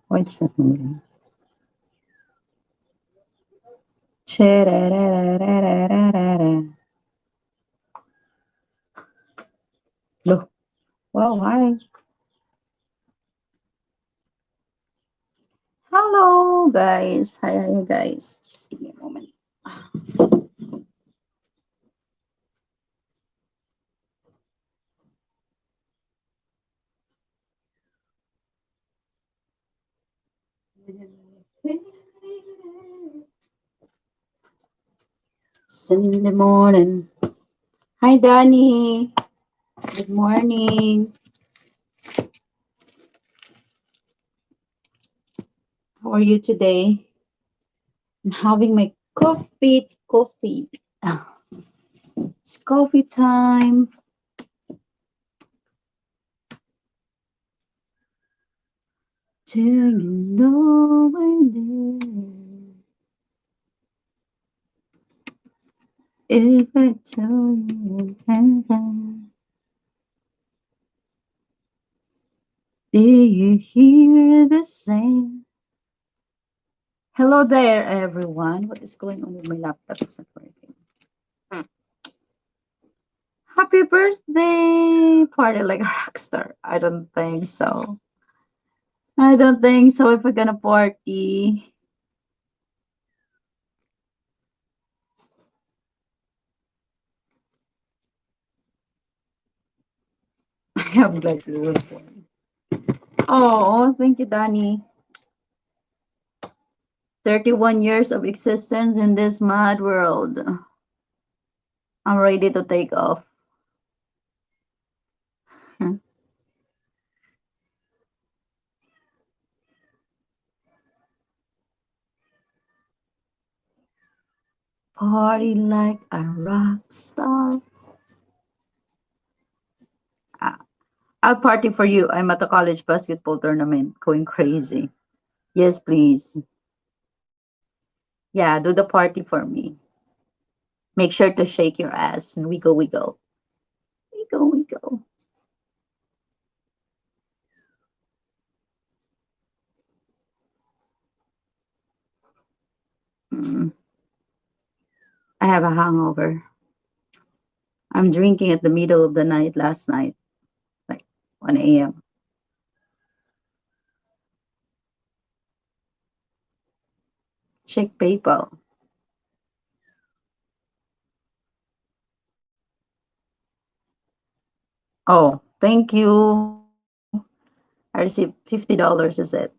What's that movie? Look. Wow, hi. Hello, guys. Hi, guys. Just give me a moment. Sunday morning. Hi, Danny. Good morning. How are you today? I'm having my coffee. Ah, it's coffee time. Do you know my name? If I tell you anything, do you hear the same? Hello there, everyone. What is going on with my laptop? It's not working. Happy birthday! Party like a rock star. I don't think so. I don't think so if we're gonna party. I'm glad you were born. Oh, thank you, Danny. 31 years of existence in this mad world. I'm ready to take off. Party like a rock star. Ah, I'll party for you. I'm at a college basketball tournament, going crazy. Yes, please. Yeah, do the party for me. Make sure to shake your ass and wiggle, wiggle. Wiggle, wiggle. Mm, I have a hangover. I'm drinking at the middle of the night last night, like 1 a.m. Check PayPal. Oh, thank you. I received $50, is it?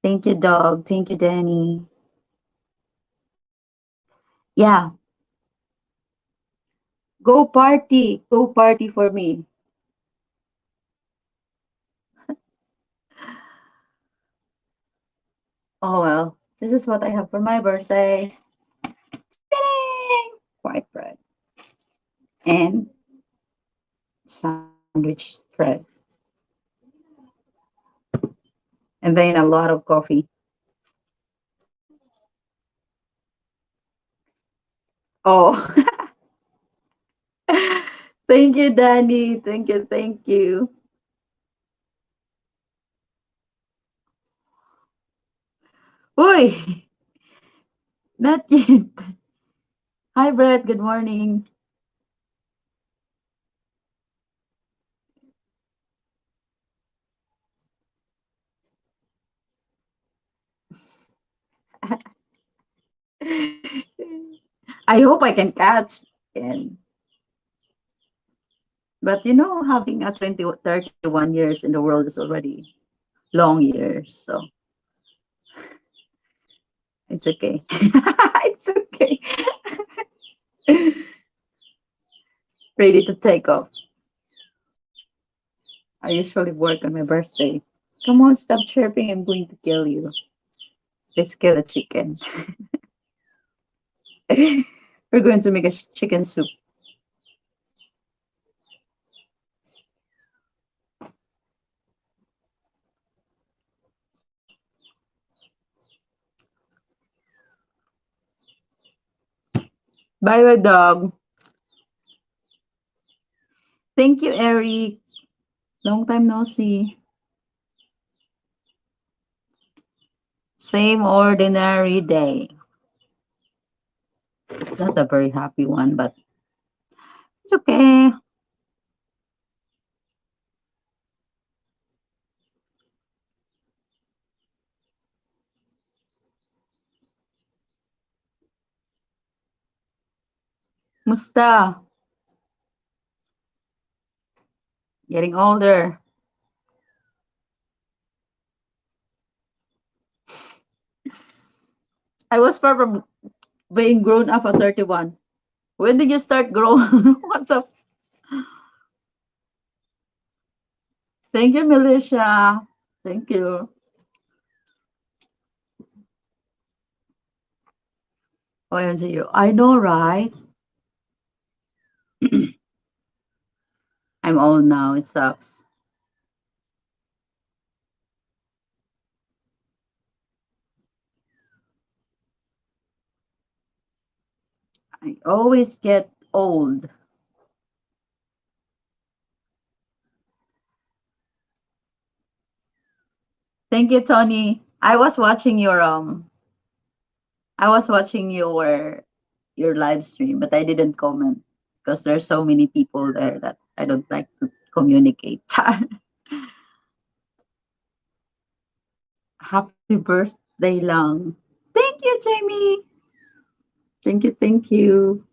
Thank you, dog. Thank you, Danny. Yeah, go party. Go party for me. Oh, well, this is what I have for my birthday. Ta-da! White bread and sandwich spread. And then a lot of coffee. Oh, thank you, Danny. Thank you. Thank you. Uy, not yet. Hi, Brett. Good morning. I hope I can catch. And But having a 31 years in the world is already long years. So it's okay. It's okay. Ready to take off. I usually work on my birthday. Come on, stop chirping. I'm going to kill you. Let's kill a chicken. We're going to make a chicken soup. Bye, bye, dog. Thank you, Eric. Long time no see. Same ordinary day. It's not a very happy one, but it's okay. Musta? Getting older. I was far from being grown up at 31. When did you start growing? What the? Thank you, Militia. Thank you. OMG. I know, right? I'm old now. It sucks. I always get old. Thank you, Tony. I was watching your live stream, but I didn't comment because there's so many people there that I don't like to communicate. Happy birthday, Lang. Thank you, Jamie. Thank you, thank you.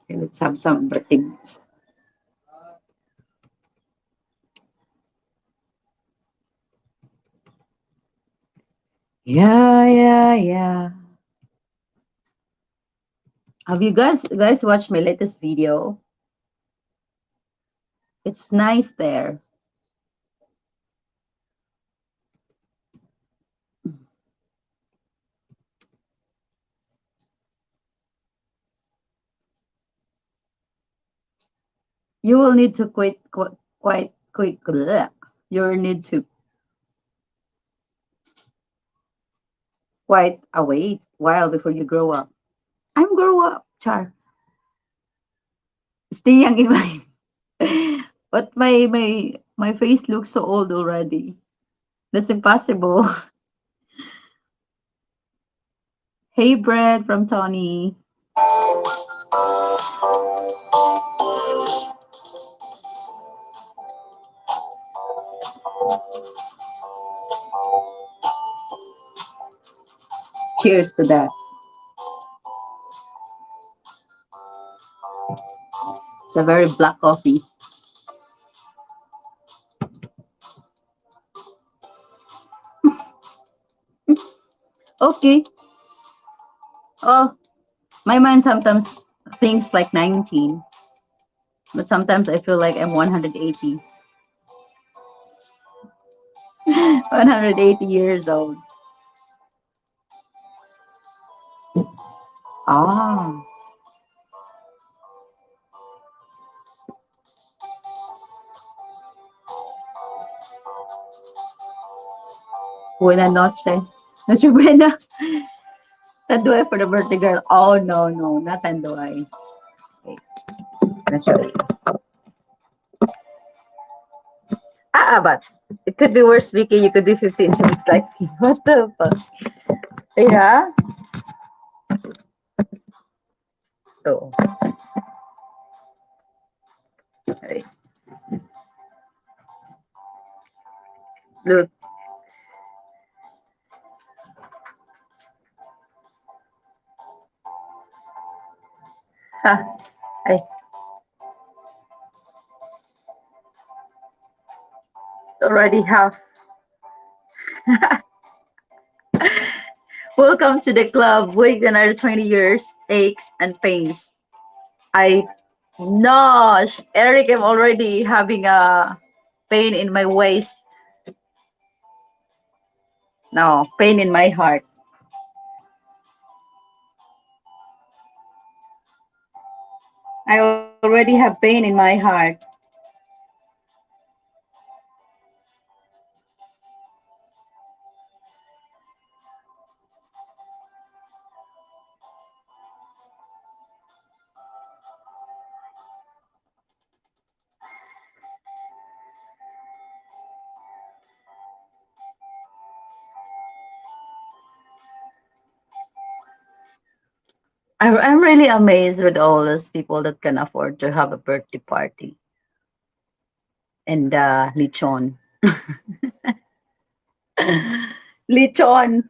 Okay, let's have some birthday news. Yeah, yeah, yeah. Have you guys watched my latest video? It's nice there. You will need to quite quick. Bleh. You will need to quite a wait while before you grow up. I'm grow up, Char. Stay young in mind. But my face looks so old already. That's impossible. Hey, bread from Tony. Cheers to that. It's a very black coffee. Okay. Oh, my mind sometimes thinks like 19, but sometimes I feel like I'm 180. 180 years old. Ah, buena noche. Noche buena. Tanduay for the birthday girl. Oh, no, no, not Tanduay. Wait, not sure. But it could be worse, Vicky. You could be 15 minutes like me. What the fuck? Yeah? So, right. Look, Ha, I already have. Welcome to the club. Wait another 20 years, aches and pains. I no, Eric, I'm already having a pain in my waist. No, pain in my heart. I already have pain in my heart. I'm really amazed with all those people that can afford to have a birthday party and lechon. Lechon,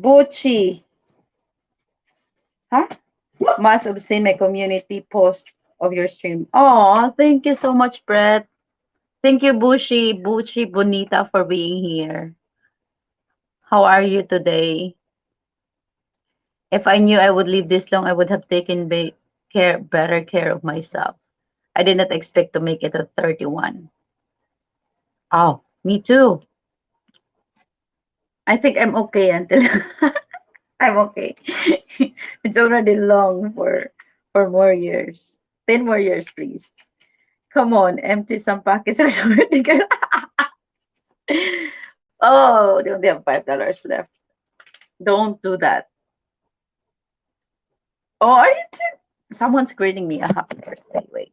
buchi. Huh? Must have seen my community post of your stream. Oh, thank you so much, Brett. Thank you, Bushi Bonita, for being here. How are you today? If I knew I would live this long, I would have taken better care of myself. I did not expect to make it at 31. Oh, me too. I think I'm okay until I'm okay. It's already long for more years. 10 more years, please. Come on, empty some pockets or something. Oh, they only have $5 left. Don't do that. Oh, are you too? Someone's greeting me a happy birthday. Wait.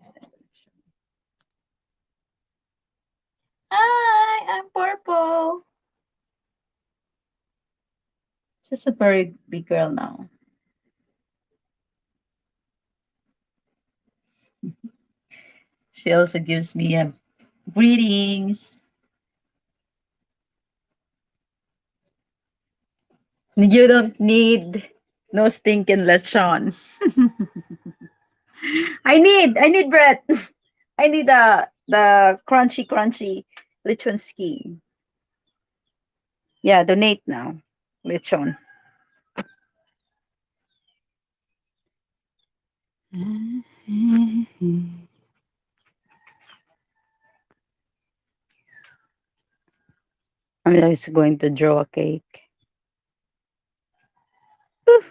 Hi, I'm Purple. She's a very big girl now. She also gives me greetings. You don't need no stinking lechon. I need bread. I need the crunchy lechon ski. Yeah, donate now. Lechon. I'm just going to draw a cake. Whew.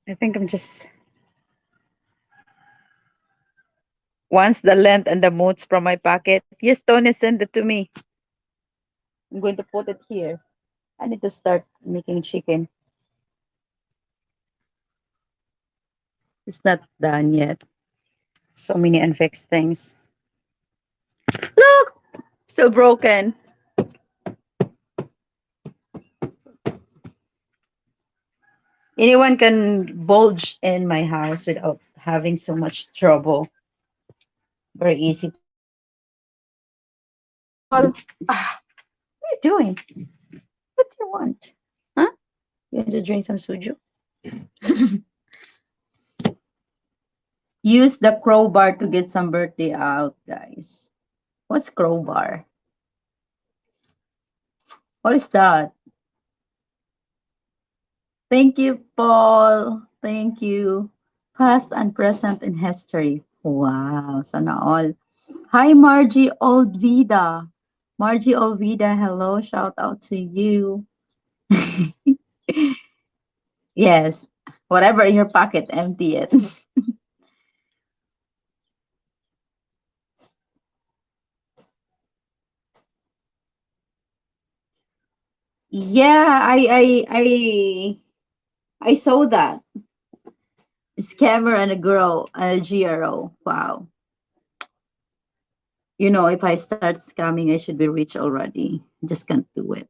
I think I'm just once the length and the modes from my pocket. Yes, Tony, send it to me. I'm going to put it here. I need to start making chicken. It's not done yet. So many unfixed things. Look, still broken. Anyone can bulge in my house without having so much trouble. Very easy to do. Well, what are you doing? What do you want? Huh? You want to drink some suju? Use the crowbar to get some birthday out, guys. What's crowbar? What is that? Thank you, Paul. Thank you. Past and present in history. Wow, sana all. Hi, Margie Oldvida. Margie Oldvida, hello. Shout out to you. Yes, whatever in your pocket, empty it. Yeah, I saw that. A scammer and a girl and a GRO. Wow. You know, if I start scamming, I should be rich already. Just can't do it.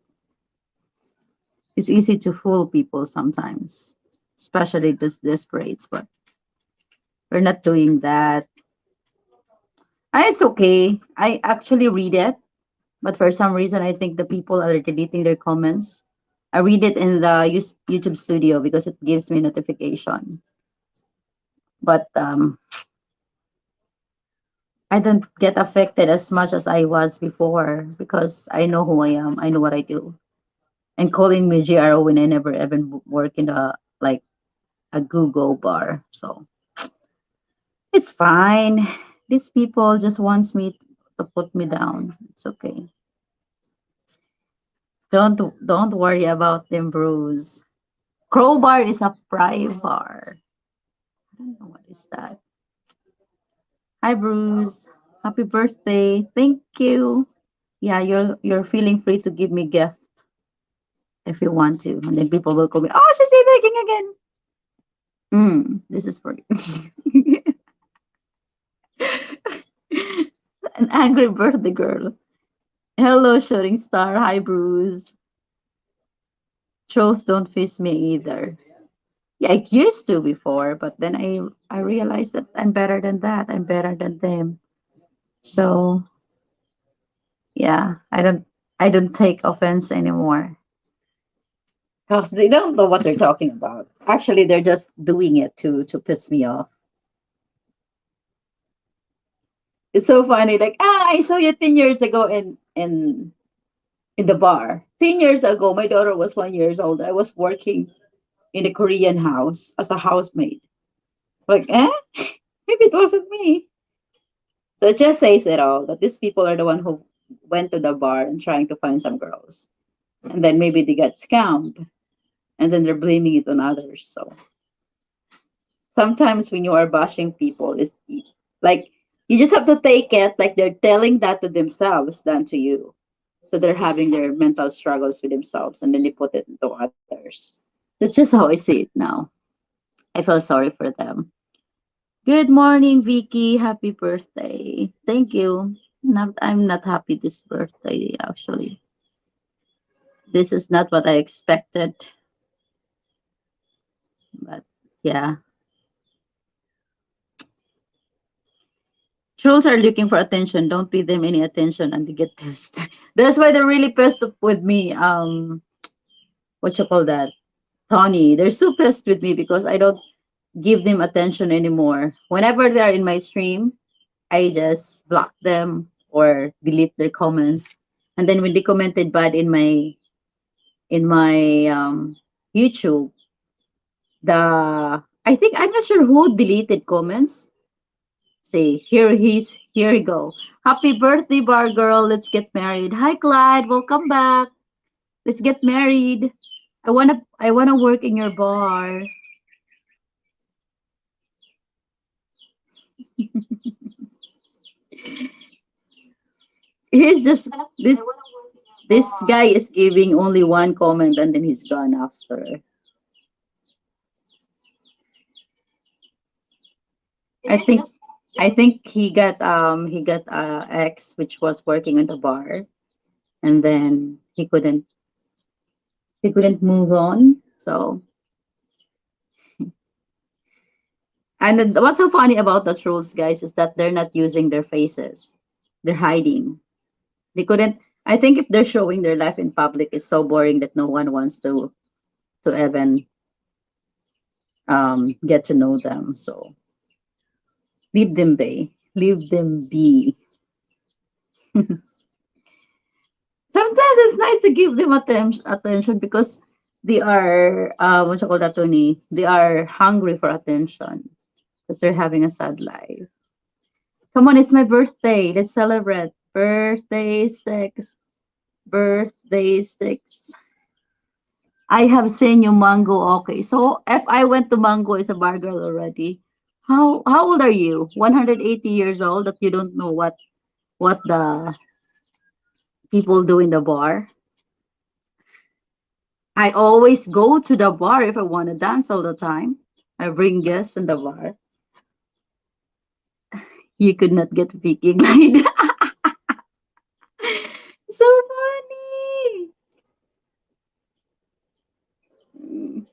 It's easy to fool people sometimes, especially those desperates, but we're not doing that. And it's okay. I actually read it, but for some reason, I think the people are deleting their comments. I read it in the YouTube studio because it gives me notification. But I don't get affected as much as I was before because I know who I am. I know what I do. And calling me GRO when I never even work in a like a Google bar. So it's fine. These people just wants me to put me down. It's okay. Don't worry about them, Bruce. Crowbar is a pry bar. I don't know what is that. Hi, Bruce. Happy birthday. Thank you. Yeah, you're feeling free to give me gift if you want to, and then people will call me. Oh, she's baking again. This is for you. An angry birthday girl. Hello, shooting star. Hi, Bruce. Trolls don't face me either. Yeah, I used to before, but then I realized that I'm better than that. I'm better than them. So yeah, I don't take offense anymore because they don't know what they're talking about. Actually, they're just doing it to piss me off. It's so funny. Like, I saw you 10 years ago in the bar. 10 years ago, my daughter was 1 years old. I was working in a Korean house as a housemaid. Like, maybe it wasn't me. So it just says it all that these people are the one who went to the bar and trying to find some girls. And then maybe they got scammed and then they're blaming it on others. So sometimes when you are bashing people, it's like you just have to take it like they're telling that to themselves than to you. So they're having their mental struggles with themselves and then they put it into others. That's just how I see it now. I feel sorry for them. Good morning, Vicky. Happy birthday. Thank you. I'm not happy this birthday, actually. This is not what I expected, but yeah. Trolls are looking for attention. Don't pay them any attention and they get pissed. That's why they're really pissed with me. What you call that? Tony. They're so pissed with me because I don't give them attention anymore. Whenever they're in my stream, I just block them or delete their comments. And then when they commented bad in my YouTube, I think I'm not sure who deleted comments. Say here we go. Happy birthday, bar girl. Let's get married. Hi, Clyde. Welcome back. Let's get married. I wanna work in your bar. He's just this this guy is giving only one comment and then he's gone after. I think I think he got ex which was working in the bar and then he couldn't move on. So and then what's so funny about the trolls guys is that they're not using their faces. They're hiding. They couldn't I think if they're showing their life in public it's so boring that no one wants to even get to know them. So leave them be. Leave them be. Sometimes it's nice to give them attention because they are what you call that, Tony? They are hungry for attention because they're having a sad life. Come on, it's my birthday. Let's celebrate. Birthday six. Birthday six. I have seen you, Mango. Okay, so if I went to Mango is a bar girl already. How old are you? 180 years old that you don't know what the people do in the bar? I always go to the bar if I want to dance all the time. I bring guests in the bar. You could not get picking like that. So funny. Mm,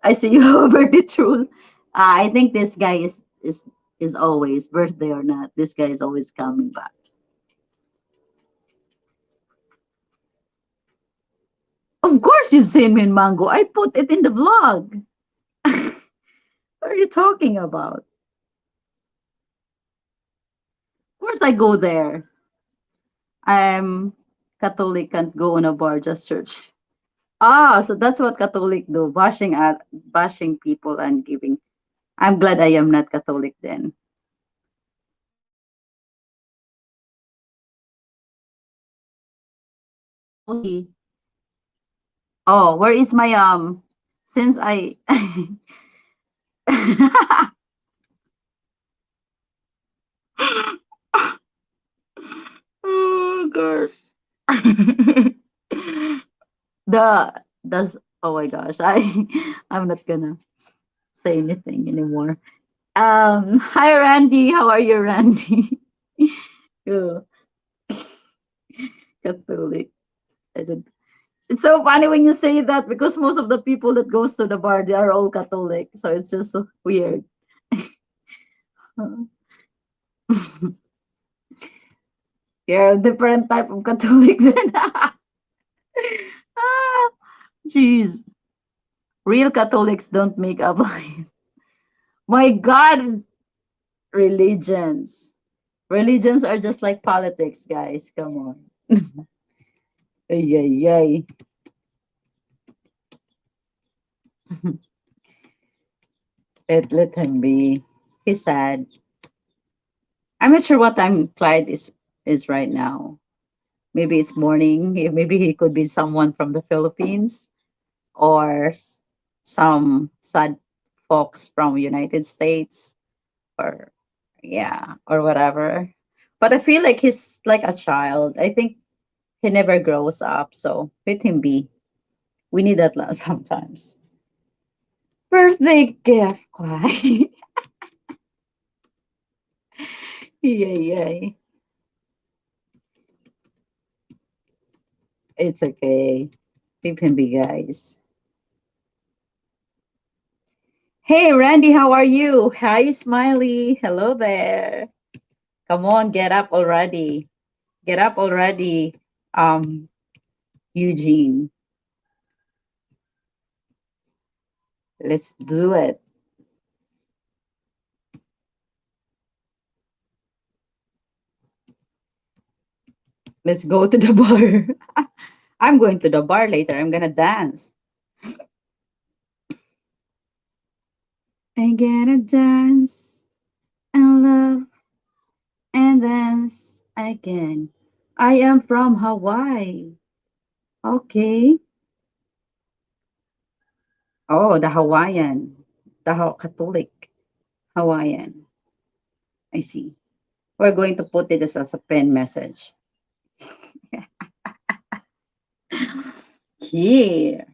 I see you over the truth. I think this guy is always birthday or not. This guy is always coming back. Of course you've seen me in Mango. I put it in the vlog. What are you talking about? Of course I go there. I'm Catholic, can't go on a bar, just church. Ah, so that's what Catholic do, bashing people and giving. I'm glad I am not Catholic then. Oh, oh, where is my since I oh gosh. The oh my gosh, I'm not gonna say anything anymore. Hi Randy, how are you, Randy? Oh, Catholic. I don't. It's so funny when you say that because most of the people that goes to the bar they are all Catholic, so it's just so weird. You're a different type of Catholic then. Ah, jeez, real Catholics don't make up lies. My God, religions. Religions are just like politics, guys. Come on. Ay, ay, ay. Let him be. He's sad. I'm not sure what time Clyde is right now. Maybe it's morning. Maybe he could be someone from the Philippines or some sad folks from United States or yeah or whatever. But I feel like he's like a child. I think he never grows up. So let him be. We need that sometimes. Birthday gift, Clyde. Yay, yay. It's okay. Leave him be, guys. Hey, Randy, how are you? Hi, Smiley. Hello there. Come on, get up already. Get up already, um, Eugene. Let's do it. Let's go to the bar. I'm going to the bar later. I'm gonna dance. I'm gonna dance and love and dance again. I am from Hawaii. Okay. Oh, the Hawaiian, the Catholic Hawaiian. I see. We're going to put it as a pen message. Here.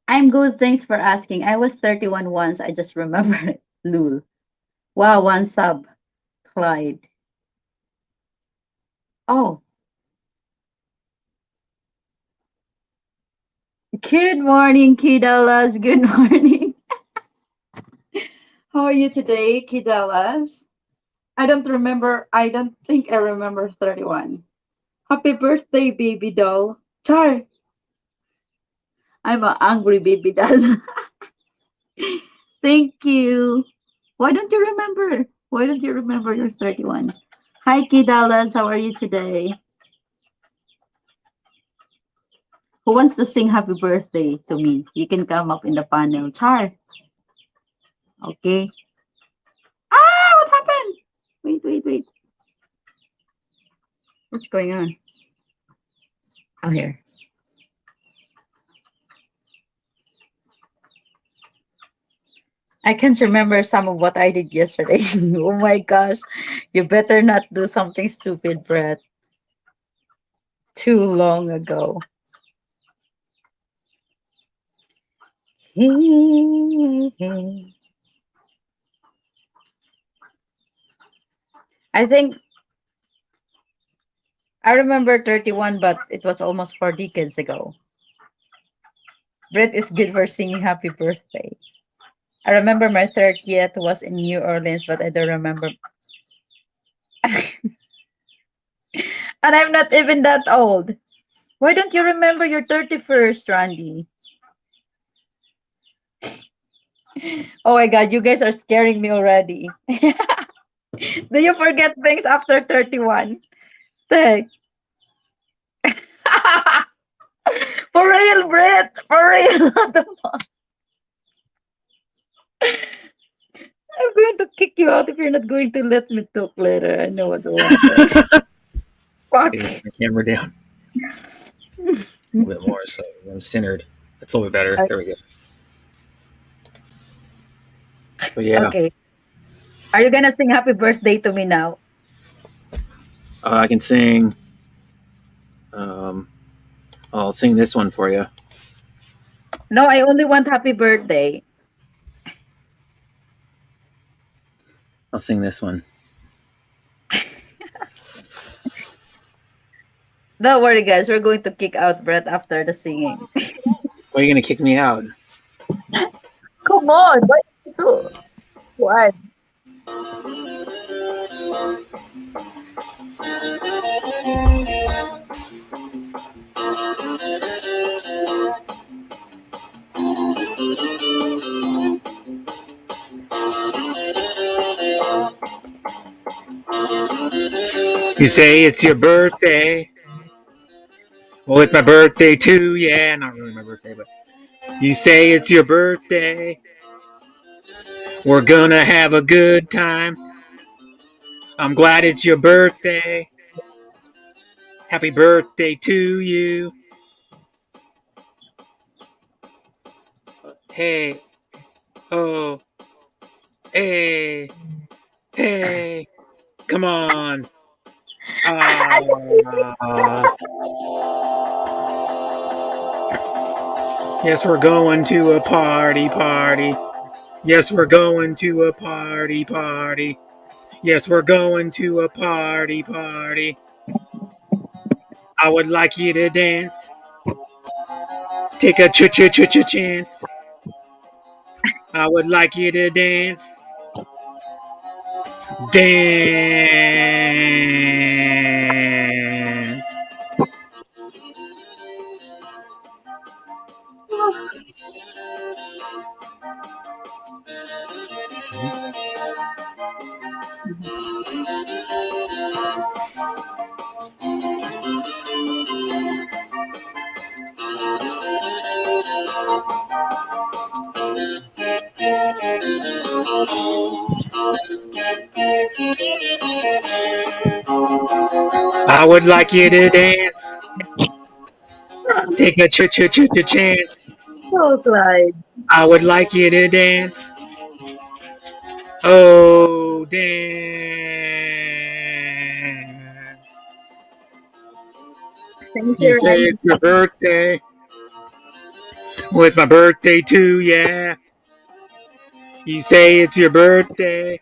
I'm good. Thanks for asking. I was 31 once. I just remember it. Lul. Wow, one sub. Clyde. Oh, good morning, Kidalas. Good morning. How are you today, Kidalas? I don't remember. I don't think I remember 31. Happy birthday, baby doll. Char, I'm an angry baby doll. Thank you. Why don't you remember? Why don't you remember you're 31? Hi, Kidalas. How are you today? Who wants to sing happy birthday to me? You can come up in the panel. Char. Okay. Ah, what happened? Wait, wait, wait. What's going on? Oh, here. I can't remember some of what I did yesterday. Oh my gosh. You better not do something stupid, Brett. Too long ago. I think I remember 31, but it was almost 4 decades ago. Brett is good for singing happy birthday. I remember my 30th was in New Orleans, but I don't remember. And I'm not even that old. Why don't you remember your 31st, Randy? Oh my God, you guys are scaring me already. Do you forget things after 31? Heck. For real, Brett. For real. I'm going to kick you out if you're not going to let me talk later. I know what will happen. Fuck. Okay, put my camera down a little bit more so I'm centered. That's a little bit better. There we go. But yeah, Okay. Are you gonna sing happy birthday to me now? I can sing. Um, I'll sing this one for you. No, I only want happy birthday. I'll sing this one. Don't worry, guys. We're going to kick out Brett after the singing. Why are you gonna kick me out? Come on. Why so? What? You say it's your birthday. Well, it's my birthday too. Yeah, not really my birthday, but you say it's your birthday. We're gonna have a good time. I'm glad it's your birthday. Happy birthday to you. Hey, oh, hey, hey, come on. Ah, yes, we're going to a party. Yes, we're going to a party. Yes, we're going to a party. I would like you to dance. Take a chance. I would like you to dance. Dance. I would like you to dance. Take a chance. So, Clyde. I would like you to dance. Oh, dance. Thank You you, say Randy. it's your birthday. Well, it's my birthday too, yeah. You say it's your birthday.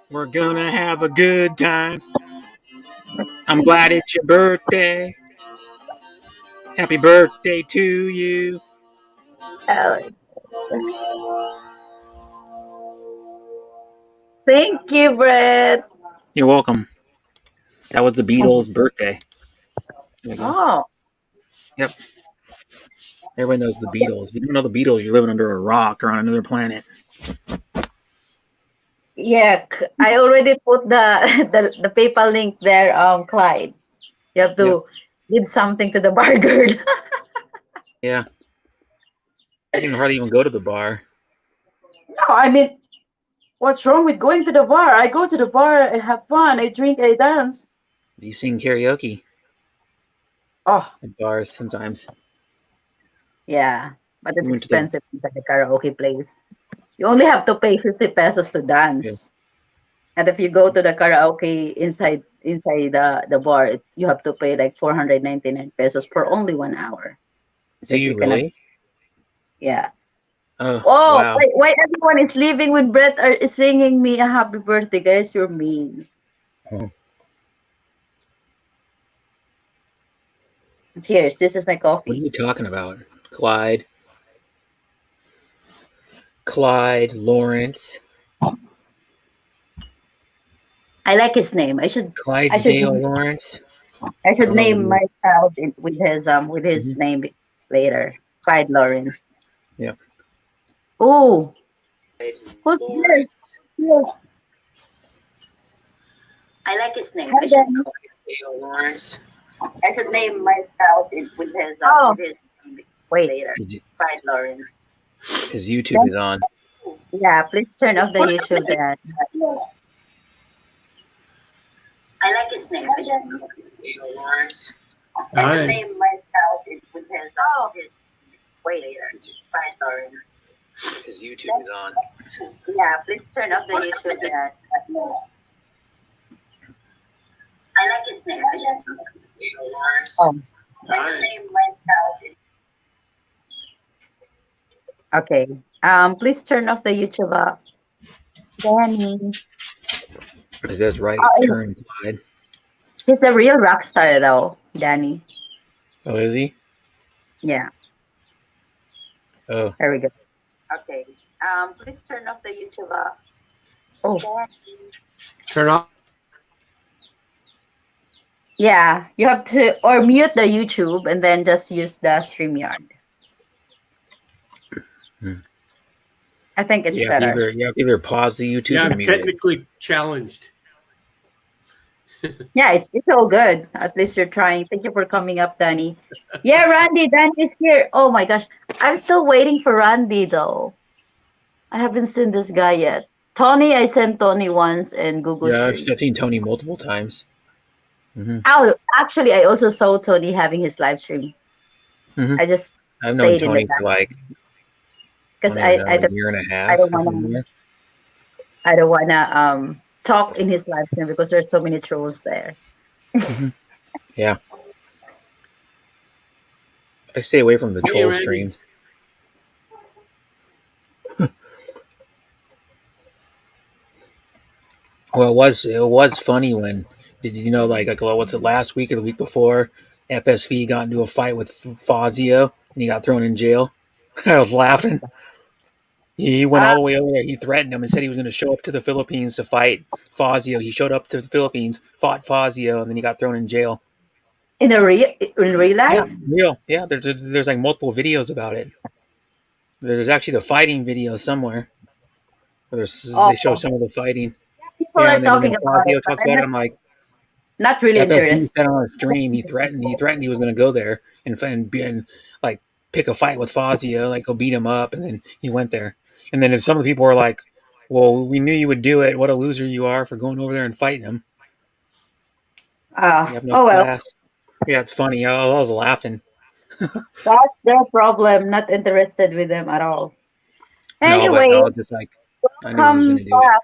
We're gonna have a good time. I'm glad it's your birthday. Happy birthday to you. Uh, Thank you, Brett. You're welcome. That was the Beatles' birthday. There you go. Oh, Yep. Everybody knows the Beatles. If you don't know the Beatles, you're living under a rock or on another planet. yeah. I already put the, the PayPal link there, Clyde. You have Yep. to give something to the bar girl. Yeah. I can hardly even go to the bar. No, I mean, what's wrong with going to the bar? I go to the bar, I have fun, I drink, I dance. You sing karaoke Oh, at bars sometimes. yeah, but You it's went to the expensive inside the karaoke place. You only have to pay 50 pesos to yeah. dance. And if you go to the karaoke inside the bar, you have to pay like 499 pesos for only 1 hour. So Do if you you cannot, really? yeah. Oh Oh, wow. why everyone is leaving when Brett is singing me a happy birthday, guys? You're mean. Oh. Cheers. This is my What are coffee. you talking about? Clyde. Clyde Lawrence. I like his name. I should Clydesdale Lawrence. I I should don't know what name it my is. child with his Mhm. name later. Clyde Lawrence. Yeah. Oh, who's this? Yes. I like his name. Hi, I should Danny. call him Keto Lawrence. I should name my child With oh, his name wait. later. Clyde Lawrence. His YouTube Dan- is on. yeah, please turn off the YouTube then. I like his name. I should call him Keto Lawrence. I should Hi. name my child with his later. Clyde Lawrence. His YouTube is on. Yeah, please turn off the YouTube then. I like his name. I should call him Keto Lawrence. Oh, I should Hi. name my child. okay. Please turn off the YouTube up. Danny. Is that right? Oh, Turn Clyde. he's the real rock star though, Danny. Oh, is he? Yeah, Oh. there we go. Okay. Please turn off the YouTube up. Oh, Turn off. yeah. You have to or mute the YouTube and then just use the StreamYard. Hmm. I think it's You better. you have to either pause the YouTube Yeah, or I'm mute it. technically challenged. Yeah, it's all good. At least you're trying. Thank you for coming up, Danny. Yeah, Randy, Danny's here. Oh my gosh. I'm still waiting for Randy though. I haven't seen this guy yet. Tony, I sent Tony once in Google Yeah, I've Stream. seen Tony multiple times. Mm-hmm. Oh, actually, I also saw Tony having his live stream. Mm-hmm. I just I've known stayed in the Tony back for like because a year and a I half don't or wanna more. talk in his live stream because there's so many trolls there. Mm-hmm. Yeah, I stay away from the Hey, troll Randy. streams. Well, it was funny when did you know like what's it last week or the week before? FSV got into a fight with Fazio and he got thrown in jail. I was laughing. He went Uh, all the way over there. He threatened him and said he was going to show up to the Philippines to fight Fazio. He showed up to the Philippines, fought Fazio, and then he got thrown in jail. in real Yeah, life? real. Yeah, there's like multiple videos about it. There's actually the fighting video somewhere where Oh, they show some of the fighting. people Yeah, are and then talking about it, Fazio but talks I'm about it. I'm like, not really FSB interested. said on a stream he threatened he was going to go there and like pick a fight with Fazio, like go beat him up, and then he went there. And then if some of the people were like, "Well, we knew you would do it. What a loser you are for going over there and fighting him. You have no Oh well, class." Yeah, it's funny. I was laughing. that's their problem. Not interested with them at all. No, but Anyway, I was just like, I knew he was going come to do it. back,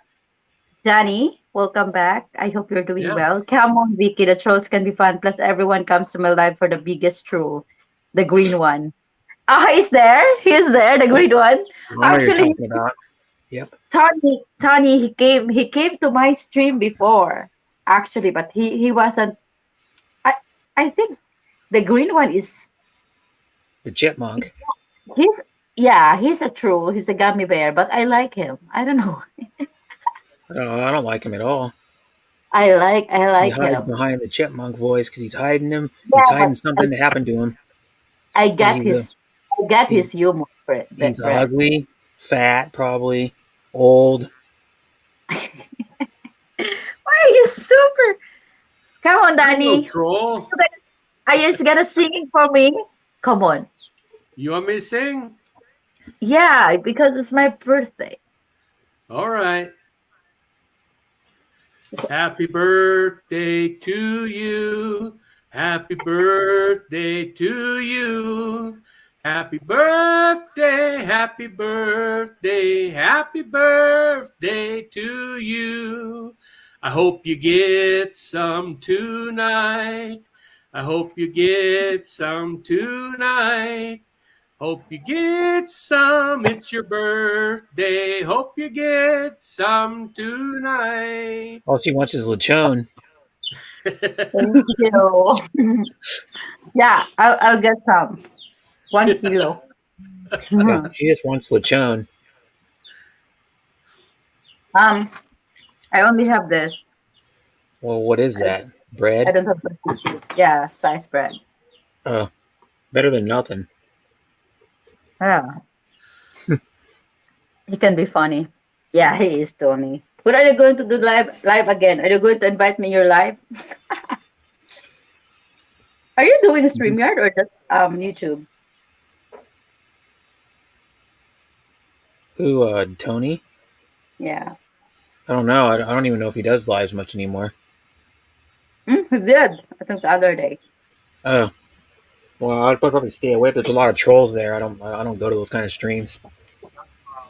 Johnny. Welcome back. I hope you're doing Yeah. well. Come on, Vicky. The trolls can be fun. Plus, everyone comes to my live for the biggest troll, the green one. Ah, he's there. He's there. The green one. I know what you're Actually, talking about. Yep. Tony, he came to my stream before. Actually, but he wasn't. I I think the green one is The chipmunk. he's yeah he's a troll. He's a gummy bear, but I like him. I don't know. I don't like him at all. I He like hides him. behind the chipmunk voice because he's hiding him. Yeah, He's but hiding something to happen to him. I get He's a, his I get he's his humor, he's Brett. ugly, fat, probably old. Why are you super? Come on, I'm no Danny. troll. Are you just gonna sing for me? Come on. You want me to sing? Yeah, because it's my birthday. All right. Happy birthday to you. Happy birthday to you. Happy birthday, happy birthday, happy birthday to you. I hope you get some tonight. I hope you get some tonight. Hope you get some. It's your birthday. Hope you get some tonight. All she wants is lechon. Thank you. Yeah, I'll get some. 1 kilo. Yeah, she just wants lechon. I only have this. Well, what is that? I Bread. don't have tissue. Yeah, sliced bread. Uh, better than nothing. Yeah, he can be funny. Yeah, he is Tony. When are you going to do live again? Are you going to invite me in your live? Are you doing Mhm. StreamYard or just YouTube? Who? Tony? Yeah. I don't know. I don't even know if he does lives much anymore. He did. I think the other day. Oh, well, I'd probably stay away. There's a lot of trolls there. I don't go to those kind of streams.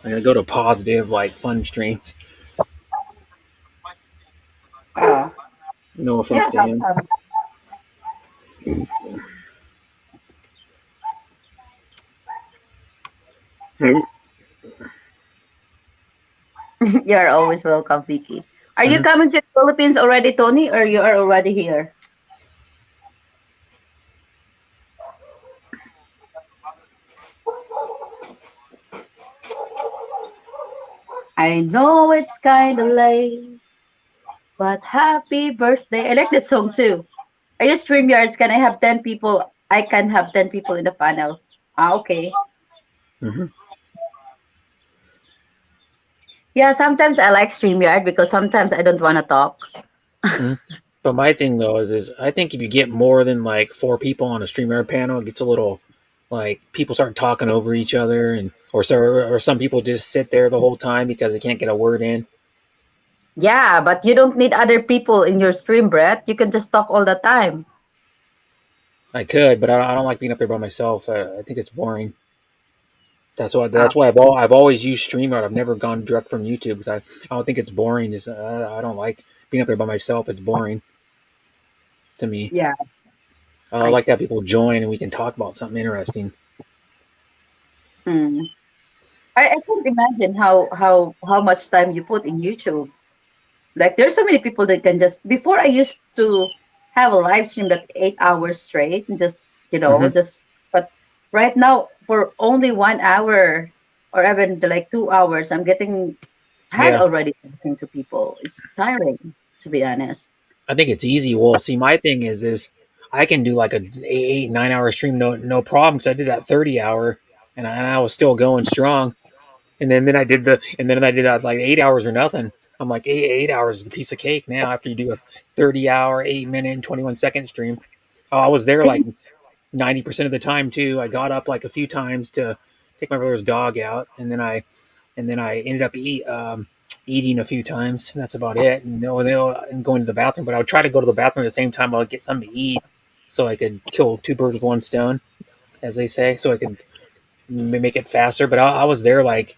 I'm gonna go to positive, like fun streams. Uh, No offense yeah, to him. you're always welcome, Vicky. Are you Mhm. coming to the Philippines already, Tony, or you are already here? I know it's kind of late, but happy birthday. I like that song too. I use StreamYards. Can I have 10 people? I can have 10 people in the panel. Ah, okay. Mhm. Yeah, sometimes I like StreamYard because sometimes I don't want to talk. Mhm. But my thing though is I think if you get more than like four people on a StreamYard panel, it gets a little like people start talking over each other, and or some people just sit there the whole time because they can't get a word in. Yeah, but you don't need other people in your stream, Brett. You can just talk all the time. I could, but I don't like being up there by myself. I think it's boring. Oh, That's why I've always used StreamYard. I've never gone direct from YouTube because I don't think it's boring. I don't like being up there by myself. It's boring to me. yeah, I I like to see. have people join and we can talk about something interesting. Hmm. I can't imagine how much time you put in YouTube. Like there's so many people that can just before I used to have a live stream that 8 hours straight and just Hmm. just but right now for only 1 hour or even like 2 hours I'm getting tired Yeah, already talking to people. It's tiring to be honest. I think it's easy. Well, see, my thing is I can do like a 8 9 hour stream no problem because I did that 30 hour and I was still going strong. Then I did that like 8 hours or nothing. I'm like 8 hours is the piece of cake now after you do a 30 hour 8 minute and 21 second stream. Oh, I was there like 90% of the time too. I got up like a few times to take my brother's dog out, and then I ended up eating a few times. And that's about it. And going to the bathroom. But I would try to go to the bathroom at the same time. I would get something to eat so I could kill two birds with one stone, as they say. So I could make it faster. But I was there like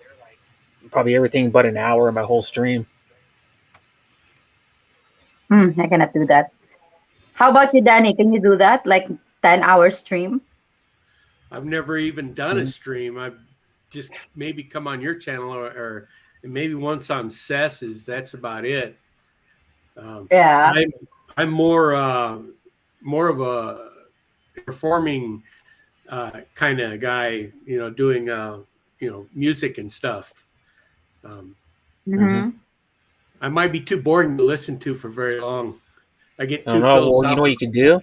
probably everything but an hour in my whole stream. I cannot do that. How about you, Danny? Can you do that? Like 10 hour stream? I've never even done a Mm-hmm. stream. I've just maybe come on your channel or maybe once on Sess's. That's about it. Yeah. I'm more of a performing kind of guy. Doing music and stuff. Um, Mm-hmm. Mm-hmm. I might be too boring to listen to for very long. I get I don't too know. Well, you know what you philosophical. could do?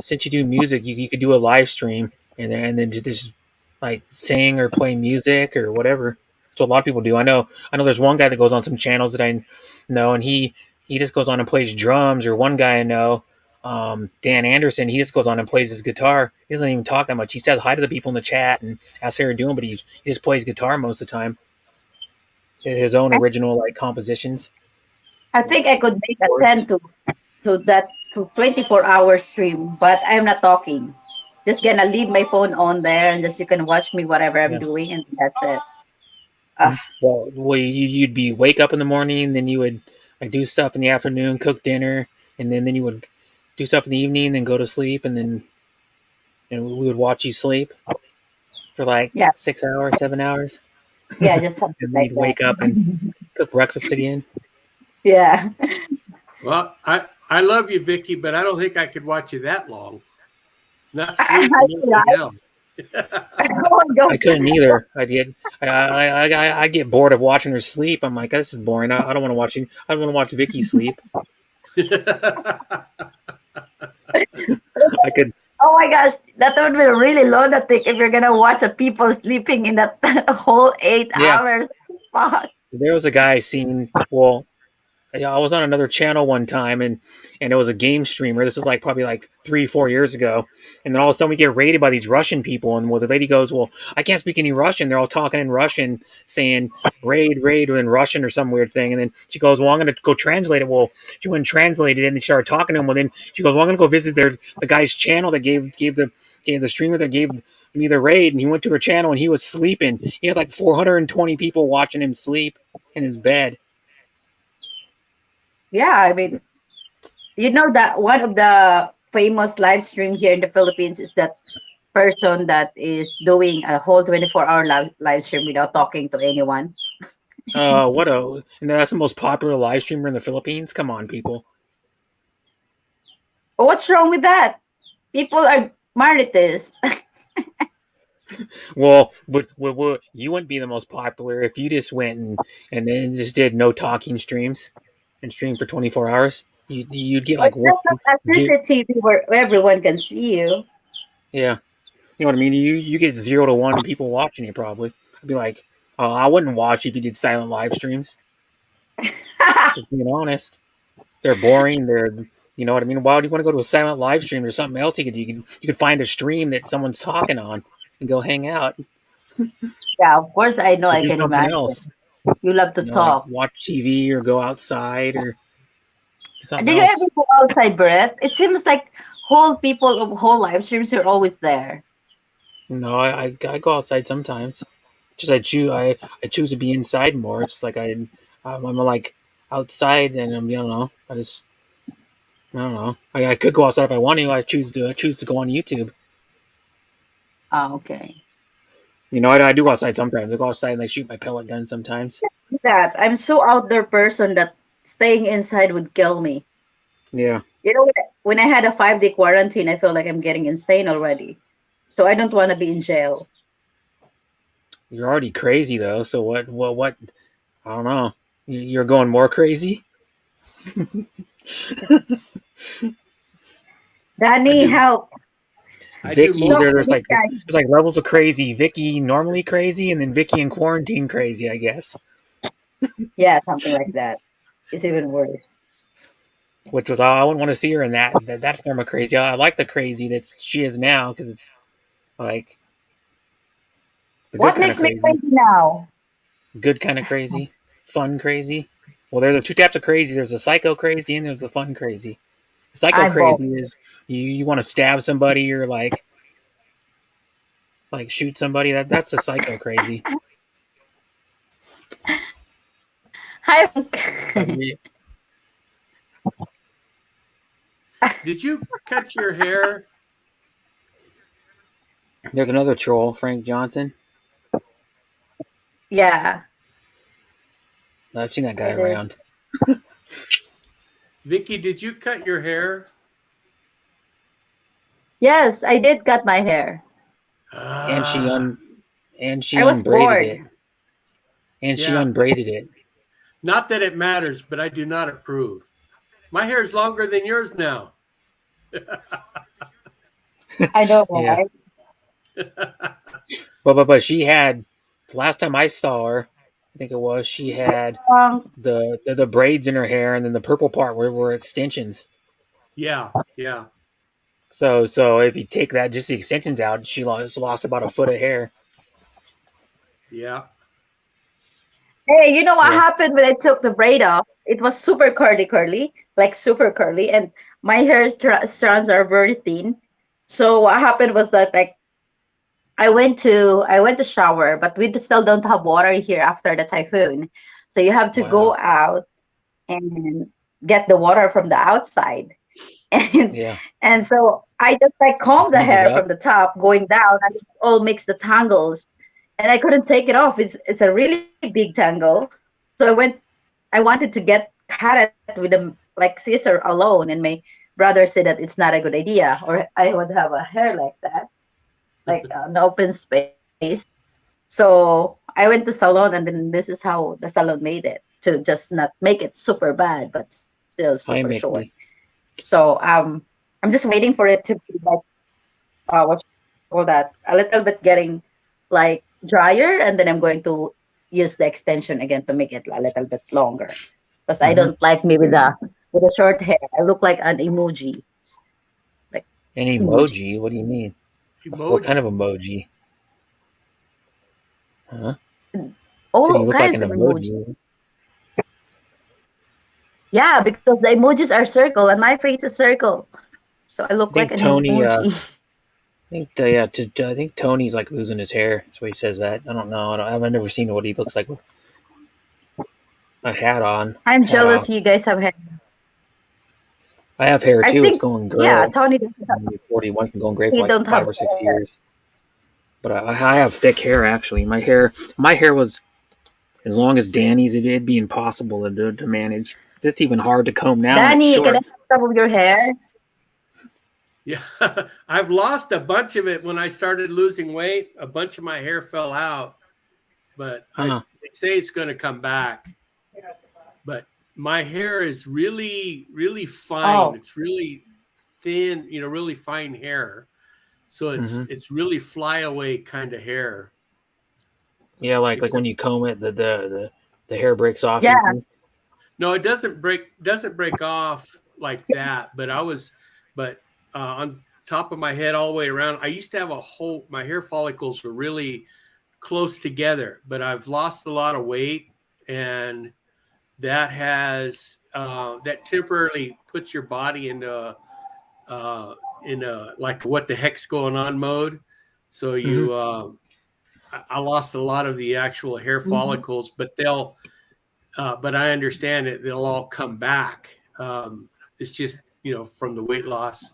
Since you do music, you could do a live stream and then just like sing or play music or whatever. That's what a lot of people do. I know. There's one guy that goes on some channels that I know, and he just goes on and plays drums. Or one guy I know, Dan Anderson, he just goes on and plays his guitar. He doesn't even talk that much. He says hi to the people in the chat and asks how they're doing, but he just plays guitar most of the time. His own I, original like compositions, I like think I could make a chords. 10 to that to 24-hour stream, but I'm not talking. Just gonna leave my phone on there and just you can watch me whatever I'm Yeah. doing and that's it. Ah, Well, you'd be wake up in the morning, then you would like do stuff in the afternoon, cook dinner, and then you would do stuff in the evening, then go to sleep, and then we would watch you sleep for like yeah, 6 hours, 7 hours, yeah, just something and then like you'd that. wake up and cook breakfast again. Yeah. Well, I love you, Vicky, but I don't think I could watch you that long. Not I sleep and nothing like, else. oh my I god. couldn't either. I get bored of watching her sleep. I'm like, this is boring. I don't want to watch you. I don't want to watch Vicky sleep. I could. Oh my gosh, that would be really lunatic if you're gonna watch a people sleeping in that whole eight Yeah, hours. Fuck. there was a guy seen. Well, yeah, I was on another channel one time, and it was a game streamer. This was like probably like 3 4 years ago, and then all of a sudden we get raided by these Russian people, and well, the lady goes, "Well, I can't speak any Russian." They're all talking in Russian, saying "raid, raid" in Russian or some weird thing, and then she goes, "Well, I'm going to go translate it." Well, she went and translated it, and they started talking to him. Well, then she goes, "Well, I'm going to go visit the guy's channel that gave the streamer that gave me the raid," and he went to her channel, and he was sleeping. He had like 420 people watching him sleep in his bed. Yeah, I mean, you know that one of the famous live stream here in the Philippines is that person that is doing a whole 24-hour live stream without talking to anyone. What a and that's the most popular live streamer in the Philippines. Come on, people. But what's wrong with that? People are martyrs. Well, you wouldn't be the most popular if you just went and then just did no talking streams and streamed for 24 hours. You'd get But like that's not a CCTV where everyone can see you. yeah, you know what I mean. You get 0 to 1 people watching you probably. I'd be like, I wouldn't watch if you did silent live streams. Just being honest, they're boring. You know what I mean. Why do you want to go to a silent live stream? There's something else you could do. You could find a stream that someone's talking on and go hang out. Yeah, of course I know. Or I do can something imagine. else. You love to You know, like talk. watch TV or go outside or do something Do you ever else. go outside, Brett? It seems like whole people of whole live streams are always there. No, I go outside sometimes. Just I choose to be inside more. It's like I'm like outside and I don't know. I don't know. I could go outside if I want to. I choose to go on YouTube. Oh, okay. You know, I do go outside sometimes. I go outside and I shoot my pellet gun sometimes. That I'm so outdoor person that staying inside would kill me. Yeah, You know, when I had a 5-day quarantine, I feel like I'm getting insane already. So I don't want to be in jail. you're already crazy though. So what? I don't know. You're going more crazy. I Danny, do. help. I do Vicky, most. Talk to this guy. there's like levels of crazy. Vicky normally crazy, and then Vicky in quarantine crazy. I guess, Yeah, something like that. It's even worse. which was I wouldn't want to see her in that form of crazy. I like the crazy that she is now because it's like the good What kind of makes me crazy, crazy now? good kind of crazy, fun crazy. Well, there are two types of crazy. There's the psycho crazy, and there's the fun crazy. The psycho I'm both. crazy is you want to stab somebody or like shoot somebody. That's the psycho crazy. Hi. Like, Did you cut your hair? there's another troll, Frank Johnson. Yeah, I've seen that guy it is. around. Vicky, did you cut your hair? Yes, I did cut my hair. and she Ah, un and she I was unbraided bored. it, and she yeah. unbraided it. Not that it matters, but I do not approve. My hair is longer than yours now. I know, Yeah, right? but she had the last time I saw her, I think it was she had the braids in her hair, and then the purple part were extensions. Yeah, yeah, So if you take that just the extensions out, she lost about a foot of hair. yeah. Hey, you know what Yeah, happened when I took the braid off? It was super curly, like super curly, and my hair strands are very thin. So what happened was that like I went to shower, but we still don't have water here after the typhoon. So you have to go Wow. out and get the water from the outside. And yeah. and so I just like combed the Heat it hair up. from the top going down and it all makes the tangles. And I couldn't take it off. It's a really big tangle. So I wanted to cut it with a like scissor alone, and my brother said that it's not a good idea, or I would have a hair like that, like an open space. So I went to salon, and then this is how the salon made it to just not make it super bad, but still still Hi, super short. Mickey. So I'm just waiting for it to be like what you call that, a little bit getting like drier, and then I'm going to use the extension again to make it a little bit longer. Because I Mm-hmm. don't like me with the short hair. I look like an emoji, like An emoji. emoji? What do you mean? What kind Emoji. of emoji? Huh? So you All look like an kinds of emoji. emoji. Yeah, because the emojis are circle and my face is circle. So I I look like think an Tony. emoji. I think Tony's like losing his hair. That's why he says that. I don't know. I've never seen what he looks like with a hat on, I'm hat jealous off. you guys have hair. I have hair I too. It's think, going yeah, gray. Tony I'm only 41. Can go gray for they like don't have 5 or 6 years. But I have thick hair actually. My hair was as long as Danny's. It'd be impossible to manage. It's even hard to comb now, and it's Danny, can I short. have some of your hair? Yeah, I've lost a bunch of it when I started losing weight. A bunch of my hair fell out, but Huh. they say it's going to come back. But my hair is really, really fine. Oh, It's really thin, really fine hair. So it's Hmm. it's really flyaway kind of hair. Yeah, like when Except you comb it, the hair breaks off yeah. easy. no, it doesn't break off like that. But on top of my head, all the way around, I used to have a whole. My hair follicles were really close together, but I've lost a lot of weight, and that temporarily puts your body uh, in a like what the heck's going on mode. So Hmm. I lost a lot of the actual hair Mhm. follicles, but I understand it. They'll all come back. It's just from the weight loss.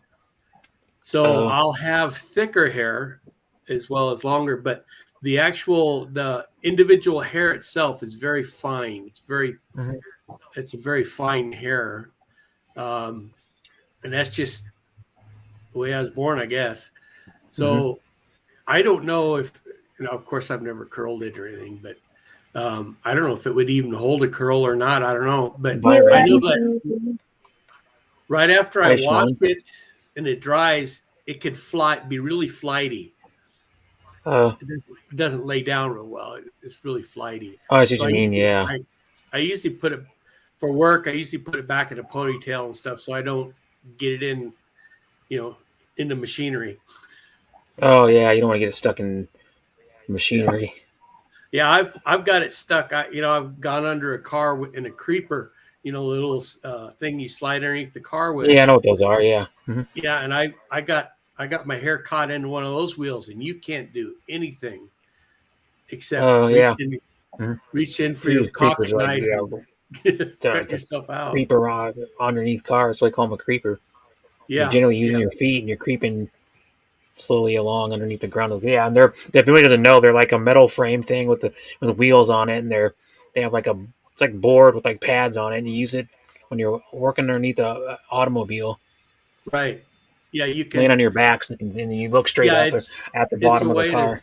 So Oh. I'll have thicker hair as well as longer, but the individual hair itself is very fine. Hmm. It's a very fine hair, um, and that's just the way I was born, I guess. Hmm. So I don't know if Of course, I've never curled it or anything, but I don't know if it would even hold a curl or not. I don't know, but Bye, I know Randy. that right after I Hi, wash Sean. it and it dries, it could be really flighty. Oh, It doesn't lay down real well. It's really flighty. I see what So you mean. Yeah. I usually put it for work. I usually put it back in a ponytail and stuff, so I don't get it you know, in the machinery. Oh, yeah. You don't want to get it stuck in Yeah, machinery. yeah. I've got it stuck. I've gone under a car in a creeper. The little thing you slide underneath the car with. Yeah, I know what those are. Yeah. Hmm. Yeah, and I got my hair caught into one of those wheels, and you can't do anything except Oh, yeah. Hmm. reach in for your These creepers pocket are like knife and cut the yourself out. creeper underneath cars. So I call them a creeper. You're Yeah, generally using yeah, your feet and you're creeping slowly along underneath the ground. Yeah, and if anybody doesn't know, they're like a metal frame thing with wheels on it, and they have like a it's like board with like pads on it, and you use it when you're working underneath a automobile, right. Yeah, you laying can. on your backs, and then you look straight Yeah, up it's at the it's a bottom of the way to car,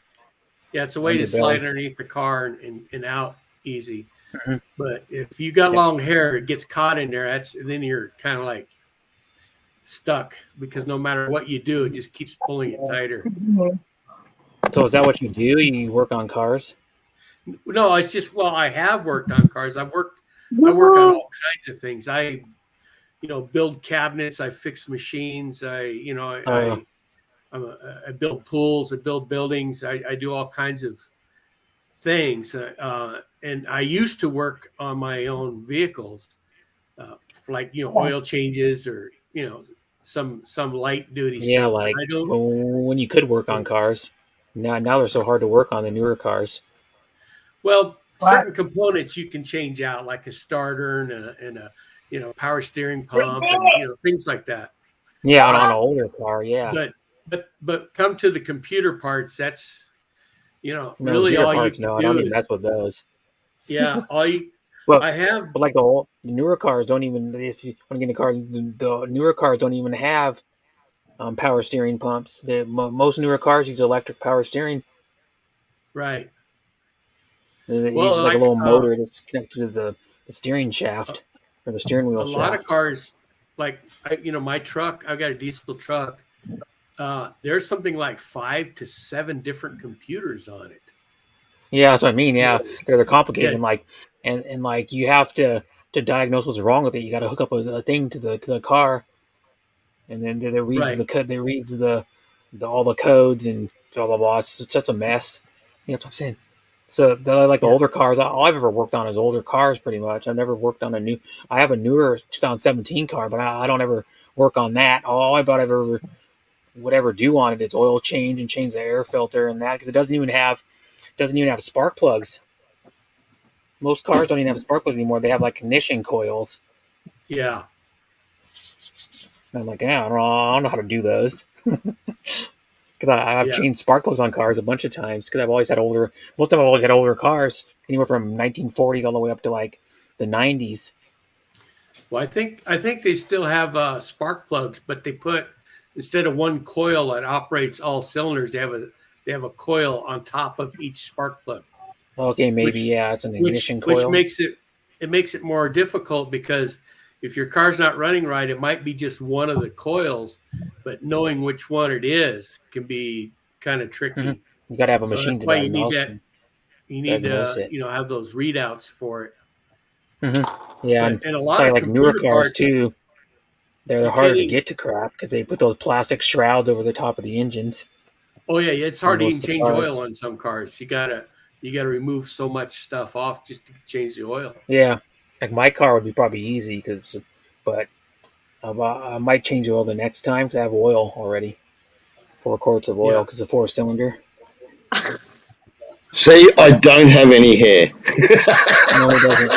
yeah, it's a way to slide underbelly. underneath the car and out easy. Hmm. But if you got Yep. long hair, it gets caught in there. Then you're kind of like stuck because no matter what you do, it just keeps pulling it tighter. Mhm. So is that what you do? You work on cars? No, it's just I have worked on cars. I work on Woo! all kinds of things. I build cabinets. I fix machines. Uh, I build pools. I build buildings. I do all kinds of things. And I used to work on my own vehicles, for like oil changes or some light duty yeah, stuff. But like I don't. when you could work on cars. Now they're so hard to work on the newer cars. Well, What? certain components you can change out, like a starter and a power steering pump and things like that. Yeah, on an Uh, older car, yeah. but come to the computer parts, that's No, really computer all you parts, can no, I don't do even is mess with those. yeah. All you But I have like the newer cars don't even. If you want to get in a car, the newer cars don't even have power steering pumps. Most newer cars use electric power steering. right. It's Well, just like a little motor that's connected to the steering shaft. or the steering wheel A lot of shaft. cars, like my truck, I've got a diesel truck. There's something like 5 to 7 different computers on it. Yeah, that's what I mean. Yeah, So, they're complicated, yeah, and like you have to diagnose what's wrong with it. You got to hook up a thing to the car, and then they reads right. the code. They reads the all the codes and blah blah blah. It's such a mess. Yeah, that's what I'm saying. So like the Yeah. older cars. All I've ever worked on is older cars, pretty much. I've never worked on a new. I have a newer 2017 car, but I don't ever work on that. All I about ever would ever do on it is oil change and change the air filter and that because it doesn't even have spark plugs. Most cars don't even have spark plugs anymore. They have like ignition coils. Yeah. And I'm like, yeah, I don't know how to do those because I've Yeah. changed spark plugs on cars a bunch of times because I've always had older. Most of them I've always had older cars, anywhere from 1940s all the way up to like the 90s. Well, I think they still have spark plugs, but they put instead of one coil that operates all cylinders, they have a coil on top of each spark plug, Okay, maybe which yeah, it's an which ignition which coil. makes it more difficult because if your car's not running right, it might be just one of the coils, but knowing which one it is can be kind of hmm tricky. You got to have a So that's machine to why you need diagnose that. and You need diagnose to it. have those readouts for it. hmm Yeah, But and and a it's lot of like newer computer cars parts, too. They're you can't harder to even. get to crap because they put those plastic shrouds over the top of the engines Oh yeah, it's on hard to even most of the change oil cars. on some cars. You gotta remove so much stuff off just to change the oil. Yeah, like my car would be probably easy but I might change oil the next time to have oil already, 4 quarts of oil Yeah. because it's a 4 cylinder. See, I don't have any hair. No, he doesn't.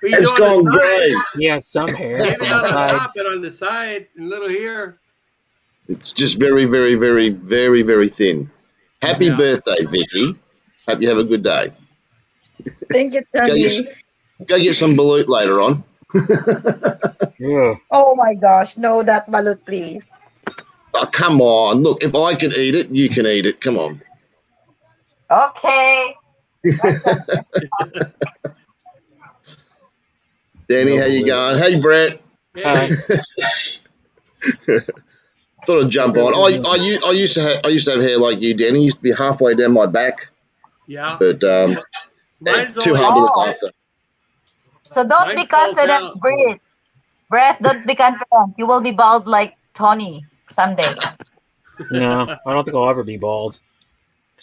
Well, you do It's on the gone side, grey. He has some hair maybe on the not on top, sides. but on the side, and little here. It's just very, very, very, very, very thin. Happy Yeah. birthday, Vicky. Hope you have a good day. Thank you, Go get Tony. go get some balut later on. Ugh. Oh my gosh, no, that balut, please. Oh, come on. Look, if I can eat it, you can eat it. Come on. Okay. Danny, No how you balut. going? Hey, Brett. Hi. Hey. Thought I'd jump on. I used to have hair like you, Danny. Used to be halfway down my back, Yeah. but Mine's too only hard to look Oh, after. so don't mine be falls confident, out. So Brett. Brett, don't be confident. You will be bald like Tony someday. No, I don't think I'll ever be bald.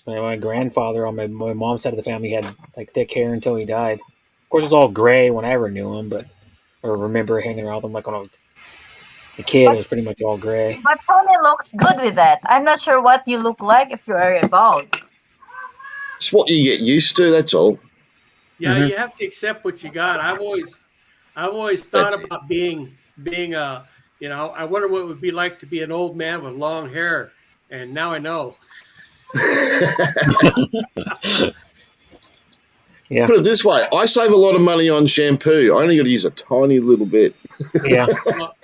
My grandfather on my mom's side of the family had like thick hair until he died. Of course, it was all gray when I ever knew him, but or remember hanging around with him like when I was a kid. It But was pretty much all gray. but Tony looks good with that. I'm not sure what you look like if you are bald. It's what you get used to. That's all. yeah, hmm you have to accept what you got. I've always thought That's it. about being a I wonder what it would be like to be an old man with long hair, and now I know. Yeah, Put it this way: I save a lot of money on shampoo. I only got to use a tiny little bit. yeah. Well,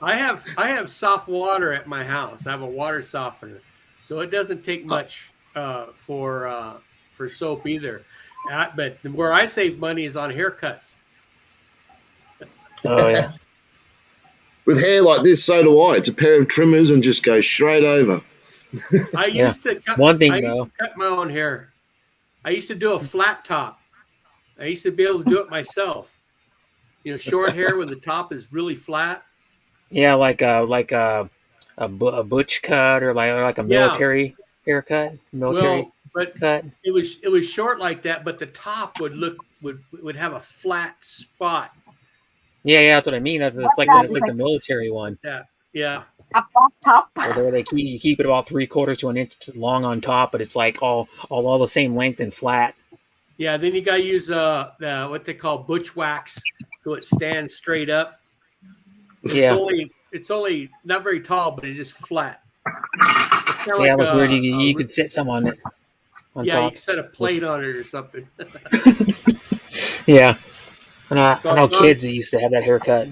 I have soft water at my house. I have a water softener, so it doesn't take much for soap either. But where I save money is on haircuts. Oh yeah, With hair like this, so do I. It's a pair of trimmers and just go straight over. I yeah. used to cut. One I thing used to though, cut my own hair. I used to do a flat top. I used to be able to do it myself. Short hair when the top is really flat. yeah, like a butch cut or like a Yeah. military haircut, military Well, but cut. it was short like that, but the top would have a flat spot Yeah, that's what I mean. That's it's What's like that? it's It's like the like military one. like that. Yeah. a crop top. Where they keep it about 3/4 to an inch long on top, but it's like all the same length and flat. Yeah, then you got to use what they call butch wax so it stands straight up. It's Yeah, only it's only not very tall, but it's just flat. It's kind of yeah, it like looks weird. You could sit some on it on yeah, you top. can set a plate on it or something. Yeah, So I know kids that used to have that haircut.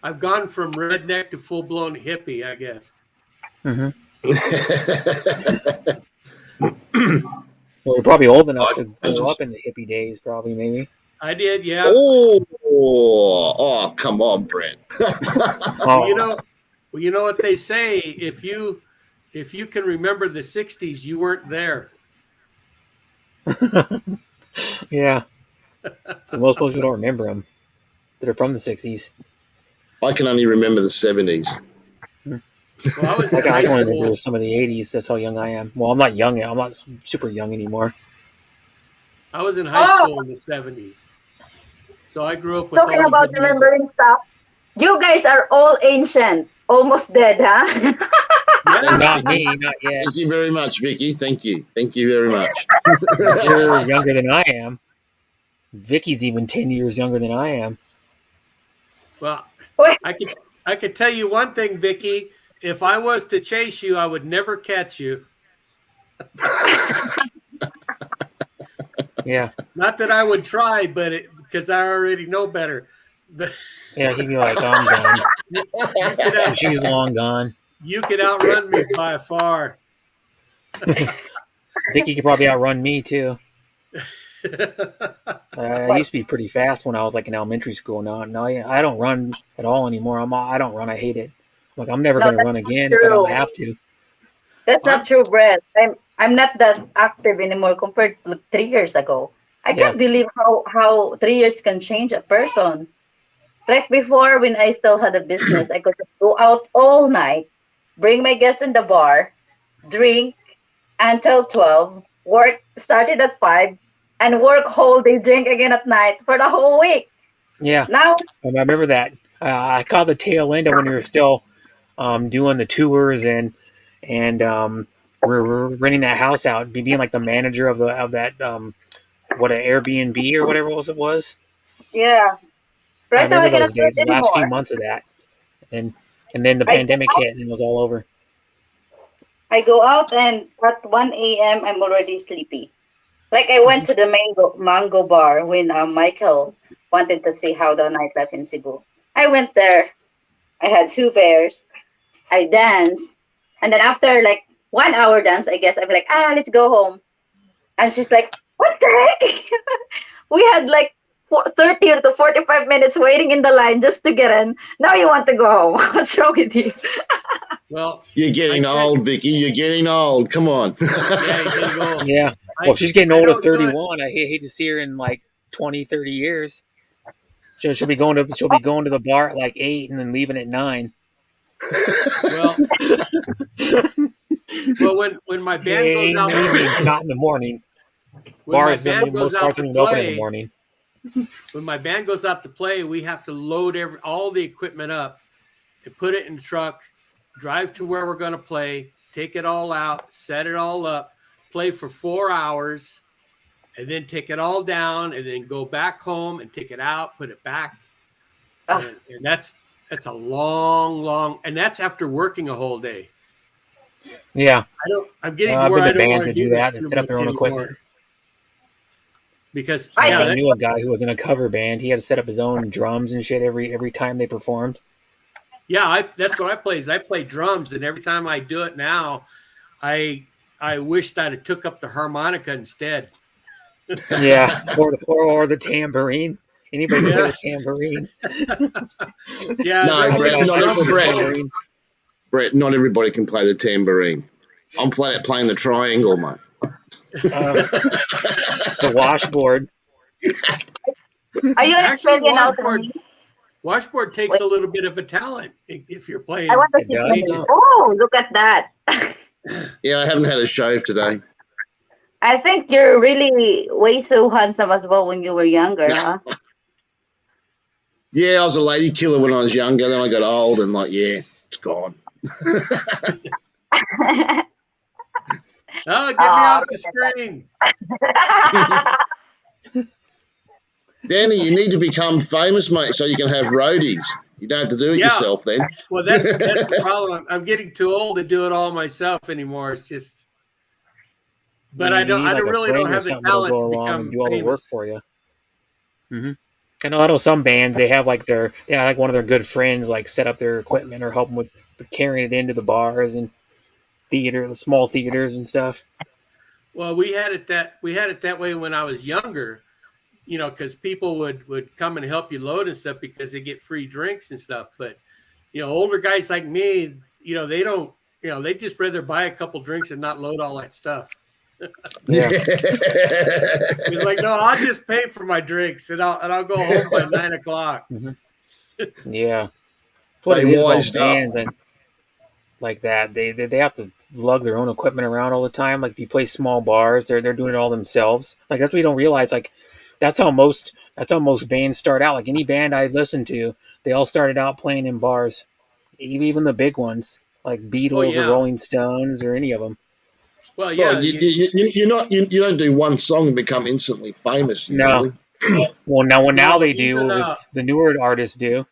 I've gone from redneck to full blown hippie, I guess. Mm-hmm. Well, you're probably old enough I, to I grow up just in the hippie days, probably maybe. I did, yeah. Oh, come on, Brett. Well, Oh, you know what they say. If you can remember the '60s, you weren't there. yeah. So most people don't remember them that are from the 60s. I can only remember the 70s. Well, I was I in can, I high can only remember school. some of the 80s. That's how young I am. Well, I'm not young. I'm not super young anymore. I was in high Oh, school in the '70s, so I grew up with talking all the about good music. remembering stuff. You guys are all ancient, almost dead, huh? Thanks, Yeah, Not Vicky. me, not yet. Thank you very much, Vicky. Thank you. Thank you very much. You're younger than I am. Vicky's even 10 years younger than I am. well, Wait, I could tell you one thing, Vicky. If I was to chase you, I would never catch you. Yeah. Not that I would try, but because I already know better. Yeah, he'd be like, I'm done. you, you could out, She's long gone. you could outrun me by far. Vicky could probably outrun me, too. I what? used to be pretty fast when I was like in elementary school. Now I don't run at all anymore. I don't run. I hate it. Like I'm never No, gonna that's run not again if I don't true. have to. That's I'm not true, Brett. I'm not that active anymore compared to like 3 years ago. I Yeah, can't believe how 3 years can change a person. Like before, when I still had a business, I could just go out all night, bring my guests in the bar, drink until 12, work started at 5, and work whole day, drink again at night for the whole week. yeah. Now, I remember that. I caught the tail end of when we were still doing the tours and we're renting that house out, being like the manager of that what an Airbnb or whatever it was. yeah, I right now remember I cannot those do days, it the last few anymore. months of that, and and then the I go pandemic out, hit and it was all over. I go out and at 1 a.m. I'm already sleepy. Like I went to the mango bar when Michael wanted to see how the nightlife in Cebu. I went there. I had two beers. I danced, and then after like 1 hour dance, I guess I'm like, let's go home. And she's like, what the heck? We had like 30 to 45 minutes waiting in the line just to get in. Now you want to go home. What's wrong with you? well. You're I getting tell old, Vicky. You're getting old. Come on. yeah, you're getting old. Yeah. Well, if I she's getting I old at don't do it. 31, I hate to see her in like 20, 30 years. She'll be going to the bar at like 8 and then leaving at 9. Well, when my band goes In out the evening, not in the morning. when my Bars, band goes most out bars to don't even open in the play, morning. we have to load all the equipment up and put it in the truck, drive to where we're going to play, take it all out, set it all up, play for 4 hours, and then take it all down, and then go back home and take it out, put it back, Ah, and that's a long, and that's after working a whole day. Yeah. I'm getting to I've where been I to don't bands want to that do do that that. They too set up their much own anymore equipment. because I Yeah, yeah, I think knew a guy who was in a cover band. He had to set up his own drums and shit every time they performed. that's what I play. Is I play drums, and every time I do it now, I wish that it took up the harmonica instead. Yeah, or the tambourine. Anybody can play Yeah, the tambourine. yeah. No, Really, Brett. the I Not can play drums the Brett. alone. tambourine. Brett. Not everybody can play the tambourine. I'm flat out playing the triangle, mate. Uh, the washboard. are you an Actually, Australian out of me? washboard takes Wait, a little bit of a talent if you're I want playing to It see does. something. Huh? Cajun. Oh, look at that. Yeah, I haven't had a shave today. I think you're really way so handsome as well when you were younger, huh? Yeah, I was a lady killer when I was younger. Then I got old and yeah, it's gone. Oh, get me Oh, off the screen. Danny, you need to become famous, mate, so you can have roadies. You don't have to do it Yeah. yourself then. Well, that's the problem. I'm getting too old to do it all myself anymore. It's just, but You I need like don't a really don't friend or have the something that'll talent go to along and become do all the work famous. for you. hmm I know some bands they have like like one of their good friends like set up their equipment or help them with carrying it into the bars and small theaters and stuff. Well, we had it that way when I was younger, because people would come and help you load and stuff because they get free drinks and stuff. But older guys like me, they don't, they just rather buy a couple drinks and not load all that stuff. Yeah. He's like, no, I'll just pay for my drinks and I'll go home by 9 o'clock. Yeah. That's what They it is about wised up. bands and like that. They have to lug their own equipment around all the time. Like if you play small bars, they're doing it all themselves. Like that's what you don't realize. Like that's how most bands start out. Like any band I listened to, they all started out playing in bars. Even the big ones, like Beatles or yeah. Rolling Stones or any of them. Well, yeah. Well, you don't do one song and become instantly famous usually. No. Well, now they even, do. The newer artists do.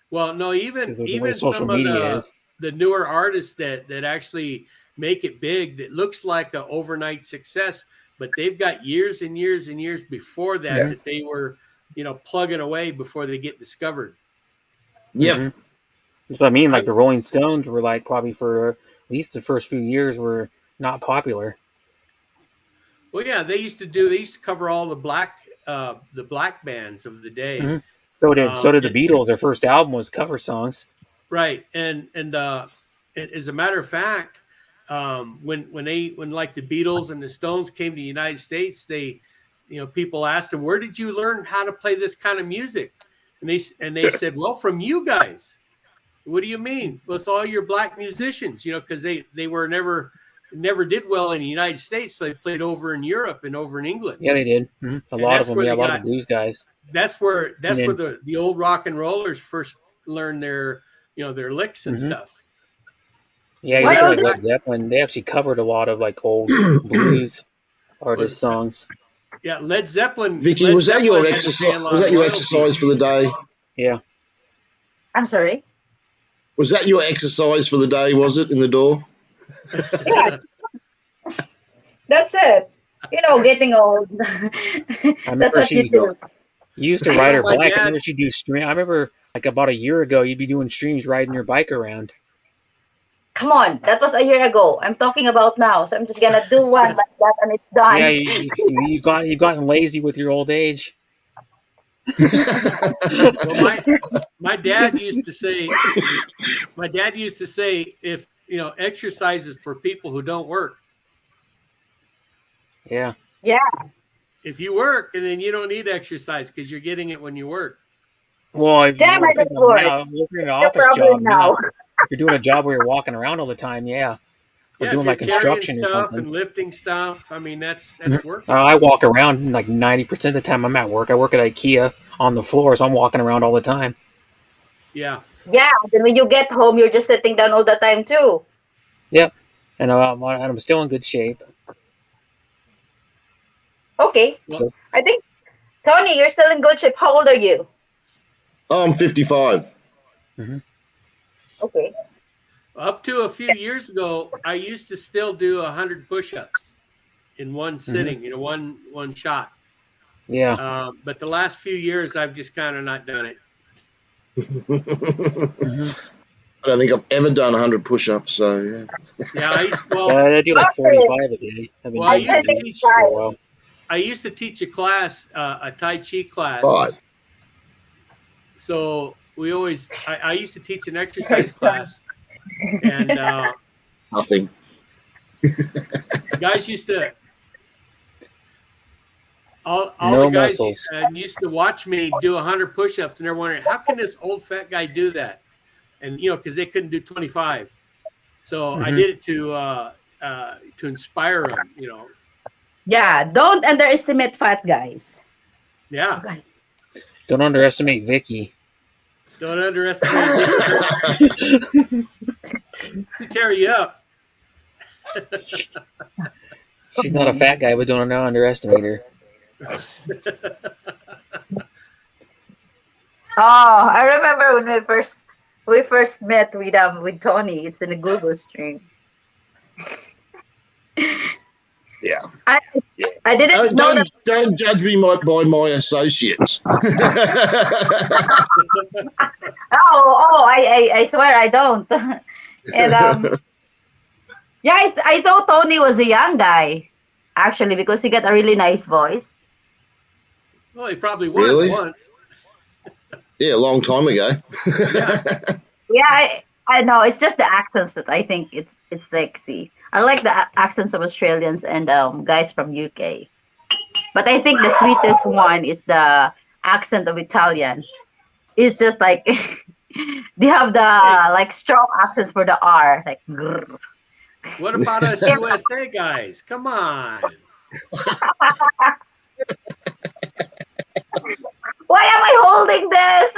Well, no, even Because of the way social some of media is. the newer artists that actually make it big, that looks like an overnight success, but they've got years and years and years before that that they were, plugging away before they get discovered. Yep. Mm-hmm. That's what I mean. Like the Rolling Stones were like probably for at least the first few years were not popular. Well, yeah, they used to cover all the black bands of the day. Mm-hmm. So did the Beatles. Their first album was cover songs. Right, and as a matter of fact, when like the Beatles and the Stones came to the United States, they, people asked them, "Where did you learn how to play this kind of music?" And they said, "Well, from you guys." What do you mean? Well, it's all your black musicians, because they were never did well in the United States, so they played over in Europe and over in England. Yeah, they did. Mm-hmm. A lot of them. Yeah, a lot of the blues guys. That's where the old rock and rollers first learned their their licks and stuff. Yeah, you like Led Zeppelin. They actually covered a lot of like old blues artist songs. Yeah, Led Zeppelin. Vicky, was that your exercise? Was that your exercise for the day? Yeah. I'm sorry. Was that your exercise for the day? Was it in the door? Yeah. That's it. Getting old. That's what you do. You used to ride her bike. I remember she'd do stream. I remember like about a year ago, you'd be doing streams riding your bike around. Come on, that was a year ago. I'm talking about now, so I'm just gonna do one like that, and it's done. Yeah, you've gotten lazy with your old age. Well, my dad used to say, if exercise is for people who don't work. Yeah. Yeah. If you work, and then you don't need exercise because you're getting it when you work. Well, damn, I just work. If you're in an office job now. If you're doing a job where you're walking around all the time, yeah. Or doing like construction or something. And lifting stuff. I mean, that's work. I walk around like 90% of the time I'm at work. I work at IKEA on the floor, so I'm walking around all the time. Yeah. Yeah. Then when you get home, you're just sitting down all the time too. Yep. And I'm still in good shape. Okay. Well, I think, Tony, you're still in good shape. How old are you? I'm 55. Mm-hmm. Okay. Up to a few years ago, I used to still do 100 push-ups in one sitting, one shot. Yeah. But the last few years, I've just kind of not done it. I don't think I've ever done 100 push-ups. So yeah. Yeah, I do like 45 a day. I used to teach a class, a Tai Chi class. 5. So I used to teach an exercise class, and nothing. Guys used to all no the guys muscles. Used to watch me do 100 push-ups, and they're wondering, how can this old fat guy do that? And because they couldn't do 25, so I did it to inspire them. Yeah, don't underestimate fat guys. Yeah. Okay. Don't underestimate Vicky. Don't underestimate Vicky. She'll tear you up. She's not a fat guy, but don't underestimate her. Oh, I remember when we first met with Tony. It's in a Google stream. Yeah. I didn't know that. Don't judge me by my associates. I swear I don't. And yeah, I thought Tony was a young guy, actually, because he got a really nice voice. Well, he probably was Really? once. Yeah, a long time ago. Yeah. Yeah, I know. It's just the accents that I think it's sexy. I like the accents of Australians and guys from UK. But I think the sweetest one is the accent of Italian. It's just like they have the Hey, like strong accents for the R, like grrr. what about us USA guys? Come on. Why am I holding this?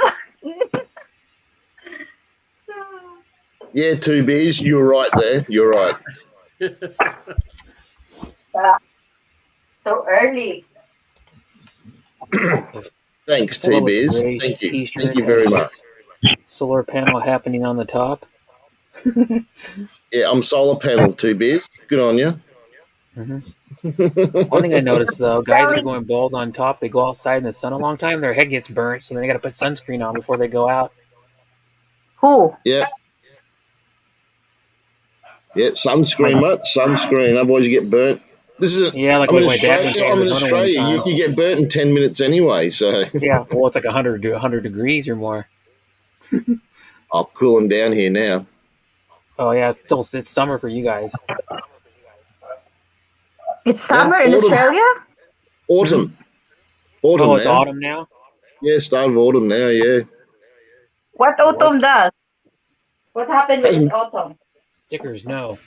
Yeah, two beers. You're right there. You're right. So early. A Thanks, fellow T with a Beers. gray Thank you. Thank T-shirt you has very much. this solar panel happening on the top. Yeah, I'm solar panel, two beers. Good on you. hmm One thing I noticed though, guys that are going bald on top, they go outside in the sun a long time, their head gets burnt, so then they got to put sunscreen on before they go out. Who? Yeah, yeah. My Sunscreen, mate. Sunscreen. Otherwise, you get burnt. This is. yeah, like I'm in my dad went Australia. to I'm in Arizona one Australia. time. You get burnt in 10 minutes anyway. So Yeah, well, it's like 100 degrees or more. I'll cool them down here now. Oh yeah, it's summer for you guys. It's Yeah, summer in autumn. Australia? hmm Autumn. Autumn Oh, it's now. autumn now. Yeah, start of autumn now. Yeah. What Well, autumn it's does? What happened when it's Hasn't autumn? stickers. No.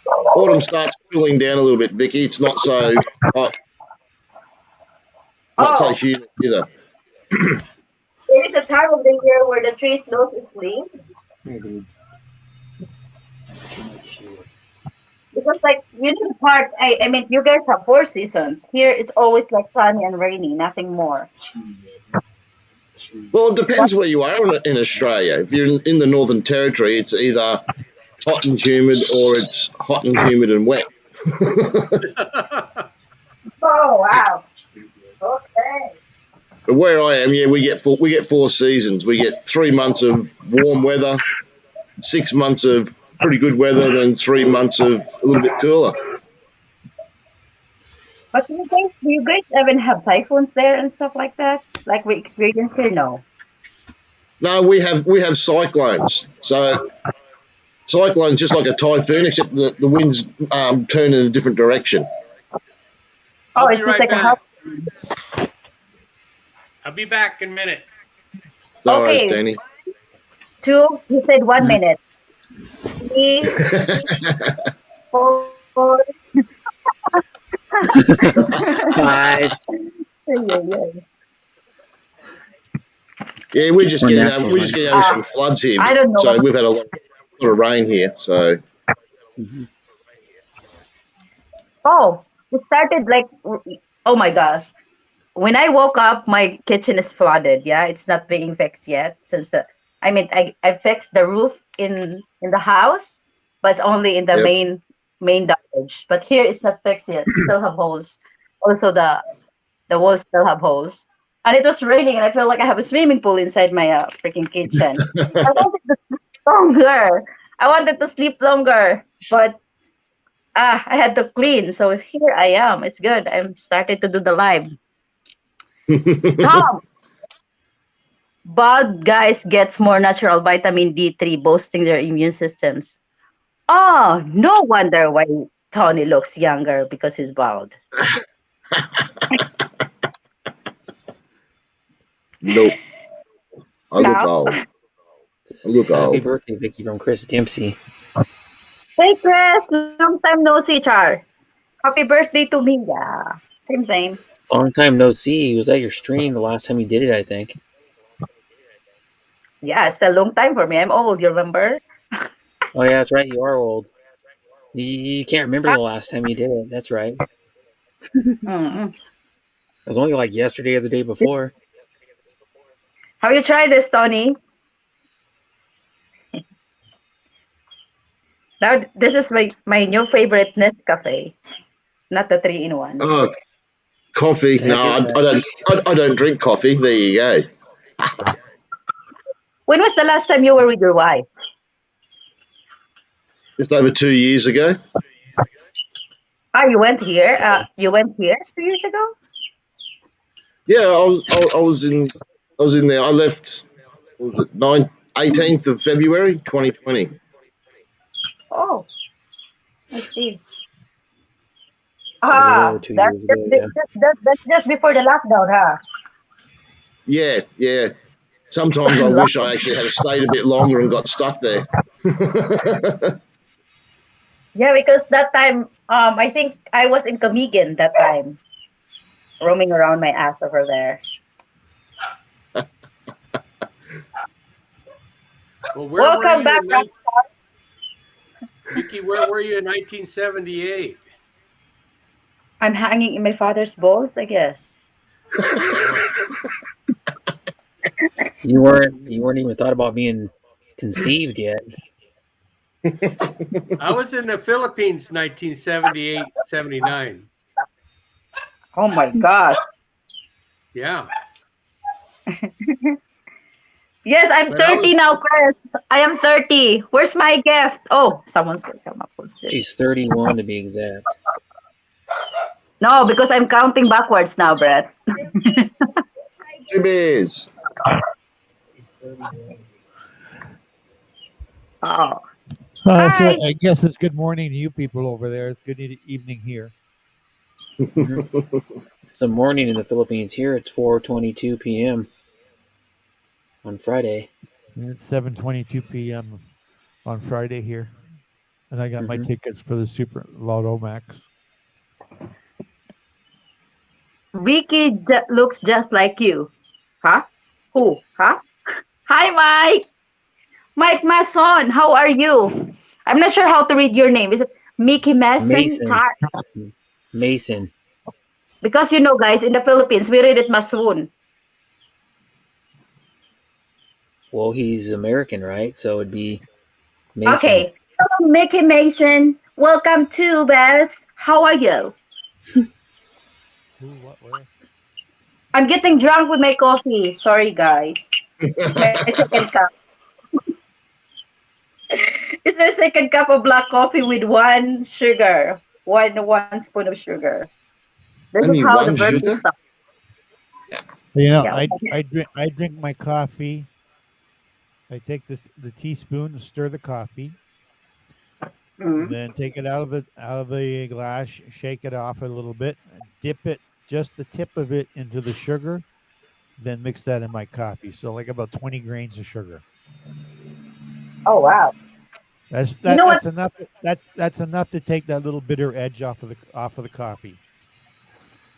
autumn starts cooling down a little bit, Vicky. It's not so hot, not so Oh, humid either. it is a time of the year where the trees lose its leaves. Here, dude. Because like you know the part I mean you guys have 4 seasons. Here it's always like sunny and rainy, nothing more. Well, it What depends where you are in Australia. If you're in the Northern Territory, it's either hot and humid or it's hot and humid and wet. oh wow. Okay. But where I am, yeah, we get 4 seasons. We get 3 months of warm weather, 6 months of pretty good weather, then 3 months of a little bit cooler. But do you guys even have typhoons there and stuff like that? Like we experience here? No. No, we have cyclones. So cyclones just like a typhoon, except the winds turn in a different direction. Oh, I'll be it's just right like a back. house. I'll be back in a minute. No worries, Okay, Danny. 2, you said 1 minute. 3, 4. 5 Yeah, yeah. Yeah, or natural we're just one. getting over some floods here. I don't know. So we've had a lot of rain here. So hmm Oh, it started like, oh my gosh. When I woke up, my kitchen is flooded. Yeah, it's not being fixed yet. Since I mean, I fixed the roof in the house, but it's only in the yep. main damage. But here it's not fixed yet. Still have holes. Also, the walls still have holes. And it was raining, and I feel like I have a swimming pool inside my freaking kitchen. I wanted to sleep longer. I wanted to sleep longer, but I had to clean. So here I am. It's good. I'm started to do the live. Tom, bald guys gets more natural vitamin D3, boosting their immune systems. Oh, no wonder why Tony looks younger because he's bald. Nope. I look Now, old. I look Happy old. birthday, Vicky, from Chris Dempsey. hey Chris, long time no see, Char. Happy birthday to me. Yeah, same. Long time no see. Was at your stream the last time you did it, I think. Yeah, it's a long time for me. I'm old. You remember? Oh yeah, that's right. You are old. You can't remember the last time you did it. That's right. It Mm-mm. was only like yesterday or the day before. Have you tried this, Tony? Now this is my new favorite Nescafe, not the 3-in-1. Oh, coffee. The No, heck is that? I don't drink coffee. There you go. When was the last time you were with your wife? Just over 2 years ago. Ah, you went here. You went here 2 years ago. Yeah, I was in there. I left. What was it? 18th of February, 2020. Oh, I see. So a little over Ah, 2 years ago. Yeah. that's just before the lockdown, huh? Yeah, yeah. Sometimes I wish I actually had stayed a bit longer and got stuck there. Yeah, because that time, I think I was in Camigan that time, roaming around my ass over there. Well, where were Welcome you back, in Rob. Vicky? Where were you in 1978? I'm hanging in my father's balls, I guess. You weren't even thought about being conceived yet. I was in the Philippines 1978, 79. Oh my gosh. Yeah. Yes, I'm But I 30 was now, Chris. I am 30. Where's my gift? Oh, someone's gonna come up with this. She's 31 to be exact. No, because I'm counting backwards now, Brett. Two beers. Oh. So Hi. I guess it's good morning to you people over there. It's good evening here. Hmm. It's the morning in the Philippines. Here it's 4:22 p.m. on Friday. And it's 7:22 p.m. on Friday here, and I got my Hmm. tickets for the Super Lotto Max. Vicky looks just like you. Huh? Who? Huh? Hi, Mike. Mike Mason, how are you? I'm not sure how to read your name. Is it Mickey Mason? Mason. Mason. Because guys, in the Philippines, we read it Masoon. Well, he's American, right? So it'd be Mason. Okay. Hello, Mickey Mason. Welcome to Bess. How are you? Who? What? Where? I'm getting drunk with my coffee. Sorry, guys. My second cup. It's my second cup of black coffee with one sugar, one spoon of sugar. This is Only how the one birthday sugar? starts. Yeah. I drink my coffee. I take the teaspoon, stir the coffee, Mhm. then take it out of the glass, shake it off a little bit, dip it just the tip of it into the sugar, then mix that in my coffee. So like about 20 grains of sugar. Oh wow. That's You that know what? that's enough. That's enough to take that little bitter edge off of the coffee.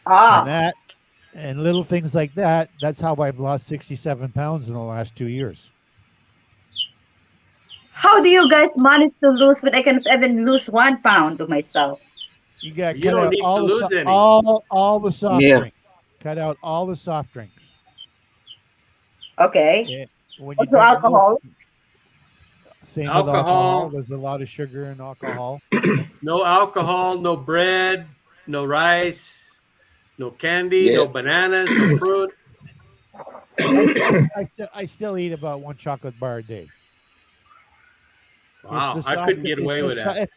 And Ah, that and little things like that. That's how I've lost 67 pounds in the last 2 years. how do you guys manage to lose when I cannot even lose 1 pound to myself? You got to you cut don't out need to all the lose any. all the soft Yeah. drinks. Cut out all the soft drinks. Okay. Yeah. When you Also drink milk, alcohol. same with alcohol. Alcohol, There's a lot of sugar in alcohol. no alcohol, no bread, no rice, no candy, Yeah. no bananas, no fruit. I still eat about one chocolate bar a day. It's Wow, the I soft couldn't get it's away the with so- that.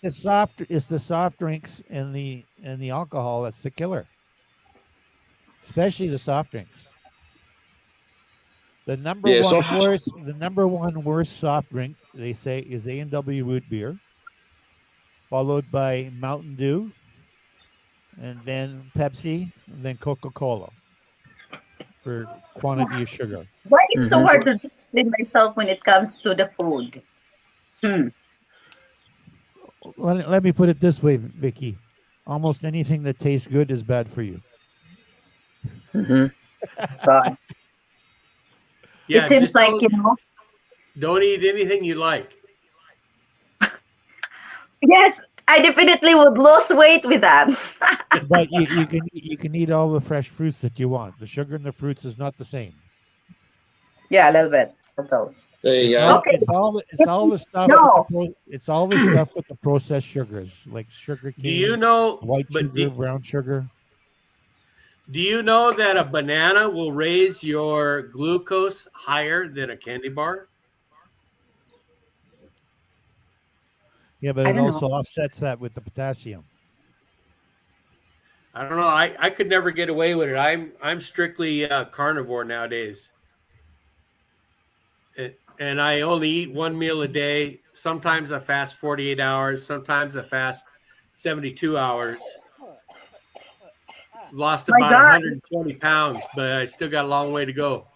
it's the soft drinks and the alcohol that's the killer. Especially the soft drinks. The number Yeah, one soft. worst the number one worst soft drink they say is A&W root beer, followed by Mountain Dew, and then Pepsi, and then Coca-Cola for quantity of sugar. Why it's so Hmm. hard to discipline myself when it comes to the food? Hmm. Let me put it this way, Vicky. Almost anything that tastes good is bad for you. Hmm. God. It Yeah, seems just like, don't eat anything you like. yes, I definitely would lose weight with that. But you can eat all the fresh fruits that you want. The sugar in the fruits is not the same. Yeah, a little bit of those. There you It's go. all Okay. it's all it's all the stuff with No. it's all the stuff with the processed sugars like sugar Do you cane, know? white But sugar, brown sugar. do you know that a banana will raise your glucose higher than a candy bar? Yeah, but I it don't know. also offsets that with the potassium. I don't know. I could never get away with it. I'm strictly carnivore nowadays, and I only eat one meal a day. Sometimes I fast 48 hours. Sometimes I fast 72 hours. Lost My about God. 120 pounds, but I still got a long way to go.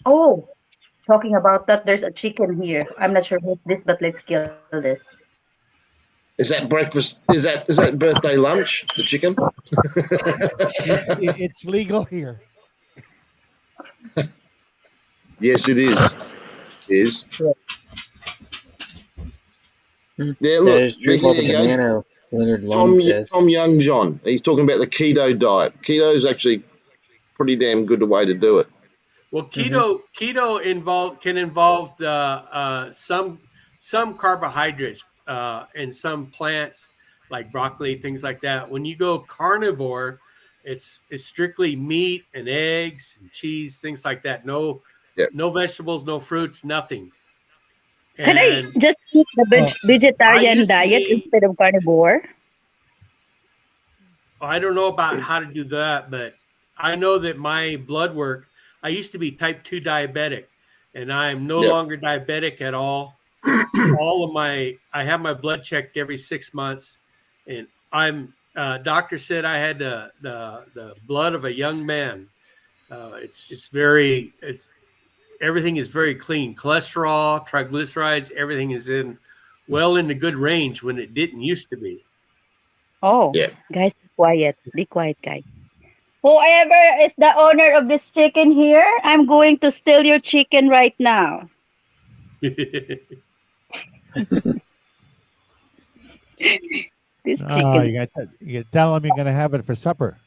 Oh, talking about that, there's a chicken here. I'm not sure who's this, but let's kill this. Is that breakfast? Is that birthday lunch? The chicken? It's legal here. Yes, it is. It is. Yeah. Yeah, That look, is true there about the you go. banana, Leonard Lund says. Tom Young John. He's talking about the keto diet. Keto is actually pretty damn good way to do it. Well, keto can involve some carbohydrates and some plants like broccoli, things like that. When you go carnivore, it's strictly meat and eggs and cheese, things like that. Yeah. No vegetables, no fruits, nothing. Can I And just eat the Well, I vegetarian used to diet be, instead of carnivore? I don't know about how to do that, but I know that my blood work, I used to be type 2 diabetic, and I'm no Yep. longer diabetic at all. I have my blood checked every 6 months, and doctor said I had the blood of a young man. It's everything is very clean. Cholesterol, triglycerides, everything is in the good range when it didn't used to be. Oh, Yeah. guys, be quiet. Be quiet, guys. Whoever is the owner of this chicken here, I'm going to steal your chicken right now. This oh, chicken. you tell them you're gonna have it for supper.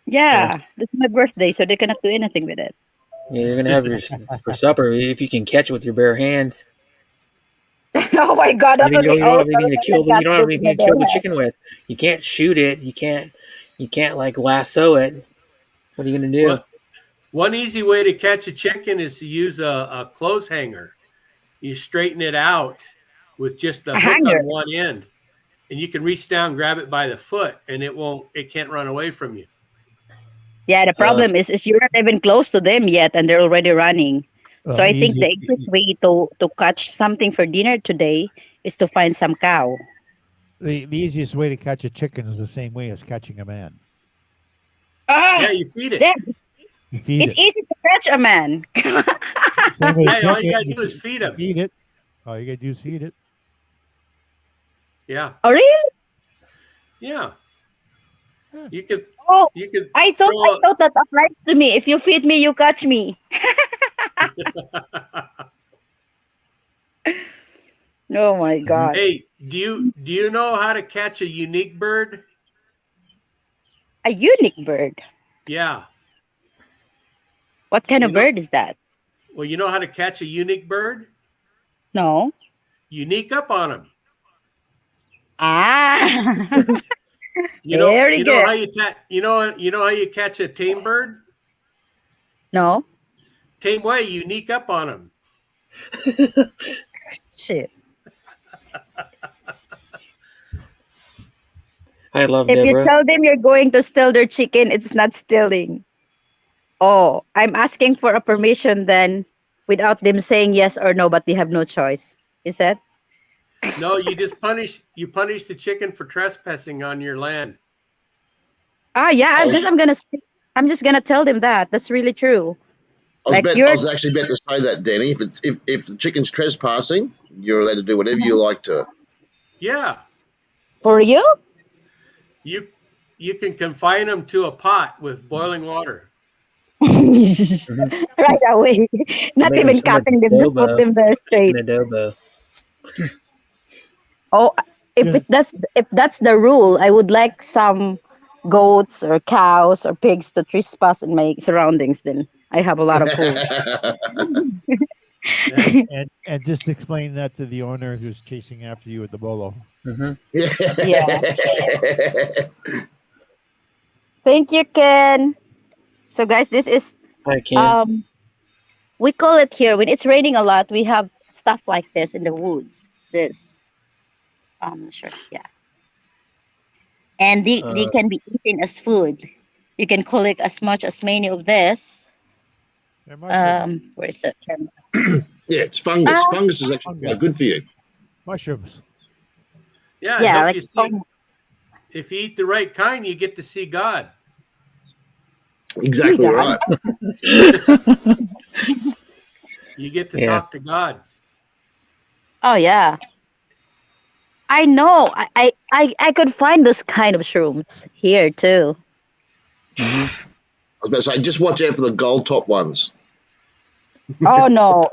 Yeah. Yeah, this is my birthday, so they cannot do anything with it. Yeah, you're gonna have your for supper if you can catch it with your bare hands. Oh my God, that would be You don't have awesome anything to if I kill can the you catch don't have this in anything my to kill the bare hand. chicken with. You can't shoot it. You can't like lasso it. What are you gonna do? Well, one easy way to catch a chicken is to use a clothes hanger. You straighten it out with just the A hook hanger. on one end, and you can reach down, grab it by the foot, and it can't run away from you. Yeah, the Uh, problem is you're not even close to them yet, and they're already running. So Well, I think the easiest way to catch something for dinner today is to find some cow. the easiest way to catch a chicken is the same way as catching a man. Yeah, Ah, you feed it. Dad, You feed it's it. easy to catch a man. Same with a Yeah, all you chicken. gotta do is feed You them. feed it. All you gotta do is feed it. Yeah, Oh, really? yeah. Yeah. Oh, You could I thought throw. that applies to me. If you feed me, you catch me. Oh my mhm. God. Hey, do you know how to catch a unique bird? A unique bird. Yeah. What kind You of know. bird is that? Well, you know how to catch a unique bird? No. Unique up on them. Ah, You know. very You know good. how you You know how you catch a tame bird? No. Tame way. Unique up on them. Shit. I love If you Deborah. tell them you're going to steal their chicken, it's not stealing. Oh, I'm asking for a permission then without them saying yes or no, but they have no choice. Is that? No, you punish the chicken for trespassing on your land. Ah, yeah, I was, I'm just gonna tell them that. That's really true. Like I you're was actually about to say that, Danny. If the chicken's trespassing, you're allowed to do whatever you like to it. Yeah, for you? you you can confine them to a pot with boiling water. Mhm. Right away. Not Make them even some cutting them, just put adobo, them there straight. chicken adobo. Oh, Just if that's the rule, I would like some goats or cows or pigs to trespass in my surroundings. Then I have a lot of food. That's and just explain that to the owner who's chasing after you with the bolo. Hmm. Yeah. Thank you, Ken. So, guys, this is I can. um we call it here when it's raining a lot. We have stuff like this in the woods. This sure, yeah. and they Uh, can be eaten as food. You can collect as much as many of this. They're mushrooms. Where's it? Yeah, it's fungus. Ah, Fungus is actually quite Fungus. good for you. Mushrooms. Yeah, yeah, help like you see. If you eat the right kind, you get to see God. see Exactly God. right. You get to yeah. talk to God. Oh yeah, I know. I could find those kind of shrooms here too. Hmm. I was about to say, just watch out for the gold top ones. Oh no,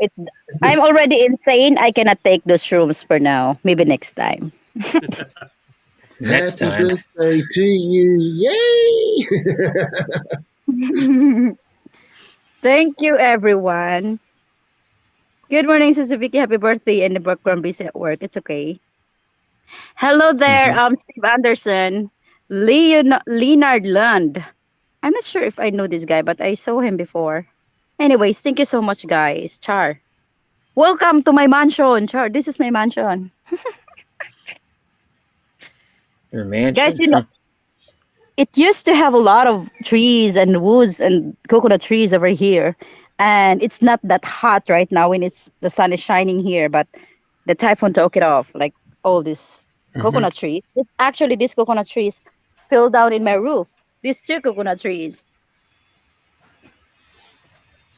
I'm already insane. I cannot take those shrooms for now. Maybe next time. Next Happy time. birthday to you. Yay! Thank you, everyone. Good morning, Sister Vicky. Happy birthday in the background busy at work. It's okay. Hello there, Hmm. Steve Anderson, Leonard Lund. I'm not sure if I know this guy, but I saw him before. Anyways, thank you so much, guys. Char. Welcome to my mansion. Char, this is my mansion. Your Guys, mansion? you know, Huh. it used to have a lot of trees and woods and coconut trees over here. And it's not that hot right now when the sun is shining here, but the typhoon took it off. Like all these Hmm. coconut trees. Actually, these coconut trees fell down in my roof. These two coconut trees.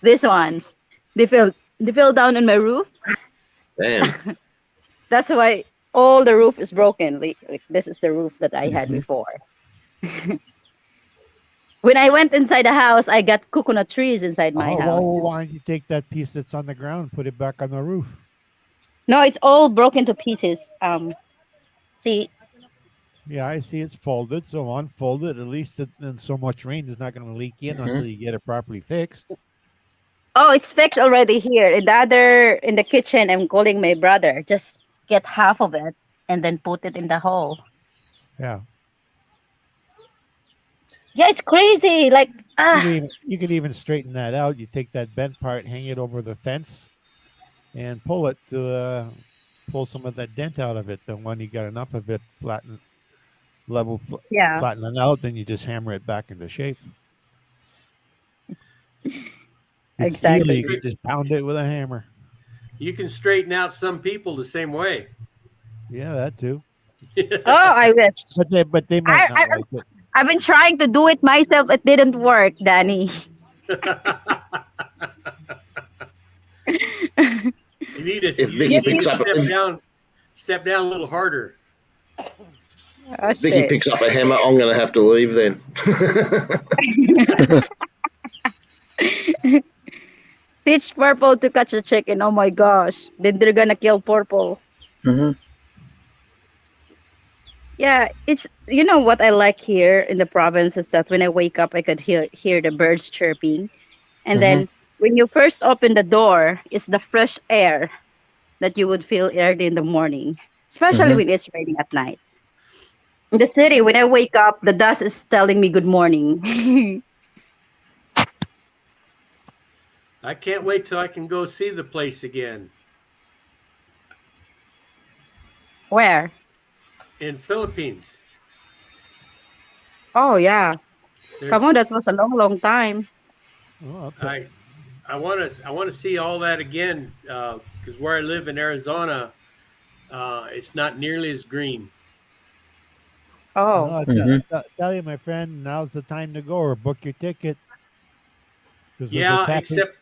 These ones. They fell down in my roof. Damn. That's why all the roof is broken. Like this is the roof that I had Hmm. before. When I went inside the house, I got coconut trees inside my Oh, house. well, why don't you take that piece that's on the ground and put it back on the roof? No, it's all broken to pieces. See, Yeah, I see it's folded, so unfold it. At least then so much rain is not going to leak in Hmm. until you get it properly fixed. oh, it's fixed already here. In the other, in the kitchen, I'm calling my brother. Just get half of it and then put it in the hole. Yeah, Yeah, it's crazy. Like you could even straighten that out. You take that bent part, hang it over the fence, and pull it to pull some of that dent out of it. Then when you got enough of it yeah, flattening out, then you just hammer it back into shape. It's You can steel. exactly. You can straight, just pound it with a hammer. you can straighten out some people the same way. Yeah, that too. Oh, I wish. But they might I, not I like it. I've been trying to do it myself. It didn't work, Danny. If You Vicky just need picks to up, if step down a little harder. Oh Vicky shit. picks up a hammer, I'm going to have to leave then. Teach Purple to catch a chicken. Oh my gosh. Then they're gonna kill Purple. Hmm. Yeah, it's you know what I like here in the province is that when I wake up I could hear the birds chirping. And Hmm. then when you first open the door, it's the fresh air that you would feel early in the morning, especially Hmm. when it's raining at night. In the city, when I wake up, the dust is telling me good morning. I can't wait till I can go see the place again Where? in Philippines. Oh yeah. Come There's on, that was a long, long time. Oh, okay. I want to see all that again because where I live in Arizona, it's not nearly as green. Oh. No, Hmm. tell you, my friend, now's the time to go or book your ticket because what's Yeah, happening? except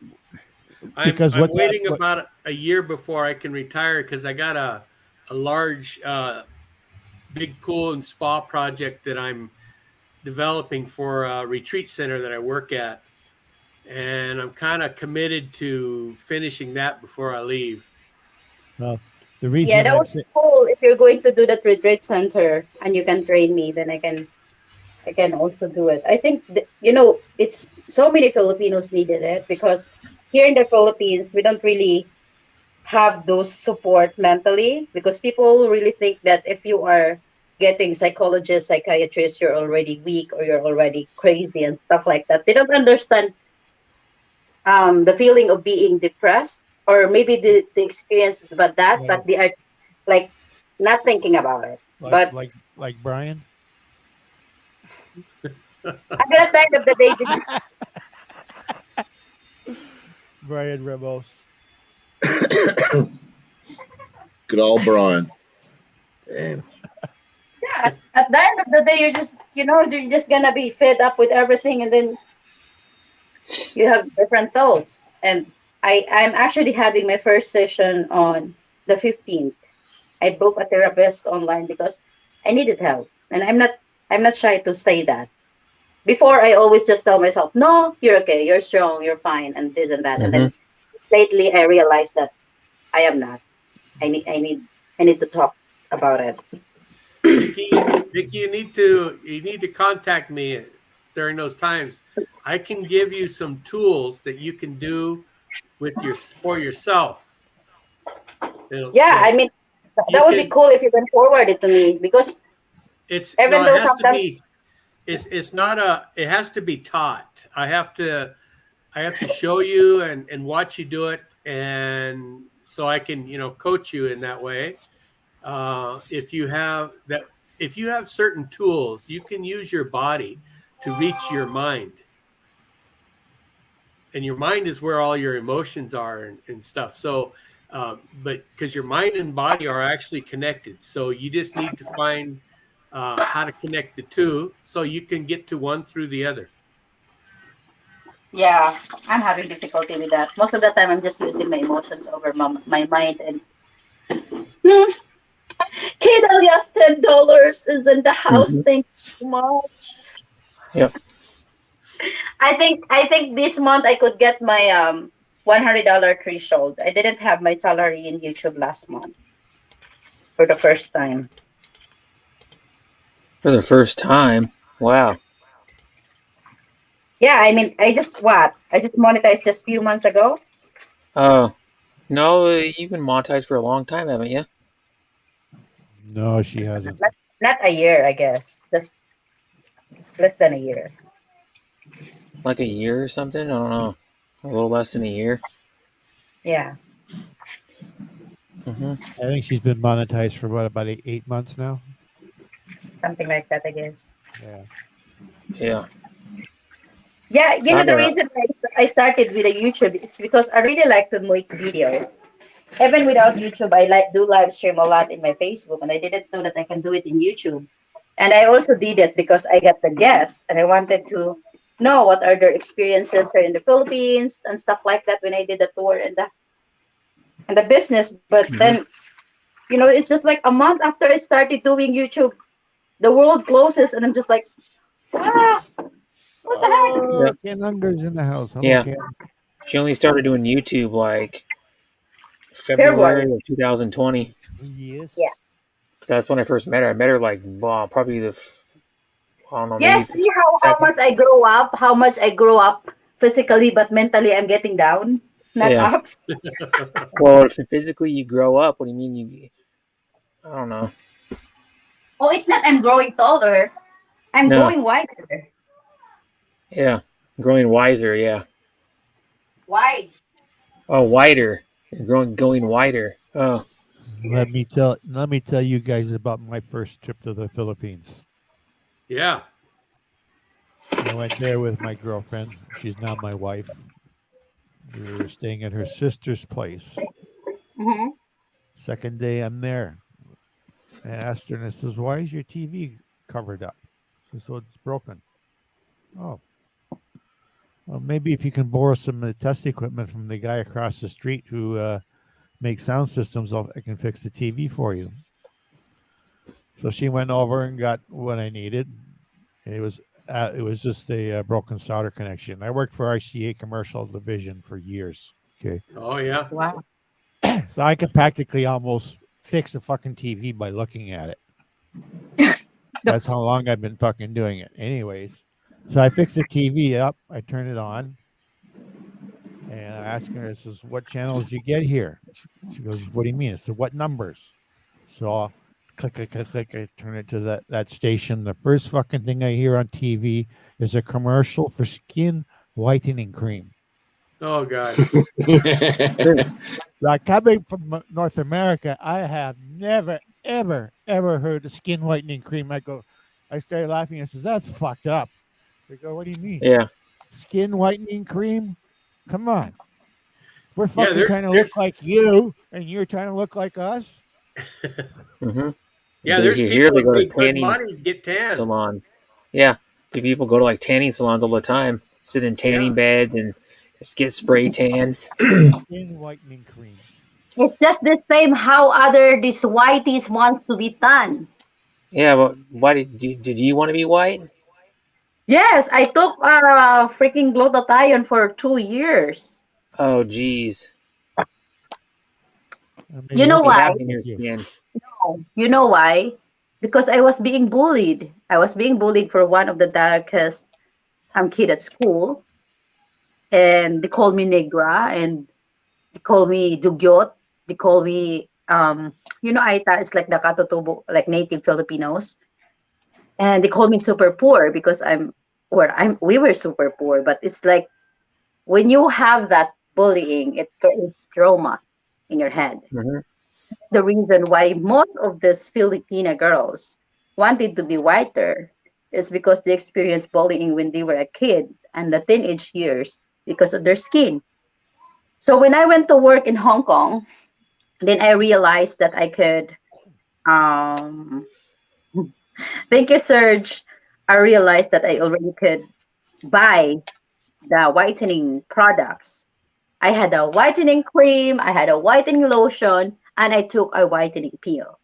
I'm Because I'm what's waiting what? about a year before I can retire because I got a large big pool and spa project that I'm developing for a retreat center that I work at, and I'm kind of committed to finishing that before I leave. Well, the Yeah, reason that I'm would be saying, cool if you're going to do that retreat center and you can train me, then I can also do it. I think it's so many Filipinos needed it because here in the Philippines we don't really have those support mentally because people really think that if you are getting psychologist, psychiatrist, you're already weak or you're already crazy and stuff like that. They don't understand the feeling of being depressed or maybe the experience is about that, but well, they are like not thinking about it. But like Brian. At the end of the day, Brian Ramos. Good old Brian. Damn. yeah, at the end of the day, you're just gonna be fed up with everything, and then you have different thoughts. And I'm actually having my first session on the 15th. I booked a therapist online because I needed help, and I'm not shy to say that. Before, I always just tell myself, "No, you're okay, you're strong, you're fine," and this and that. And Mm-hmm. then lately, I realized that I am not. I need to talk about it. Vicky, you need to contact me during those times. I can give you some tools that you can do for yourself. Yeah, I That mean, you that would be can. cool if you can forward it to me because It's no. even It though has to sometimes, be. It's not a. It has to be taught. I have to show you and watch you do it, and so I can coach you in that way. If you have that, if you have certain tools, you can use your body to reach your mind, and your mind is where all your emotions are and stuff. So, but because your mind and body are actually connected, so you just need to find how to connect the two, so you can get to one through the other. yeah, I'm having difficulty with that. Most of the time, I'm just using my emotions over my mind. And hmm, Kidalias $10 is in the house. Mm-hmm. Thank you so much. Yep. I think this month I could get my $100 threshold. I didn't have my salary in YouTube last month for the first time. For the first time. Wow. Yeah, I mean, I just monetized just few months ago. Oh. No, you've been monetized for a long time, haven't you? No, she hasn't. Not a year, I guess. Just less than a year. Like a year or something? I don't know. A little less than a year. Yeah, Mm-hmm. I think she's been monetized for what, about 8 months now? something like that, I guess. Yeah. Yeah. Yeah, I the got reason I started with a YouTube, it's because I really like to make videos. Even without YouTube, I do live stream a lot in my Facebook, and I didn't know that I can do it in YouTube. And I also did it because I got the guests, and I wanted to know what are their experiences here in the Philippines and stuff like that when I did the tour and the business. But Mm-hmm. then, it's just like a month after I started doing YouTube, the world closes, and I'm just like, ah, what the heck? Oh, Yep. Ken Unger's in the house. Hello, Yeah. Ken. She only started doing YouTube like February. February of 2020. Yeah. Yes. That's when I first met her. I met her like probably I don't know, maybe Yes, the see how second. much I grow up, how much I grow up physically, but mentally I'm getting down, not Yeah. up. Well, if physically you grow up, what do you mean you? I don't know. Oh, it's not I'm growing taller. I'm No. going wider. Yeah. Growing wiser. Yeah. Wide. Oh, wider. You're going wider. Oh. Let me tell you guys about my first trip to the Philippines. Yeah. I went there with my girlfriend. She's now my wife. We were staying at her sister's place. Mm-hmm. Second day I'm there. I asked her and I says, "Why is your TV covered up?" She says, "So it's broken." Oh, well, maybe if you can borrow some of the test equipment from the guy across the street who makes sound systems, I can fix the TV for you. So she went over and got what I needed. It was just a broken solder connection. I worked for RCA Commercial Division for years. Okay, Oh yeah. Wow. so I can practically almost fix a fucking TV by looking at it. That's how long I've been fucking doing it. Anyways, so I fixed the TV up. I turned it on, and I asked her, "I says, what channels do you get here?" She goes, "What do you mean?" I said, "What numbers?" So click, click, click, click. I turn it to that station. The first fucking thing I hear on TV is a commercial for skin whitening cream. Oh God. Like coming from North America, I have never, ever, ever heard of skin whitening cream. I go, I started laughing. I says, "That's fucked up." They go, "What do you mean? Yeah. Skin whitening cream? Come on. We're Yeah, fucking trying to there's look like you, and you're trying to look like us." Mm-hmm. yeah, there's Here people they that go to pay good tanning money to get tan. salons. Yeah. People go to like tanning salons all the time, sit in tanning Yeah. beds and just get spray tans. Skin whitening cream. It's just the same how other these whiteys wants to be tan. Yeah, but why did you want to be white? Yes, I took freaking glutathione for 2 years. Oh, geez. You Maybe know this Be will why? work happy in with your you. skin. You know why? Because I was being bullied. I was being bullied for one of the darkest kid at school, and they called me negra, and they call me dugyot. They call me Aita is like the katutubo, like native Filipinos, and they call me super poor because we were super poor, but it's like when you have that bullying, it creates trauma in your head. Hmm. That's the reason why most of these Filipina girls wanted to be whiter is because they experienced bullying when they were a kid and the teenage years because of their skin. So when I went to work in Hong Kong, then I realized that I could um thank you, Serge. I realized that I already could buy the whitening products. I had a whitening cream, I had a whitening lotion, and I took a whitening peel.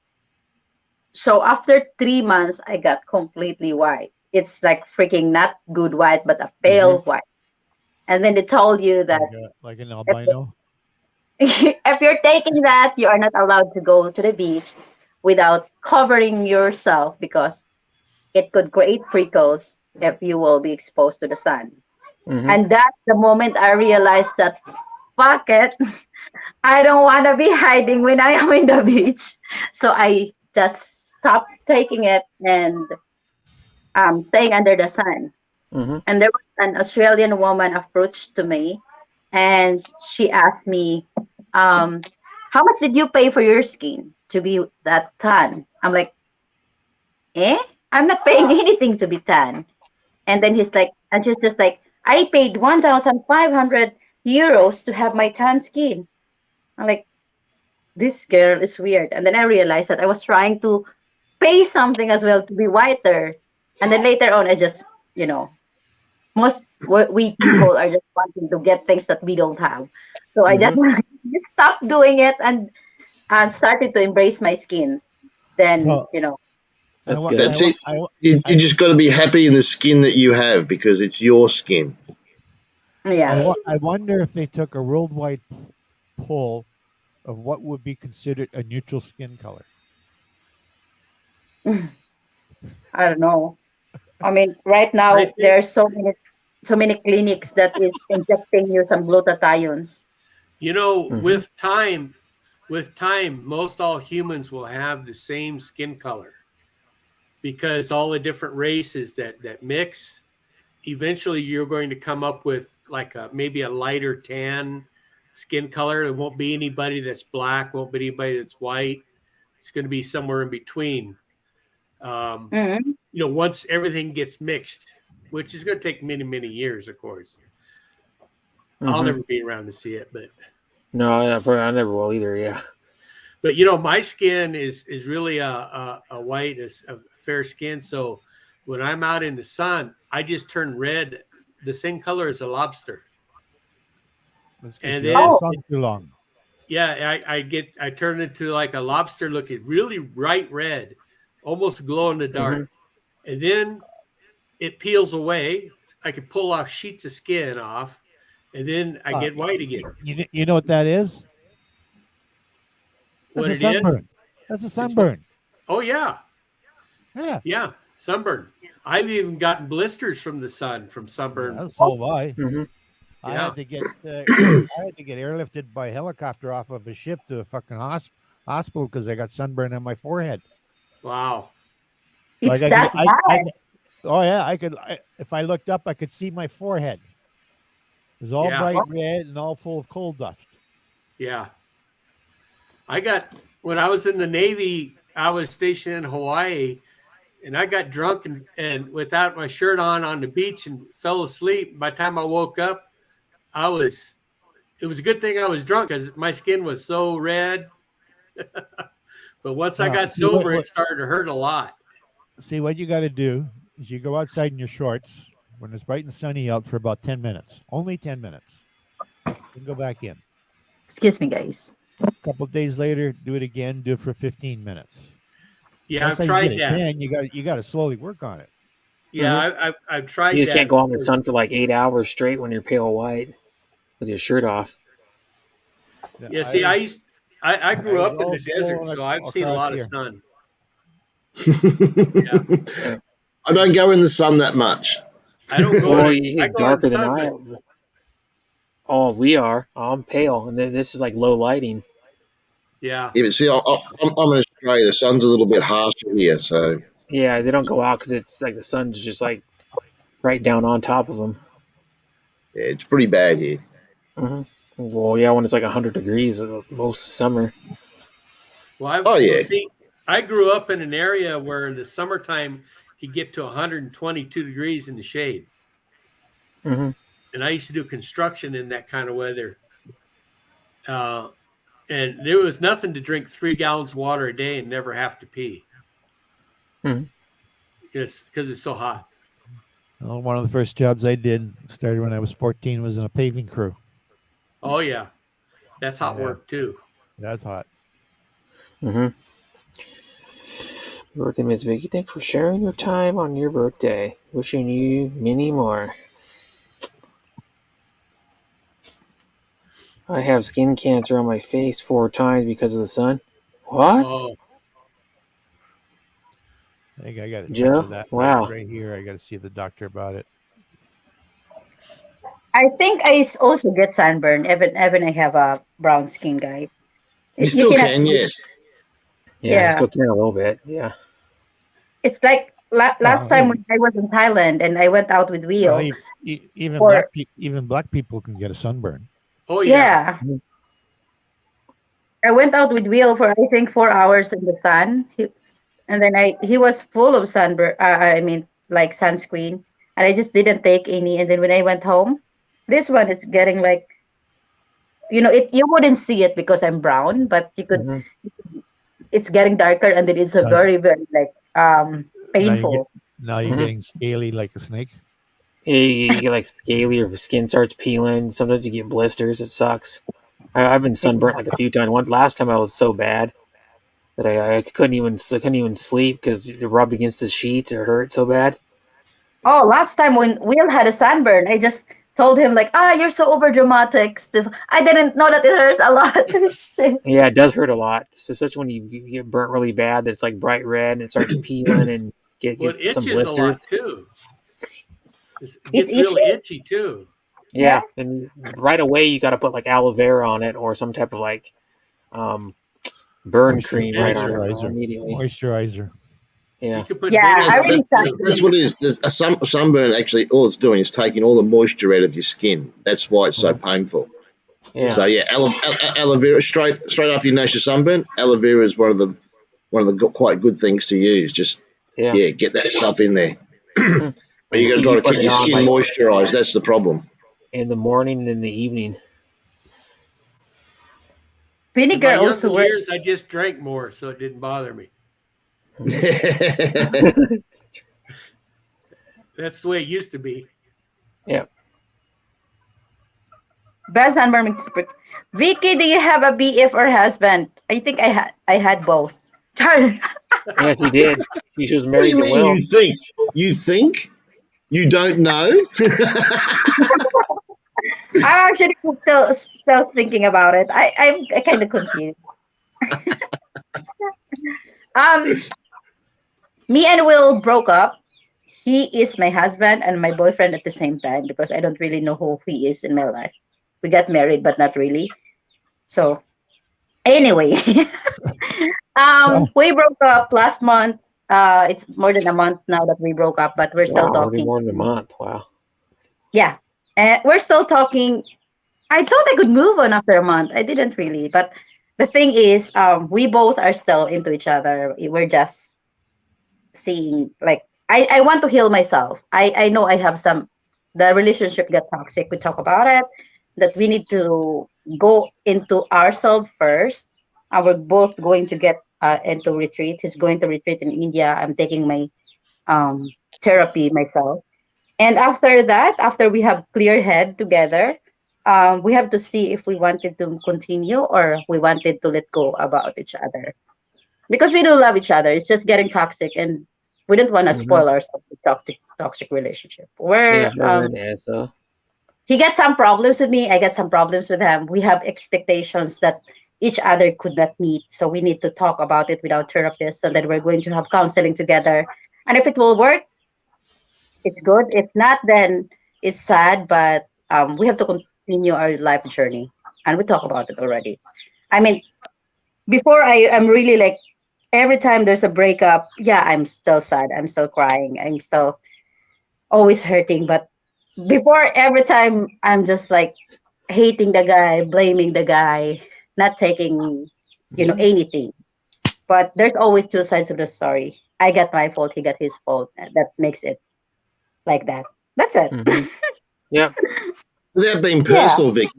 So after 3 months, I got completely white. It's like freaking not good white, but a Hmm. pale white. And then they told you that Like an if, albino. if you're taking that, you are not allowed to go to the beach without covering yourself because it could create prickles if you will be exposed to the sun. Hmm. And that's the moment I realized that fuck it, I don't want to be hiding when I am in the beach. So I just stopped taking it and staying under the sun. Hmm. And there was an Australian woman approached to me and she asked me, how much did you pay for your skin to be that tan? I'm like, eh? I'm not paying anything to be tan. And then she's just like, I paid 1,500 euros to have my tan skin. I'm like, this girl is weird. And then I realized that I was trying to pay something as well to be whiter. And then later on, I just, you know, we people are just wanting to get things that we don't have. So I just Hmm. just stopped doing it and started to embrace my skin. Then, So I That's want, good. I That's want, it. You I, just got to be happy in the skin that you have because it's your skin. yeah. I wonder if they took a worldwide poll of what would be considered a neutral skin color. I don't know. I mean, right I now there think are so many clinics that is injecting you some glutathiones. Hmm. with time, most all humans will have the same skin color because all the different races that mix. Eventually, you're going to come up with like maybe a lighter tan skin color. There won't be anybody that's black. Won't be anybody that's white. It's going to be somewhere in between. Um, Mm-hmm. once everything gets mixed, which is going to take many, many years, of course. I'll Hmm. never be around to see it, No, I never will either. Yeah. but my skin is really a white, a fair skin. So when I'm out in the sun, I just turn red, the same color as a lobster, That's because and you're in the then Oh, sun too long. yeah, I turn into like a lobster, looking really bright red, almost glow in the Hmm. dark, and then it peels away. I can pull off sheets of skin off, and then I get white again. You know what that is? That's What a it is, sunburn. That's a it's what? sunburn. Oh yeah, Yeah. yeah, sunburn. I've even gotten blisters from the sun from Yeah. sunburn. So have I. Hmm. I Yeah, had to get I had to get airlifted by helicopter off of a ship to a fucking hospital because I got sunburn on my forehead. wow. Like it's that bad. oh yeah, if I looked up, I could see my forehead. It was all Yeah, bright red and all full of coal dust. yeah. I got when I was in the Navy. I was stationed in Hawaii. and I got drunk and without my shirt on the beach and fell asleep. By the time I woke up, it was a good thing I was drunk because my skin was so red. But once I got See sober, it started to hurt a lot. see what you got to do is you go outside in your shorts when it's bright and sunny out for about 10 minutes, only 10 minutes, then go back in. Excuse me, guys. A couple of days later, do it again. Do it for 15 minutes. Yeah, That's I've how you tried get it. that. And you got to slowly work on it. Yeah, I've tried You that. just can't go out in the sun for like 8 hours straight when you're pale white with your shirt off. Yeah, see, I grew was up in the also desert, so I've seen a across lot of here. sun. I don't go in the sun that much. I don't go Oh, in. you I get go out in darker than sun, I but am. Oh, we are. I'm pale, and then this is like low lighting. yeah. Yeah, but see, I'm in Australia. The sun's a little bit harsher here, so Yeah, they don't go out because it's like the sun's just like right down on top of them. yeah, it's pretty bad here. Well, yeah, when it's like 100 degrees most of summer. Oh yeah, See, I grew up in an area where in the summertime could get to 122 degrees in the shade, Mm-hmm. and I used to do construction in that kind of weather. And there was nothing to drink 3 gallons of water a day and never have to pee. Mhm. Yes, because it's so hot. Well, one of the first jobs I did started when I was 14 was in a paving crew. Oh yeah, that's hot Yeah. work too. That's hot. Mm-hmm. Birthday, Miss Vicky. Thanks for sharing your time on your birthday. Wishing you many more. I have skin cancer on my face 4 times because of the sun. What? Oh, I think I got a touch Joe? of that Wow. right here. I got to see the doctor about it. I think I also get sunburn, even I have a brown skin, guy. you You still cannot. can, yes. Yeah, I Yeah, still can a little bit. Yeah. it's like last Well, time when I was in Thailand and I went out with well, Will even for black people can get a sunburn. oh yeah. yeah. I went out with Will for I think 4 hours in the sun, and then he was full of sunburn. I mean, like sunscreen, and I just didn't take any. And then when I went home, this one it's getting like you wouldn't see it because I'm brown, but you could. Mm-hmm. It's getting darker, and then it's a Now, very very like painful. now you're Mhm. getting scaly like a snake. You get like scaly, your skin starts peeling. Sometimes you get blisters. It sucks. I've been sunburnt like a few times. Last time I was so bad that I couldn't even sleep because it rubbed against the sheets. It hurt so bad. Oh, last time when Will had a sunburn, I just told him like, you're so over dramatic. I didn't know that it hurts a lot. Shit. Yeah, it does hurt a lot, especially when you get burnt really bad. That it's like bright red and it starts peeling and Well, get it some itches a lot blisters. too. It It's gets really itchy. itchy too. Yeah, and right away you got to put like aloe vera on it or some type of like um, burn cream right on it Moisturizer. immediately. Moisturizer. You Yeah, could put Yeah, vinegar I on really it too. That's what it is. There's a sunburn actually, all it's doing is taking all the moisture out of your skin. That's why it's so painful. yeah. So yeah, aloe vera straight after you notice your sunburn. Aloe vera is one of the quite good things to use. Just Yeah. get that stuff in there. Mhm. But you got to try You to put keep it your on skin like moisturized. That's the problem. in the morning and in the evening. In my Vinegar younger also works. years, I just drank more, so it didn't bother me. That's the way it used to be. Yeah. Best sunburn expert. Vicky, do you have a BF or husband? I think I had both. Char. Yeah, she did. She was What do married you to mean? Will. You think? You think? You don't know? I'm actually still thinking about it. I'm kind of confused. Um, Me and Will broke up. He is my husband and my boyfriend at the same time because I don't really know who he is in my life. We got married, but not really. So anyway, Well, we broke up last month. It's more than a month now that we broke up, but we're still Wow, already talking. more than a month. Wow. Yeah, we're still talking. I thought I could move on after a month. I didn't really, but the thing is, we both are still into each other. We're just seeing like I want to heal myself. I know I have some the relationship got toxic. We talk about it that we need to go into ourselves first. We're both going to get into retreat. He's going to retreat in India. I'm taking my um, therapy myself. And after that, after we have clear head together, we have to see if we wanted to continue or we wanted to let go about each other because we do love each other. It's just getting toxic, and we don't want to Mm-hmm. spoil ourselves with toxic relationship. Yeah, Where yeah. So he gets some problems with me, I get some problems with him. We have expectations that each other could not meet, so we need to talk about it with our therapist, and then we're going to have counseling together. And if it will work, it's good. If not, then it's sad. But we have to continue our life journey, and we talk about it already. I mean, before I'm really like every time there's a breakup, yeah, I'm still sad. I'm still crying. I'm still always hurting. But before every time, I'm just like hating the guy, blaming the guy, not taking, anything. But there's always two sides of the story. I got my fault. He got his fault. And that makes it like that. That's it. mm-hmm. Yep. Without being Yeah. personal, Vic,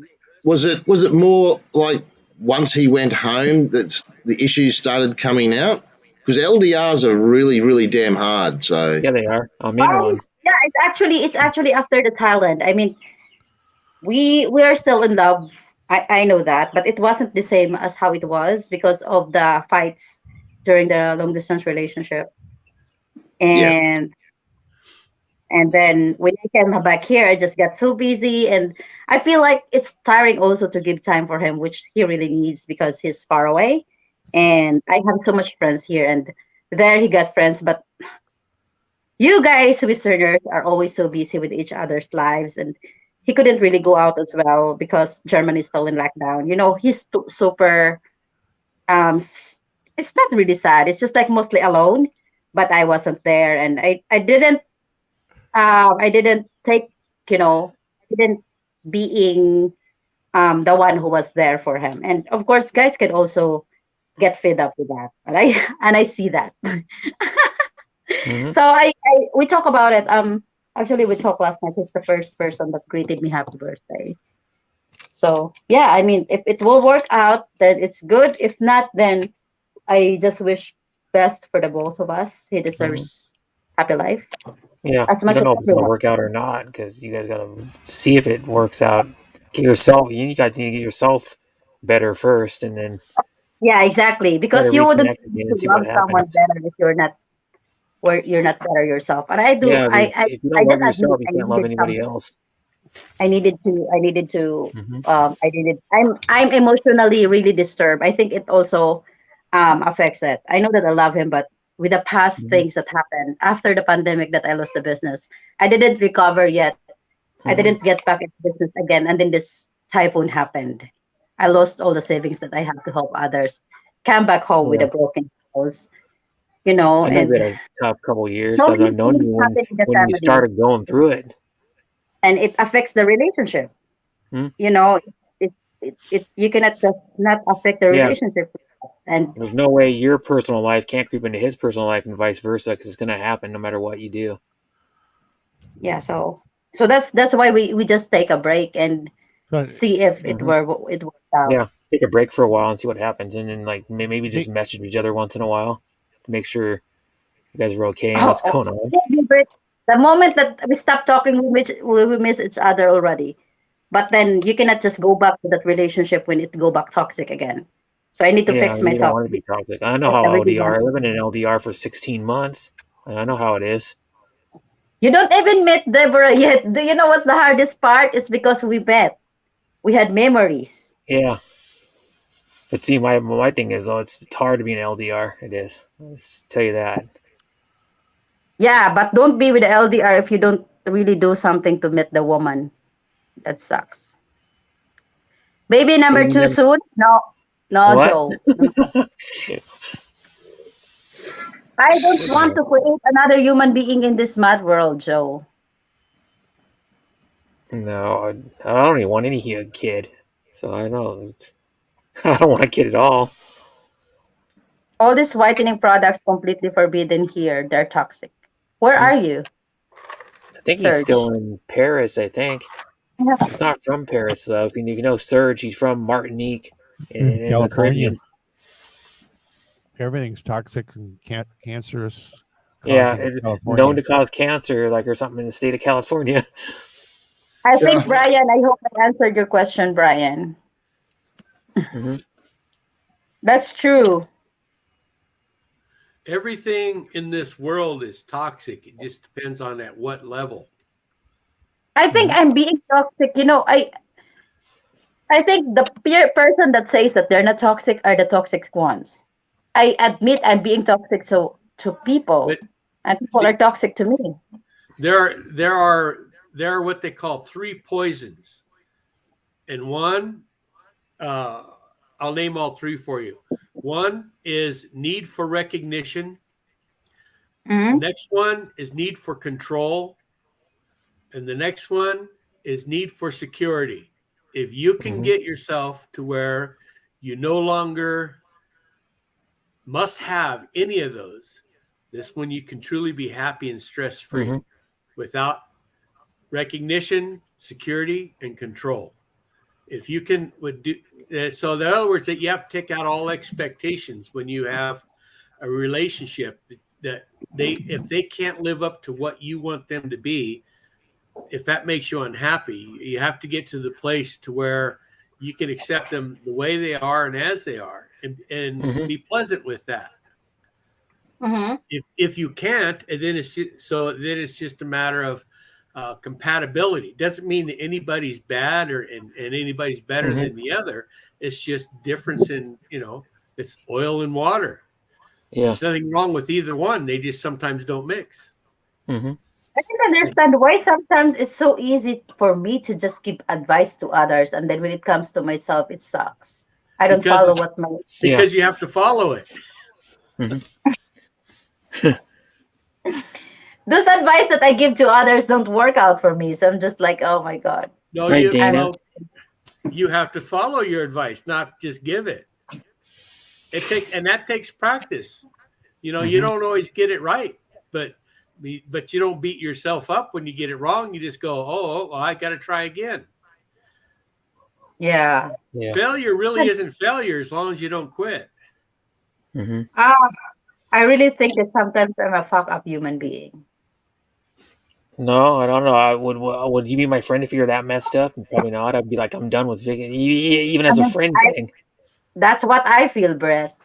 was it more like once he went home that the issues started coming out? Because LDRs are really, really damn hard. So Yeah, they are. I'm in one. Yeah, it's actually after the Thailand. I mean, we are still in love. I know that, but it wasn't the same as how it was because of the fights during the long distance relationship. yeah, And then when I came back here, I just got so busy, and I feel like it's tiring also to give time for him, which he really needs because he's far away. And I have so much friends here, and there he got friends, but you guys, Westerners, are always so busy with each other's lives, and he couldn't really go out as well because Germany is still in lockdown. He's super. Um, s- it's not really sad. It's just like mostly alone. But I wasn't there, and I didn't take, I didn't being the one who was there for him. And of course, guys can also get fed up with that, but I and I see that. Mm-hmm. So we talk about it. Actually, we talked last night. He's the first person that greeted me happy birthday. So yeah, I mean, if it will work out, then it's good. If not, then I just wish best for the both of us. He Mm-hmm. deserves happy life Yeah, as you much don't as know if it's gonna everyone. work out or not because you guys gotta see if it works out. Get yourself. You guys need to get yourself better first, and then Yeah, exactly. try to Because you wouldn't reconnect be able again and to see what love someone happens. better if you're not better yourself. And I do. Yeah, I if, I, if you I don't love just admit yourself, you I can't love needed some. anybody else. I needed to Mm-hmm. I'm emotionally really disturbed. I think it also affects it. I know that I love him, but with the past Mm-hmm. things that happened after the pandemic that I lost the business, I didn't recover yet. I didn't Mm-hmm. get back into business again, and then this typhoon happened. I lost all the savings that I had to help others. Came back home with Yeah, a broken house, I know you and had a tough couple of years. so I've many known things you when happen in the when you family, started going through it. and it affects the relationship. Hmm. It you cannot just not affect the Yeah, relationship. And there's no way your personal life can't creep into his personal life and vice versa because it's gonna happen no matter what you do. yeah, so that's why we just take a break and So see if Mm-hmm. it works out. Yeah, take a break for a while and see what happens, and then like maybe just Vic, message each other once in a while to make sure you guys are okay and Oh, what's going on. but the moment that we stop talking, we miss each other already. But then you cannot just go back to that relationship when it go back toxic again. So I need to Yeah, fix you don't myself. want to be toxic. I know Because how I really LDR. want. I live in an LDR for 16 months, and I know how it is. You don't even meet Deborah yet. Do you know what's the hardest part? It's because we met. We had memories. Yeah, but see, my thing is though, it's hard to be an LDR. It is. Let's tell you that. Yeah, but don't be with the LDR if you don't really do something to meet the woman. That sucks. Baby So number you two never soon? No, no, what? Joe. No. I don't want to create another human being in this mad world, Joe. No, I don't even want any kid. So I know I don't want a kid at all. All these whitening products completely forbidden here. They're toxic. Where Hmm. are you, I think he's Serge? still in Paris. I think Yeah. he's not from Paris though. If you know Serge, he's from Martinique in the California. Caribbean. Everything's toxic and cancerous, Yeah, causing in known California. to cause cancer, like or something in the state of California. I Yeah. think, Brian, I hope I answered your question, Brian. Hmm. That's true. Everything in this world is toxic. It just depends on at what level. I think Hmm. I'm being toxic. I think the person that says that they're not toxic are the toxic ones. I admit I'm being toxic to But people, and people are see, toxic to me. there are what they call three poisons, and one, uh, I'll name all three for you. One is need for recognition. The Hmm. next one is need for control, and the next one is need for security. If you can Hmm. get yourself to where you no longer must have any of those, this one you can truly be happy and stress free Hmm. without recognition, security, and control. If you can would do so, in other words, that you have to take out all expectations when you have a relationship that they if they can't live up to what you want them to be, if that makes you unhappy, you have to get to the place to where you can accept them the way they are and as they are, and Hmm. be pleasant with that. Hmm. If you can't, and then it's just a matter of compatibility. Doesn't mean that anybody's bad and anybody's better Hmm. than the other. It's just difference in it's oil and water. Yeah. There's nothing wrong with either one. They just sometimes don't mix. Hmm. I can understand why sometimes it's so easy for me to just give advice to others, and then when it comes to myself, it sucks. I don't because follow it's what my Yeah. because you have to follow it. Hmm. those advice that I give to others don't work out for me. So I'm just like, oh my god. No, Right, you I'm Dana. well, you have to follow your advice, not just give it. And that takes practice. You Hmm. don't always get it right, but you don't beat yourself up when you get it wrong. You just go, oh, well, I got to try again. Yeah. Yeah. Failure really isn't failure as long as you don't quit. Hmm. Ah, I really think that sometimes I'm a fuck up human being. No, I don't know. Would you be my friend if you were that messed up? Probably not. I'd be like, I'm done with Vicky. Even I as a mean, friend I thing. that's what I feel, Brett.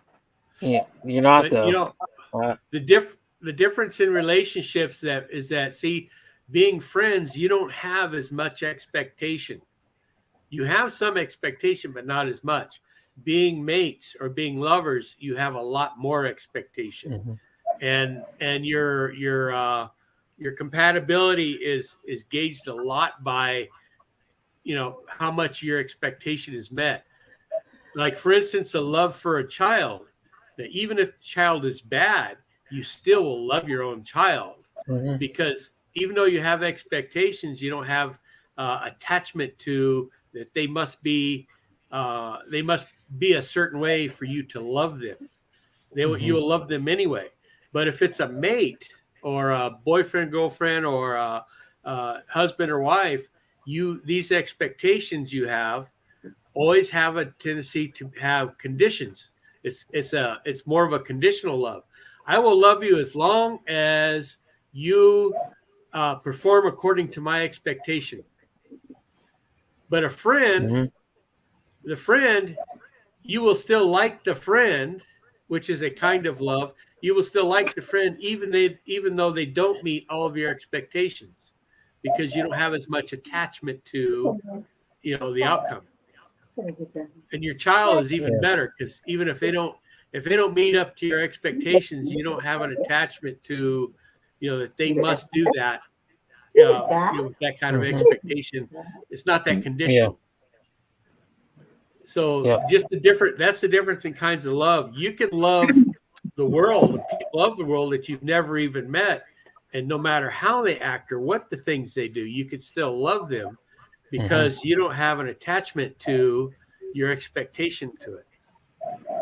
Yeah, you're not But though. Uh, the difference in relationships that is that see, being friends, you don't have as much expectation. You have some expectation, but not as much. Being mates or being lovers, you have a lot more expectation, mhm. and your compatibility is gauged a lot by how much your expectation is met. Like for instance, a love for a child. Now, even if the child is bad, you still will love your own child Mhm. because even though you have expectations, you don't have attachment to that they must be a certain way for you to love them. You Mhm. will love them anyway. But if it's a mate or a boyfriend, girlfriend, or a husband or wife, these expectations you have always have a tendency to have conditions. It's more of a conditional love. I will love you as long as you perform according to my expectation. But Mhm. the friend, you will still like the friend, which is a kind of love. You will still like the friend even though they don't meet all of your expectations, because you don't have as much attachment to the outcome. And your child is even Yeah. better because even if they don't meet up to your expectations, you don't have an attachment to that they must do that with that kind of Mhm. expectation. It's not that Yeah. conditional. So Yeah. just that's the difference in kinds of love. You can love the world and people of the world that you've never even met, and no matter how they act or what the things they do, you could still love them Mhm. because you don't have an attachment to your expectation to it.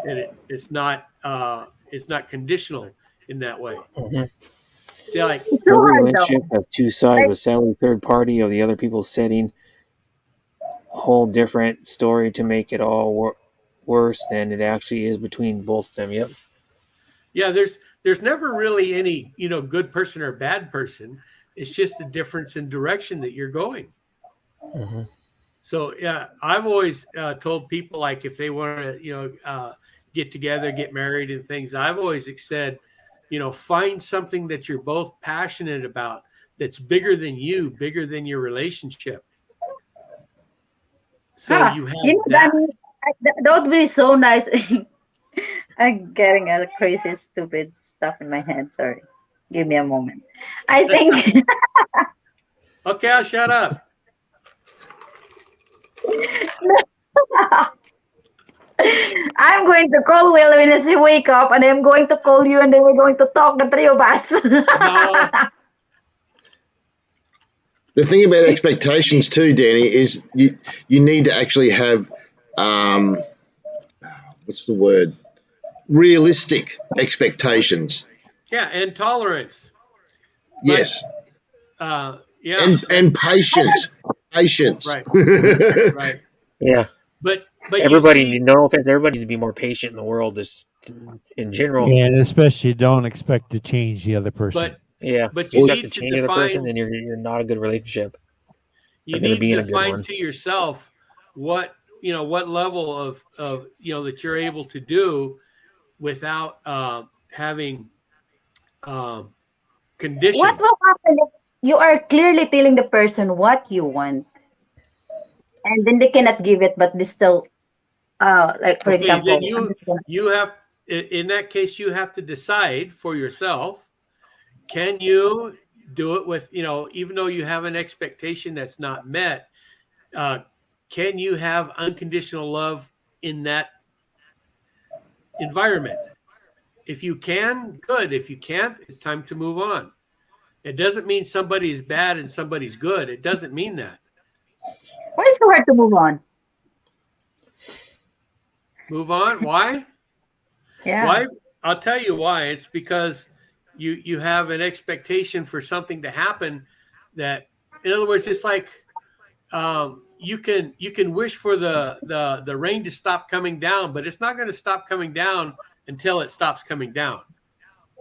And it's not it's not conditional in that way. Mm-hmm. See, like It's so Every hard relationship though. has two sides, Like, with sadly third party of the other people setting a whole different story to make it all worse than it actually is between both of them. Yep. yeah, there's never really any, good person or bad person. It's just the difference in direction that you're going. Mm-hmm. So yeah, I've always told people, like, if they want to, get together, get married, and things. I've always said, find something that you're both passionate about, that's bigger than you, bigger than your relationship. So huh? you have You know, that. Danny, that would be so nice. I'm getting a crazy, stupid stuff in my head. Sorry. Give me a moment. I think Okay, I'll shut up. I'm going to call Will when he wake up, and I'm going to call you, and then we're going to talk, the three of us. No, The thing about expectations too, Danny, is you need to actually have um, what's the word? Realistic expectations. yeah, and tolerance. But Yes, yeah, and that's patience. Patience. right, right. Yeah. But you Everybody, see, no offense, everybody needs to be more patient in the world, just in general. And especially don't expect to change the other person. but Yeah. but If you you expect to need to change the other person, define. then you're not a good relationship. You You're going to need be to in a good define one. to yourself what level of that you're able to do without having um, What condition. will happen if you are clearly telling the person what you want, and then they cannot give it, but they still, like for Okay, then example, I'm just gonna, you have, in that case, you have to decide for yourself. Can you do it with, even though you have an expectation that's not met? Uh, can you have unconditional love in that environment? If you can, good. If you can't, it's time to move on. It doesn't mean somebody is bad and somebody's good. It doesn't mean that. why is it so hard to move on? Move on. Why? Yeah. Why? I'll tell you why. It's because you have an expectation for something to happen that, in other words, it's like you can wish for the rain to stop coming down, but it's not going to stop coming down until it stops coming down,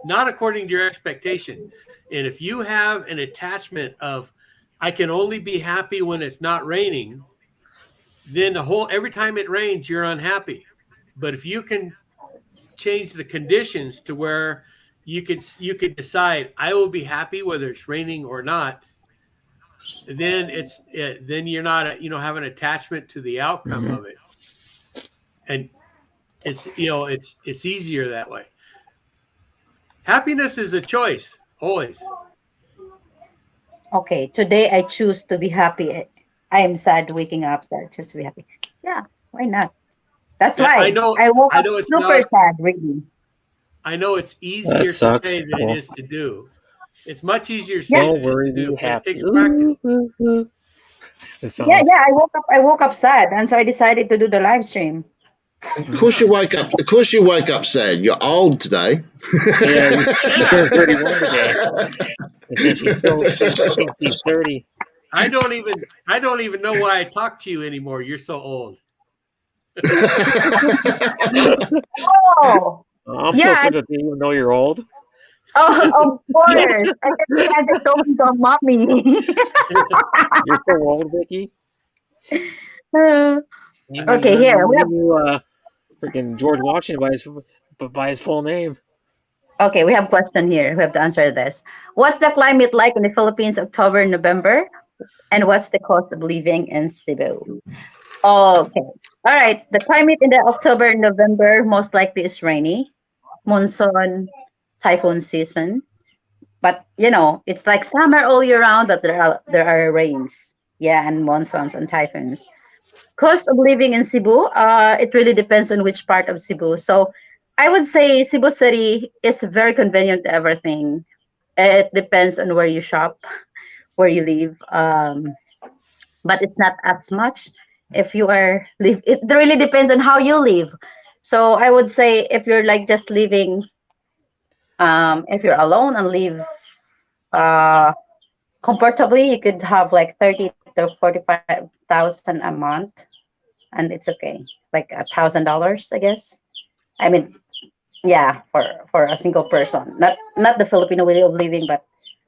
not according to your expectation. And if you have an attachment of, I can only be happy when it's not raining, then every time it rains, you're unhappy. But if you can change the conditions to where you could decide, I will be happy whether it's raining or not, then you're not have an attachment to the outcome Mm-hmm. of it, and it's easier that way. Happiness is a choice always. Okay, today I choose to be happy. I am sad waking up, sad, choose to be happy. Yeah, why not? That's Yeah, I why know. I woke I up know it's super not. sad, really. I know it's That easier to sucks. say than it Well, is to do. It's much easier to Yeah, say don't than it is to worry, do, be but it happy. takes Ooh, practice. ooh, ooh. The yeah, song. yeah. I woke up sad, and so I decided to do the live stream. Of course you wake up. Of course you wake up sad. You're old today. Yeah, you turned 31 today. And she thinks she's 30. I don't even know why I talk to you anymore. You're so old. Oh, I'm so yeah. sad that you even know you're old. Oh, of course. I just had to talk to mommy. You're so old, Vicky. Uh, You knew okay, here we have. freaking George Washington by his full name. Okay, we have question here. We have to answer this. What's the climate like in the Philippines, October, November, and what's the cost of living in Cebu? Okay. All right. The climate in the October and November most likely is rainy, monsoon, typhoon season. But it's like summer all year round, but there are rains. Yeah, and monsoons and typhoons. Cost of living in Cebu, it really depends on which part of Cebu. So I would say Cebu City is very convenient to everything. It depends on where you shop, where you live. But it's not as much if you it really depends on how you live. So I would say if you're like just living If you're alone and live uh, comfortably, you could have like 30 to 45,000 a month, and it's okay. Like $1,000, I guess. I mean, yeah, for a single person, not the Filipino way of living, but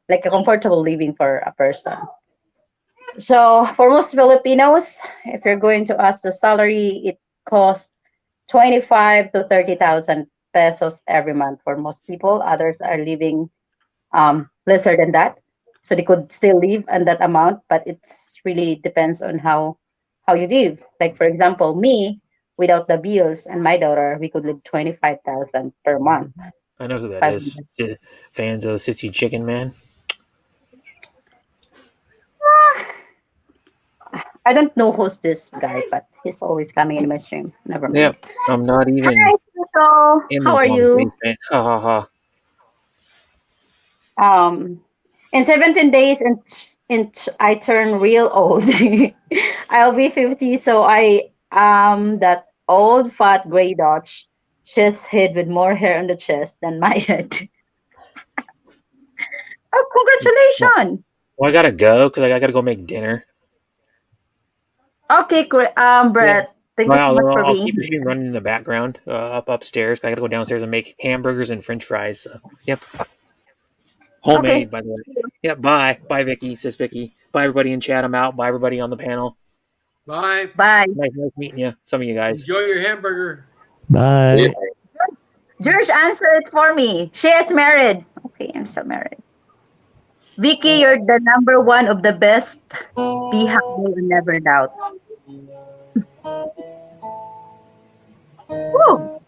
like a comfortable living for a person. So for most Filipinos, if you're going to ask the salary, it costs 25 to 30,000 pesos every month for most people. Others are living lesser than that, so they could still live on that amount, but it's really depends on how you live. Like for example, me, without the bills and my daughter, we could live 25,000 per month. I know who that is. 500. Fans of Sissy Chicken Man. I don't know who's this guy, but he's always coming in my stream. Never mind. Yep, I'm not even Hi, Tito. in How the are you? conversation. Ha ha ha. In 17 days, I turn real old. I'll be 50, so I am that old fat gray Dutch chest head with more hair on the chest than my head. Oh, Well, congratulations! I gotta go because I gotta go make dinner. Okay, great. Yeah. Brett, thank you so Well, much for I'll being keep the here. stream running in the background upstairs. I gotta go downstairs and make hamburgers and French fries. So, yep, Okay, homemade by the way. Yep. Bye, Vicky. Says Vicky. Bye, everybody in chat. I'm out. Bye, everybody on the panel. Bye. bye. Nice meeting you. Some of you guys. Enjoy your hamburger. Bye. George, answer it for me. She is married. Okay, I'm still married. Vicky, you're the number one of the best. Be humble and never doubt. Woo!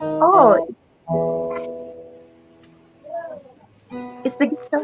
Oh, it's the guitar.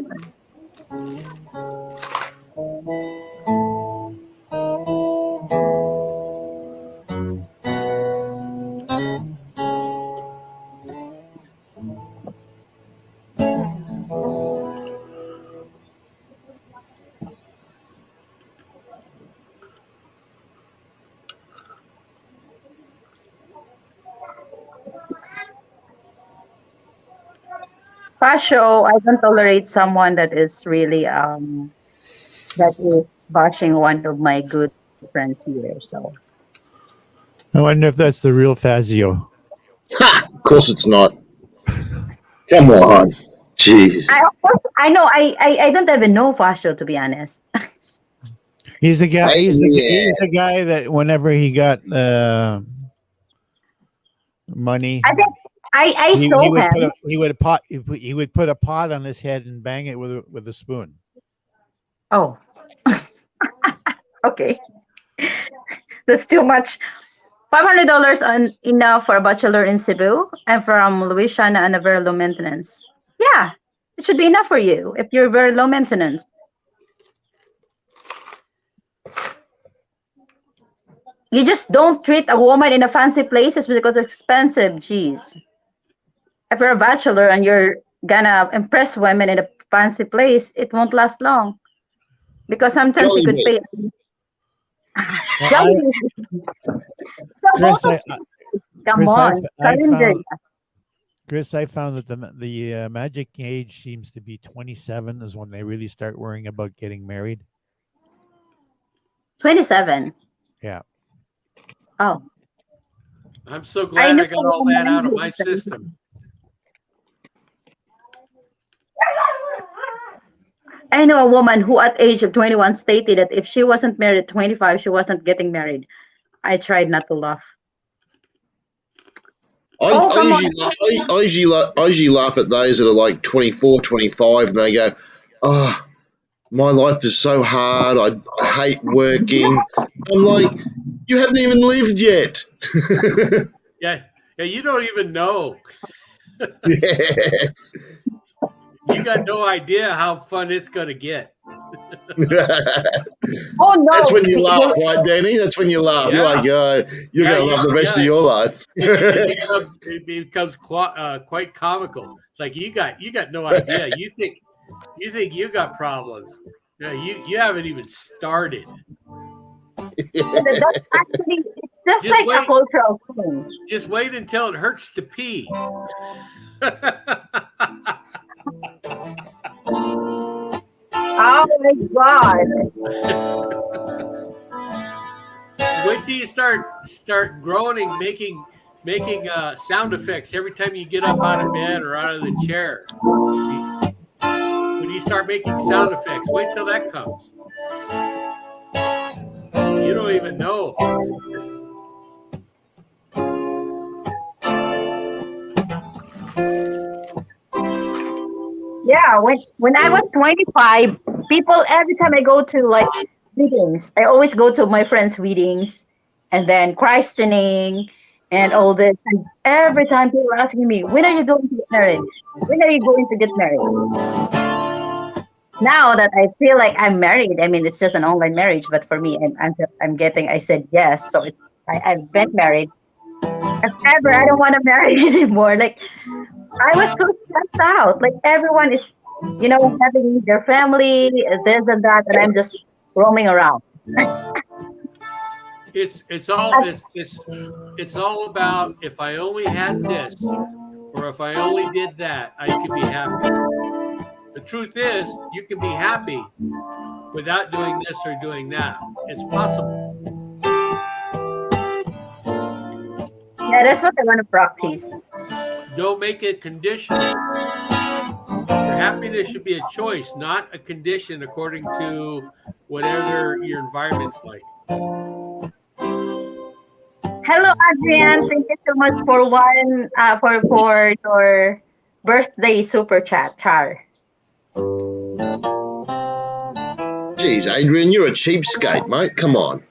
Pasho, I don't tolerate someone that is really that is bashing one of my good friends here. So I wonder if that's the real Fazio. Ha! Of course it's not. Come on. Jeez. I of course I know I don't even know Pasho, to be honest. He's the guy. Hey, He's the guy that whenever he got money, I think I he saw would put him. he would put a pot on his head and bang it with a spoon. Oh, okay. That's too much. $500 on enough for a bachelor in Cebu. I'm from Louisiana and a very low maintenance. Yeah, it should be enough for you if you're very low maintenance. You just don't treat a woman in a fancy places because it's expensive. Jeez. If you're a bachelor and you're gonna impress women in a fancy place, it won't last long because sometimes you Jolly could me. pay. Well, Jelly. So both Chris, of come on, I calendar. found Chris, I found that the magic age seems to be 27 is when they really start worrying about getting married. 27. Yeah. Oh, I'm so I glad know I got a all that woman out of who my is system. I know a woman who at age of 21 stated that if she wasn't married at 25, she wasn't getting married. I tried not to laugh. Oh, come on. I usually laugh at those that are like 24, 25, and they go, "Oh, my life is so hard. I hate working." I'm like, "You haven't even lived yet." Yeah. Yeah. You don't even know. Yeah. You got no idea how fun it's going to get. Oh, That's no. when you laugh, right, Danny? That's when you laugh. You're like, Yeah. you're Yeah. going to love the rest of Yeah. your life. It becomes quite comical. It's like you got no idea. You think you got problems. Yeah, you haven't even started. That's actually, it's just Just like a wait. cultural thing. Just wait until it hurts to pee. Oh my God. Wait till you start groaning, making sound effects every time you get up out of bed or out of the chair. When you start making sound effects, wait till that comes. You don't even know. Yeah, when I was 25, people every time I go to like weddings, I always go to my friends' weddings and then christening and all this. And every time people are asking me, when are you going to get married? When are you going to get married? Now that I feel like I'm married, I mean it's just an online marriage, but for me, I said yes, so I've been married. If ever I don't want to marry anymore. Like I was so stressed out. Like everyone is, having their family, this and that, and I'm just roaming around. It's all about if I only had this or if I only did that, I could be happy. The truth is, you can be happy without doing this or doing that. It's possible. Yeah, that's what I want to practice. Don't make it conditional. Your happiness should be a choice, not a condition according to whatever your environment's like. Hello, Adrian. Thank you so much for your birthday super chat, Char. Jeez, Adrian, you're a cheapskate, mate. Come on.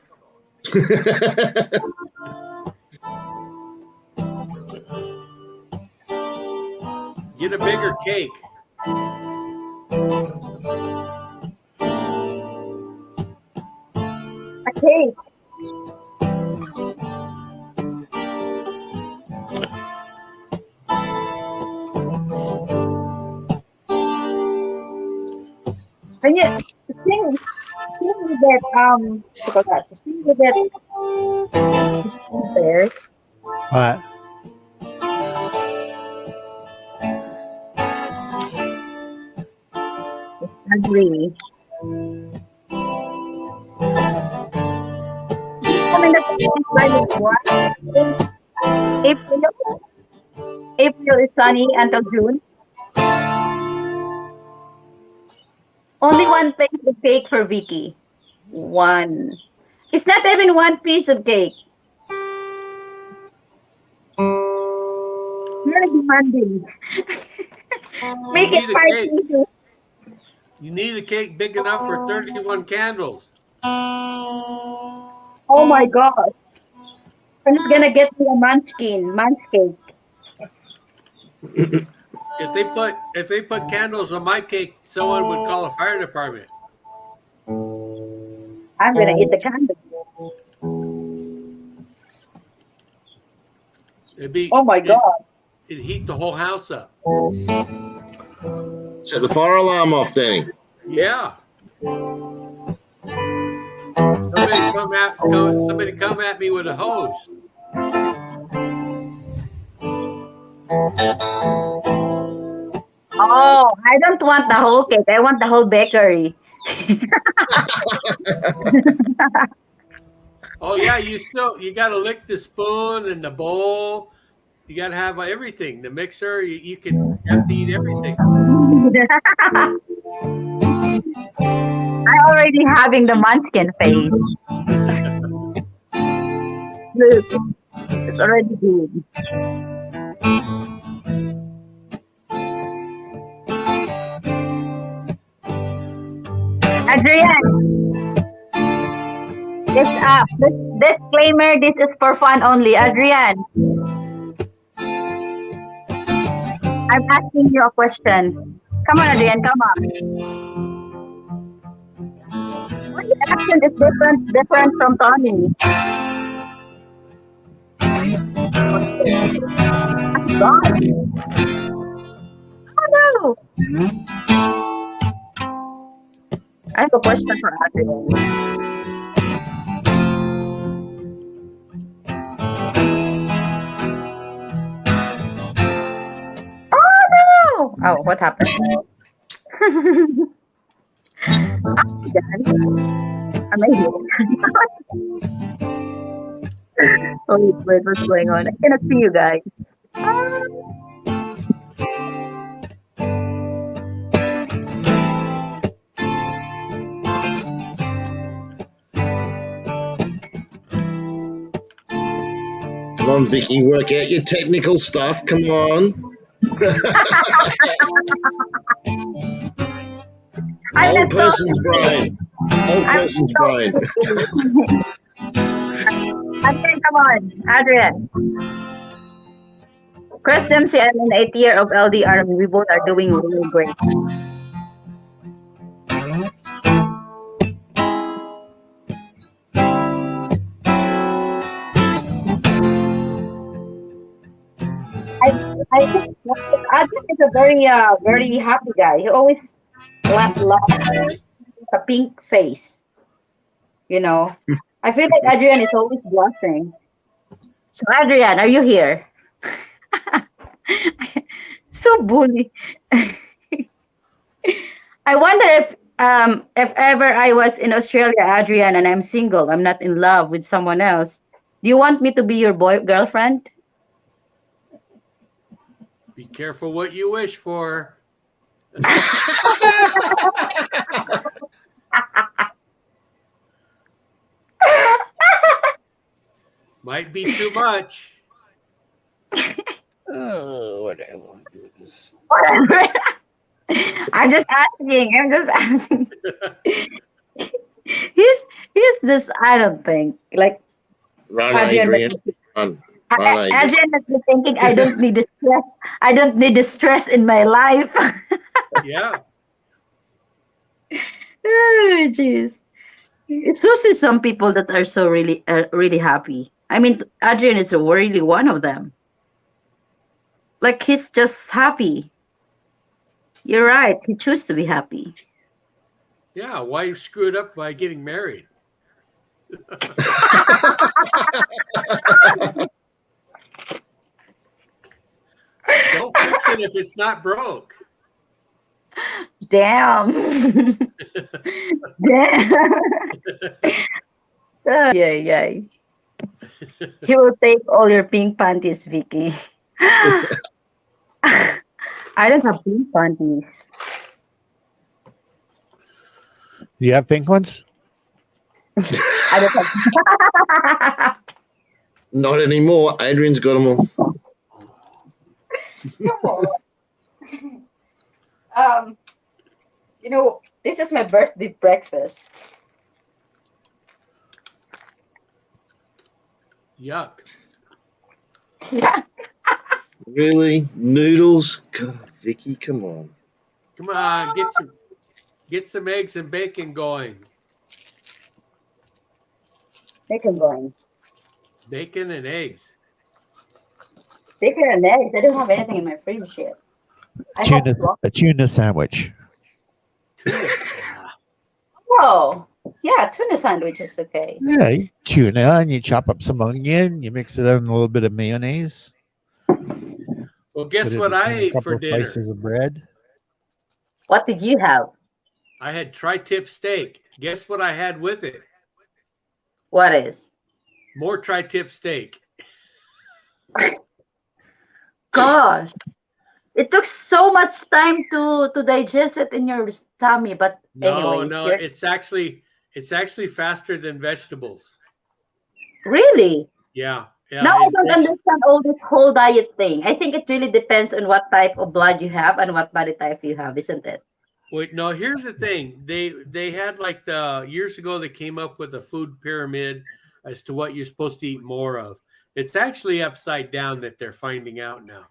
Get a bigger cake. A cake. Can you sing with that what you call that? Sing with that there. But Agree. Coming up by what? April. April is sunny until June. Only one piece of cake for Vicky. One. It's not even one piece of cake. You're demanding. Make it need a 5 cake. pieces. You need a cake big enough for 31 candles. Oh my gosh. I'm just gonna get me a munch cake. If they put candles on my cake, someone would call a fire department. I'm gonna eat the candle. Oh my god. It'd heat the whole house up. Set the fire alarm off, Danny. Yeah. Somebody come at me with a hose. Oh, I don't want the whole cake. I want the whole bakery. Oh yeah, you gotta lick the spoon and the bowl. You gotta have everything. The mixer, you can have to eat everything. I'm already having the munchkin face. Look, it's already good. Adrian, this disclaimer, this is for fun only. Adrian, I'm asking you a question. Come on, Adrian, come on. Your accent is different from Tony. God. Oh no. I have a question for Adrian. Oh, what happened? Dad, am I here? Oh, wait, what's going on? I cannot see you guys. Come on, Vicky, work out your technical stuff. Come on. I'm Old not person's talking to you. brain. Old I'm person's not brain. talking to you. Adrian, come on. Adrian. Chris Dempsey, I'm in 8th year of LD Army. We both are doing really great. I I think Adrian is a very happy guy. He always laugh, a pink face. You know. I feel like Adrian is always blushing. So Adrian, are you here? So bully. I wonder if ever I was in Australia, Adrian, and I'm single, I'm not in love with someone else. Do you want me to be your girlfriend? Be careful what you wish for. Might be too much. Oh, what do I want to do with this? Whatever. I'm just asking. I'm just asking. He's this. I don't think like Run, Adrian. Adrian. Run. Run, Adrian. Adrian must be thinking I don't need the stress. I don't need the stress in my life. Yeah. Oh, jeez. It's also some people that are so really happy. I mean, Adrian is really one of them. Like he's just happy. You're right. He chose to be happy. Yeah. Why screw it up by getting married? Don't fix it if it's not broke. Damn. Damn. Yeah, yeah. He will take all your pink panties, Vicky. I don't have pink panties. Do you have pink ones? I don't have. Not anymore. Adrian's got them all. Come on. This is my birthday breakfast. Yuck. Yeah. Really? Noodles? God, Vicky, come on. Come on, get some eggs and bacon going. Make them going. Bacon and eggs. Bacon and eggs. I don't have anything in my fridge yet. A tuna sandwich. Oh, yeah, tuna sandwich is okay. Yeah, you tuna, and you chop up some onion, you mix it in a little bit of mayonnaise. Well, guess put it what I between a ate couple for of dinner? slices of bread. What did you have? I had tri-tip steak. Guess what I had with it? What is? More tri-tip steak. Gosh, it took so much time to digest it in your tummy. But No, anyways, it's actually faster than vegetables. really? Yeah. Now I don't understand all this whole diet thing. I think it really depends on what type of blood you have and what body type you have, isn't it? Wait, no, here's the thing. They had like years ago they came up with a food pyramid as to what you're supposed to eat more of. It's actually upside down that they're finding out now.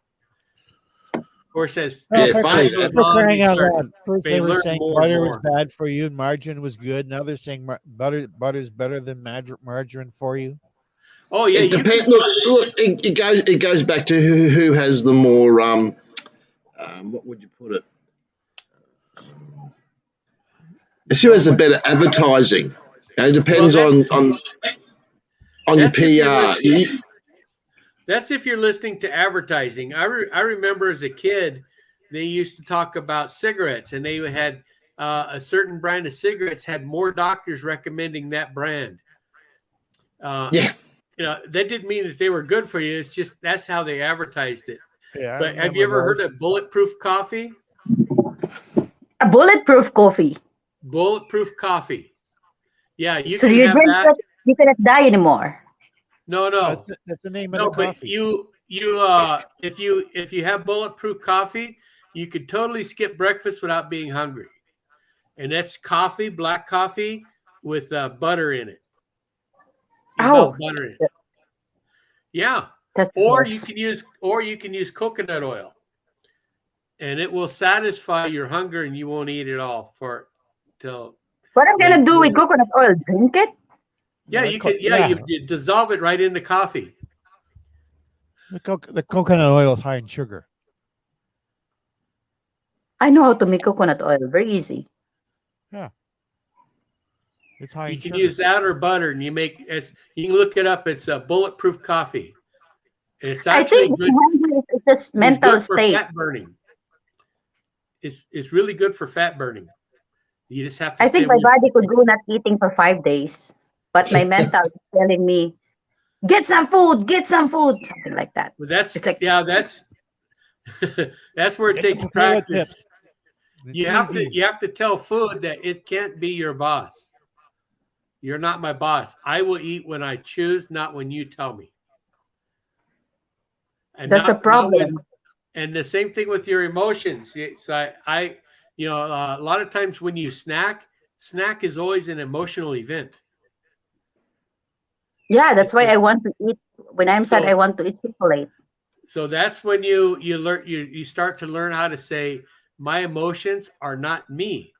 Of course, as time goes on, First they they were learn saying more butter and was more. bad for you and margarine was good. Now they're saying butter's better than margarine for you. Oh yeah, It depends. Look, it goes back to who has the more what would you put it? It's who has the better advertising. It depends on your PR. That's if you're listening to advertising. I remember as a kid, they used to talk about cigarettes, and they had a certain brand of cigarettes had more doctors recommending that brand. Yeah. That didn't mean that they were good for you. It's just that's how they advertised it. Yeah, I But have you remember ever heard those. of Bulletproof Coffee? A bulletproof coffee. Bulletproof Coffee. Yeah, you So can you have drink that. that, you cannot die anymore. No, no, That's the name of no. the But coffee. if you have Bulletproof Coffee, you could totally skip breakfast without being hungry. And that's coffee, black coffee with butter in it. You Oh, melt butter in it. Yeah. that's Or you gross. can use coconut oil, and it will satisfy your hunger, and you won't eat it all till What I'm late gonna do with morning. coconut oil? Drink it? Yeah, The you co- could. Yeah, yeah, you dissolve it right into coffee. the coconut oil is high in sugar. I know how to make coconut oil. Very easy. Yeah, it's high You in can sugar. use that or butter, and you can look it up. It's a Bulletproof Coffee. It's I actually think good. it's just It's mental good for state. fat burning. It's really good for fat burning. You just have to I stay think my away body could from. go not eating for 5 days, but my mental is telling me, get some food, something like that. But It's like, that's that's where it Get the takes potato practice. chips, the You cheesies. have to tell food that it can't be your boss. You're not my boss. I will eat when I choose, not when you tell me. And that's a not problem. when and the same thing with your emotions. So a lot of times when you snack is always an emotional event. Yeah, that's It's why I want to eat. When I'm sad, I so want to eat chocolate. so that's when you learn you start to learn how to say my emotions are not me.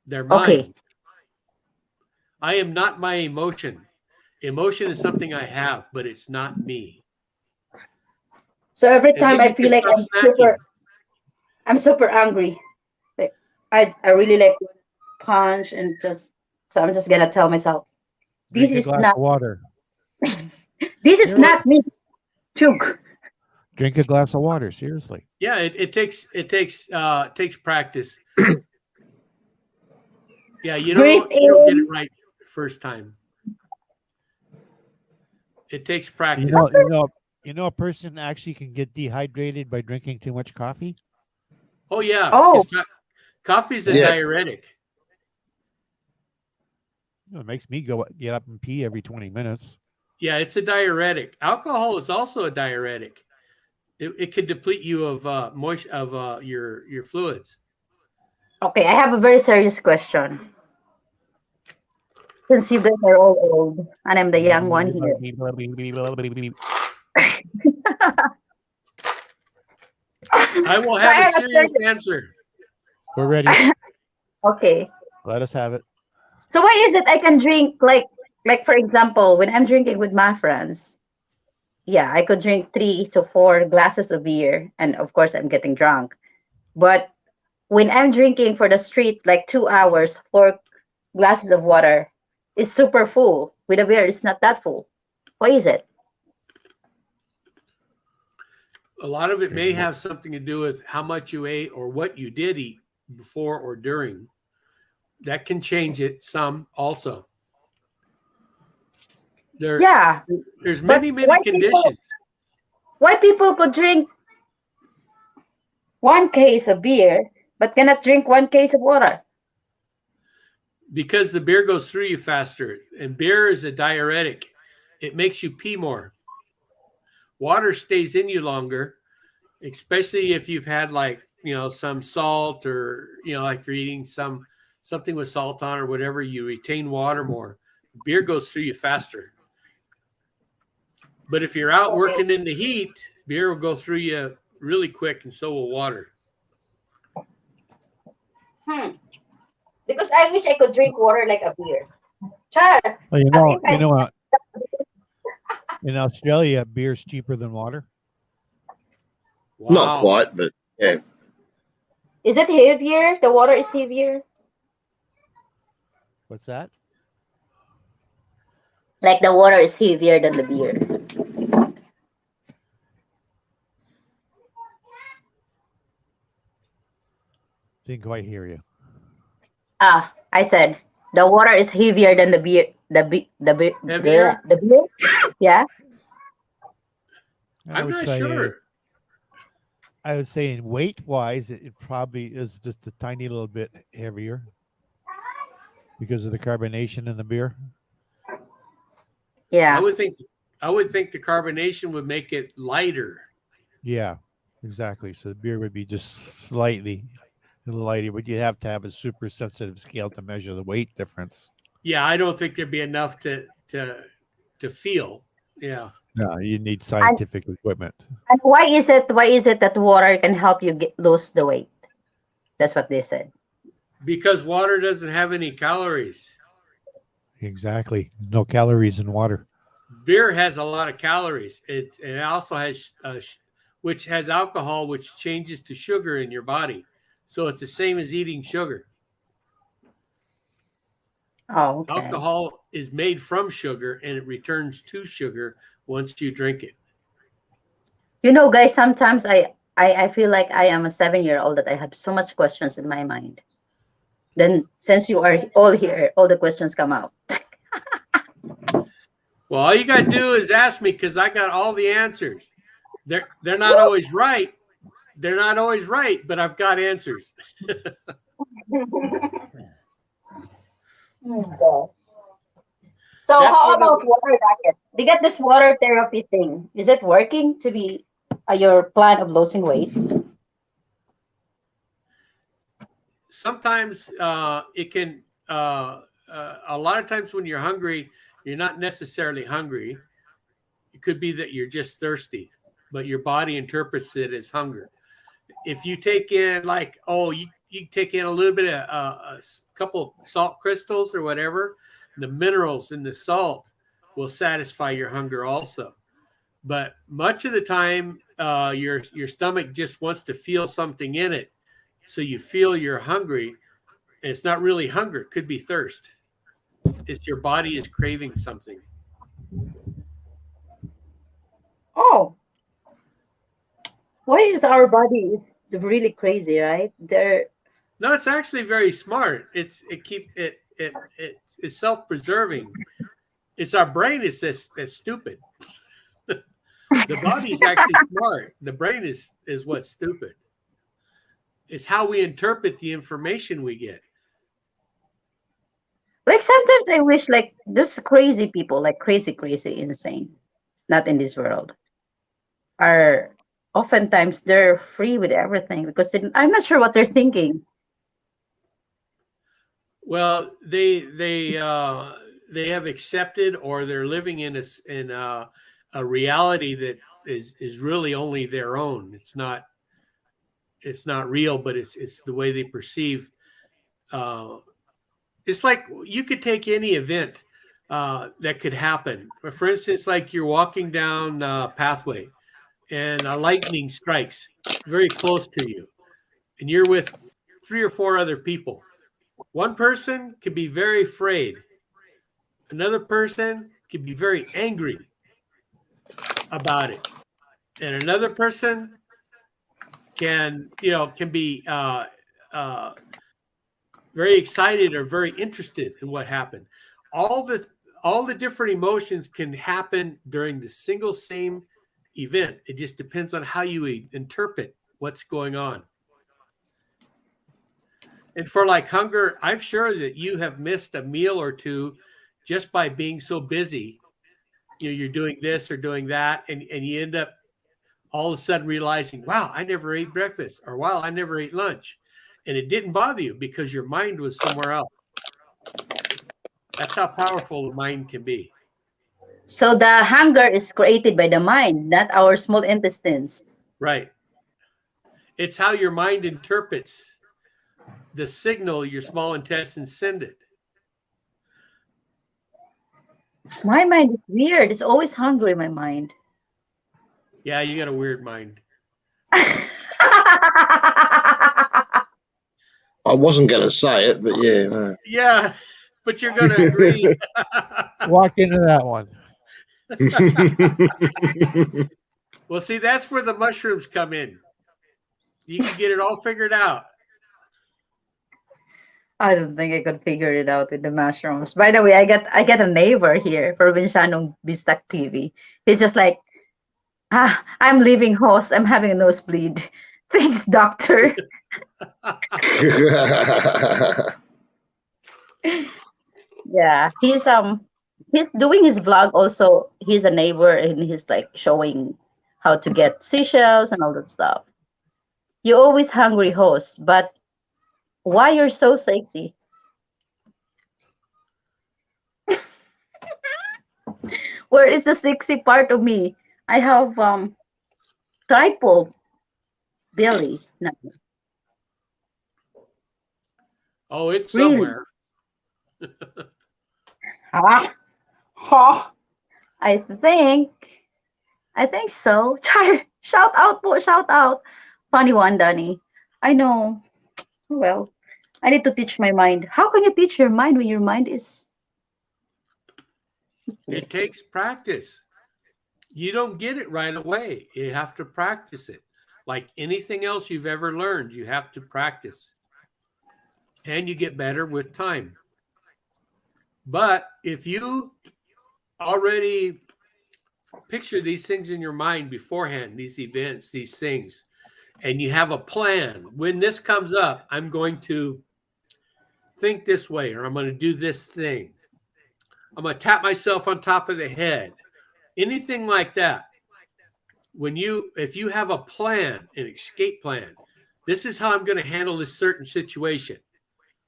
They're Okay. mine. I am not my emotion. Emotion is something I have, but it's not me. So every And time then I you can feel like stop snacking. I'm super angry. Like I really like punch and just, so I'm just gonna tell myself, this Drink a is glass not, of water. this You is know what? not me. Chug. Drink a glass of water. Seriously. Yeah, it takes practice. Yeah, Breathe you don't get it in. right first time. It takes You practice. know, you know, you know, a person actually can get dehydrated by drinking too much coffee. Oh yeah, Oh, because coffee is a Yeah. diuretic. It makes me get up and pee every 20 minutes. Yeah, it's a diuretic. Alcohol is also a diuretic. It could deplete you of your fluids. okay. I have a very serious question. Since you guys are all old and I'm the young one here. I will So have I a have a serious serious, answer. We're ready. okay. Let us have it. So why is it I can drink like for example, when I'm drinking with my friends, yeah, I could drink 3 to 4 glasses of beer, and of course I'm getting drunk. But when I'm drinking for the street, like 2 hours, 4 glasses of water, it's super full. With a beer, it's not that full. Why is it? A lot of it There's may more. have something to do with how much you ate or what you did eat before or during. That can change it some also. There Yeah, there's but many conditions. why people could drink 1 case of beer but cannot drink 1 case of water? Because the beer goes through you faster, and beer is a diuretic. It makes you pee more. Water stays in you longer, especially if you've had some salt, or like if you're eating something with salt on or whatever, you retain water more. Beer goes through you faster. But if you're out Okay. working in the heat, beer will go through you really quick, and so will water. Hmm. Because I wish I could drink water like a beer. Char, Well, as if you I, know what? In Australia, beer's cheaper than water. Not Wow. quite, but yeah. is it heavier? The water is heavier? What's that? Like the water is heavier than the beer. Didn't quite hear you. I said the water is heavier than the beer. Heavier? The beer. Yeah. I I'm would not say, sure. I would say in weight wise, it probably is just a tiny little bit heavier because of the carbonation in the beer. I Yeah. would think the carbonation would make it lighter. Yeah, exactly. So the beer would be just slightly lighter, but you'd have to have a super sensitive scale to measure the weight difference. Yeah, I don't think there'd be enough to feel. Yeah. No, you need And, scientific equipment. and why is it? Why is it that water can help you lose the weight? That's what they said. Because water doesn't have any calories. Exactly. No calories in water. Beer has a lot of calories. It also has which has alcohol, which changes to sugar in your body. So it's the same as eating sugar. Oh, okay. Alcohol is made from sugar and it returns to sugar once you drink it. You know, guys, sometimes I feel like I am a 7-year-old that I have so much questions in my mind. Then since you are all here, all the questions come out. Well, all you got to do is ask me because I got all the answers. They're not always right. They're not always right, but I've got answers. So That's how where the- about water diet? They get this water therapy thing. Is it working to be your plan of losing weight? Sometimes it can. A lot of times when you're hungry, you're not necessarily hungry. It could be that you're just thirsty, but your body interprets it as hunger. If you take in you take in a little bit of a couple salt crystals or whatever, the minerals in the salt will satisfy your hunger also. But much of the time, your stomach just wants to feel something in it, so you feel you're hungry, and it's not really hunger; it could be thirst. It's your body is craving something. Oh, why is our body is really crazy, right? No, it's actually very smart. It's self-preserving. It's our brain is that's stupid. The body is actually smart. The brain is what's stupid. It's how we interpret the information we get. Like sometimes I wish like those crazy people, like crazy, insane, not in this world, are oftentimes they're free with everything because I'm not sure what they're thinking. Well, they have accepted, or they're living in a reality that is really only their own. It's not real, but it's the way they perceive. It's like you could take any event that could happen. For instance, like you're walking down the pathway and a lightning strikes very close to you, and you're with 3 or 4 other people. One person could be very afraid. Another person could be very angry about it, and another person can be very excited or very interested in what happened. All the different emotions can happen during the same event. It just depends on how you interpret what's going on. And for like hunger, I'm sure that you have missed a meal or two just by being so busy. You're doing this or doing that, and you end up all of a sudden realizing, wow, I never ate breakfast, or wow, I never ate lunch. And it didn't bother you because your mind was somewhere else. That's how powerful the mind can be. So the hunger is created by the mind, not our small intestines. Right. It's how your mind interprets the signal your small intestines send it. My mind is weird. It's always hungry, my mind. Yeah, you got a weird mind. I wasn't going to say it, but yeah. No. Yeah, but you're going to agree. Walked into that one. Well, see, that's where the mushrooms come in. You can get it all figured out. I don't think I could figure it out with the mushrooms. By the way, I get a neighbor here, Provincianong Bistak TV. He's just like, I'm leaving host. I'm having a nosebleed. Thanks, doctor. Yeah, he's doing his vlog also. He's a neighbor and he's like showing how to get seashells and all that stuff. You always hungry host, but why you're so sexy? Where is the sexy part of me? I have triple belly. No, Oh, it's really? somewhere. Ah, ha. I think I think so. Char, shout out po, shout out. Funny one, Danny. I know. Well, I need to teach my mind. How can you teach your mind when your mind is It takes practice. You don't get it right away. You have to practice it. Like anything else you've ever learned, you have to practice. And you get better with time. But if you already picture these things in your mind beforehand, these events, these things, and you have a plan, when this comes up, I'm going to think this way, or I'm going to do this thing. I'm going to tap myself on top of the head. Anything like that. If you have a plan, an escape plan, this is how I'm going to handle this certain situation.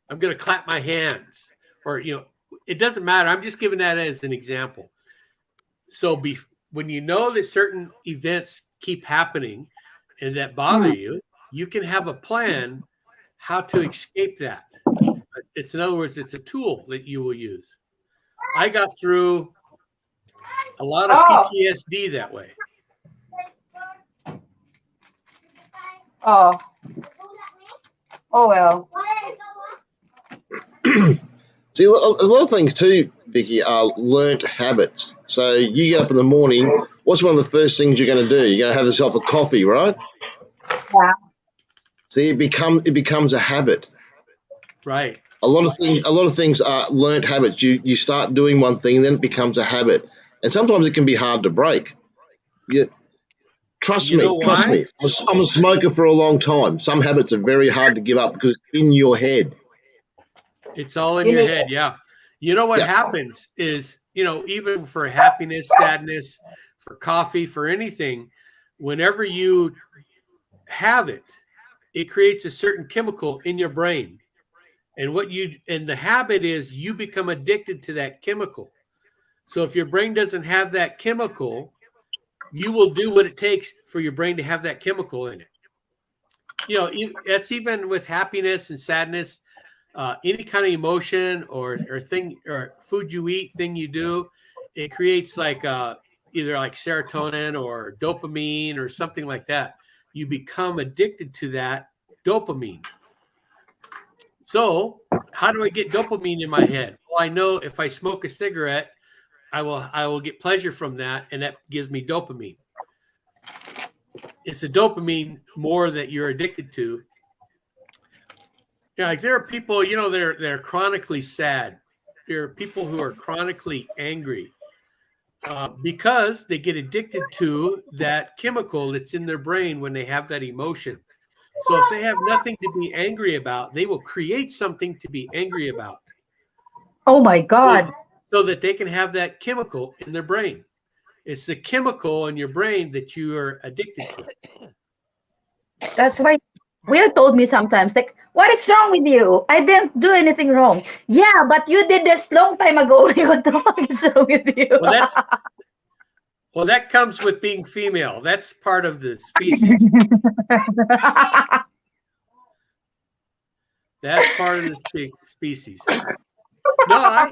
I'm going to clap my hands, or, it doesn't matter. I'm just giving that as an example. So when you know that certain events keep happening and that bother you, you can have a plan how to escape that. In other words, it's a tool that you will use. I got through a lot of PTSD that way. oh oh well. See, a lot of things too, Vicky, are learnt habits. So you get up in the morning. What's one of the first things you're going to do? You're going to have yourself a coffee, right? Yeah. See, it becomes a habit. Right. A lot of things are learnt habits. You start doing one thing, then it becomes a habit, and sometimes it can be hard to break. Trust You know me, trust why? me. I'm a smoker for a long time. Some habits are very hard to give up because it's in your head. It's all in You your need head. Yeah. You know what Yeah. happens is, even for happiness, sadness, for coffee, for anything, whenever you have it, it creates a certain chemical in your brain. And the habit is you become addicted to that chemical. So if your brain doesn't have that chemical, you will do what it takes for your brain to have that chemical in it. That's even with happiness and sadness, any kind of emotion or thing or food you eat, thing you do, it creates like either like serotonin or dopamine or something like that. You become addicted to that dopamine. So how do I get dopamine in my head? Well, I know if I smoke a cigarette, I will get pleasure from that, and that gives me dopamine. It's the dopamine more that you're addicted to. Like there are people, they're chronically sad. There are people who are chronically angry because they get addicted to that chemical that's in their brain when they have that emotion. So if they have nothing to be angry about, they will create something to be angry about. Oh my God. So that they can have that chemical in their brain. It's the chemical in your brain that you are addicted to. That's why Will told me sometimes, like, what is wrong with you? I didn't do anything wrong. Yeah, but you did this long time ago. What the fuck is wrong with you? Well, that comes with being female. That's part of the species. That's part of the species. No,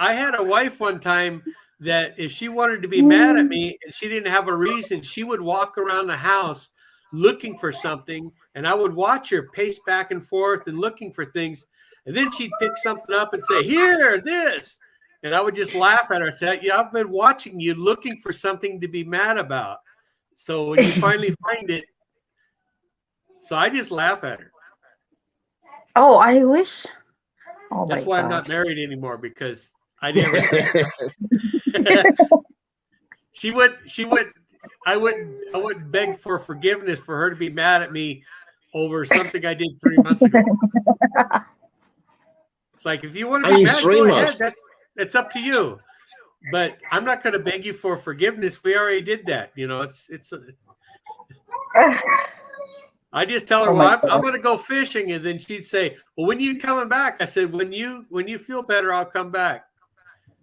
I had a wife one time that if she wanted to be mad at me and she didn't have a reason, she would walk around the house looking for something, and I would watch her pace back and forth and looking for things, and then she'd pick something up and say, "Here, this," and I would just laugh at her and say, "Yeah, I've been watching you looking for something to be mad about. So when you finally find it," so I just laugh at her. Oh, I wish Oh That's my why I'm gosh. not married anymore, because I never she would I would beg for forgiveness for her to be mad at me over something I did 3 months ago. It's like, if you want to be Only mad, go 3 months. ahead. It's up to you. But I'm not going to beg you for forgiveness. We already did that. I just tell her, Oh my well, I'm gosh. going to go fishing, and then she'd say, well, when you coming back? I said, when you feel better, I'll come back.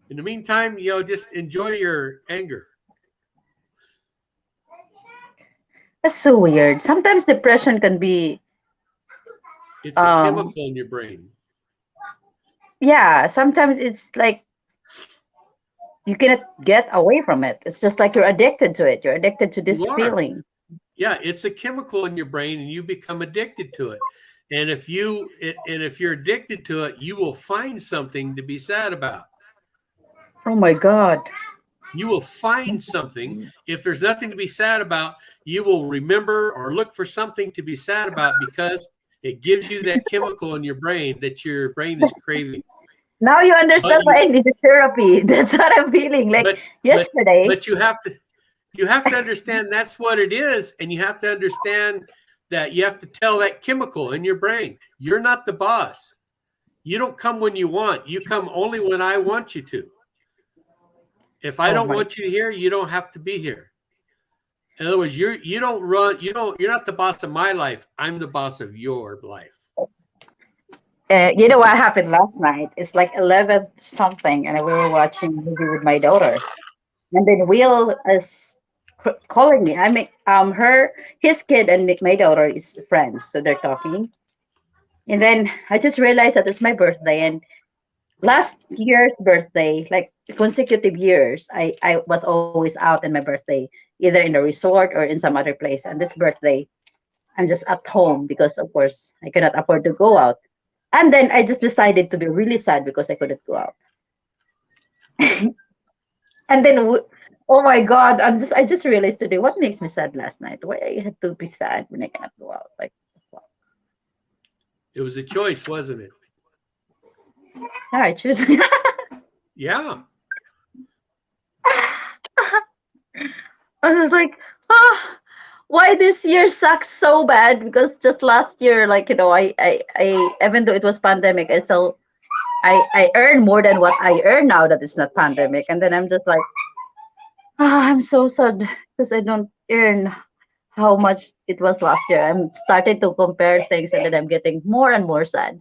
In the meantime, just enjoy your anger. That's so weird. Sometimes depression can be, It's a chemical in your brain. yeah, sometimes it's like you cannot get away from it. It's just like you're addicted to it. You're addicted to this You are. feeling. Yeah, it's a chemical in your brain, and you become addicted to it. And if you're addicted to it, you will find something to be sad about. Oh my God. You will find something. If there's nothing to be sad about, you will remember or look for something to be sad about, because it gives you that chemical in your brain that your brain is craving. Now you But understand why I need therapy. That's what I'm feeling. Like but but yesterday. but you have to understand that's what it is, and you have to understand that you have to tell that chemical in your brain, you're not the boss. You don't come when you want. You come only when I want you to. If I Oh don't my. want you here, you don't have to be here. In other words, you're not the boss of my life. I'm the boss of your life. You know what happened last night? It's like 11 something, and we were watching a movie with my daughter. And then Will is calling me. I mean, his kid and my daughter is friends, so they're talking. And then I just realized that it's my birthday, and last year's birthday, like consecutive years, I was always out in my birthday, either in the resort or in some other place. And this birthday, I'm just at home because, of course, I cannot afford to go out. And then I just decided to be really sad because I couldn't go out. And then, oh my God, I just realized today what makes me sad last night. Why I had to be sad when I cannot go out? Like, It was a choice, wasn't it? yeah, I choose. Yeah. I was like, ah, why this year sucks so bad? Because just last year, like, I even though it was pandemic, I earn more than what I earn now that it's not pandemic. And then I'm just like, I'm so sad because I don't earn how much it was last year. I'm starting to compare things, and then I'm getting more and more sad.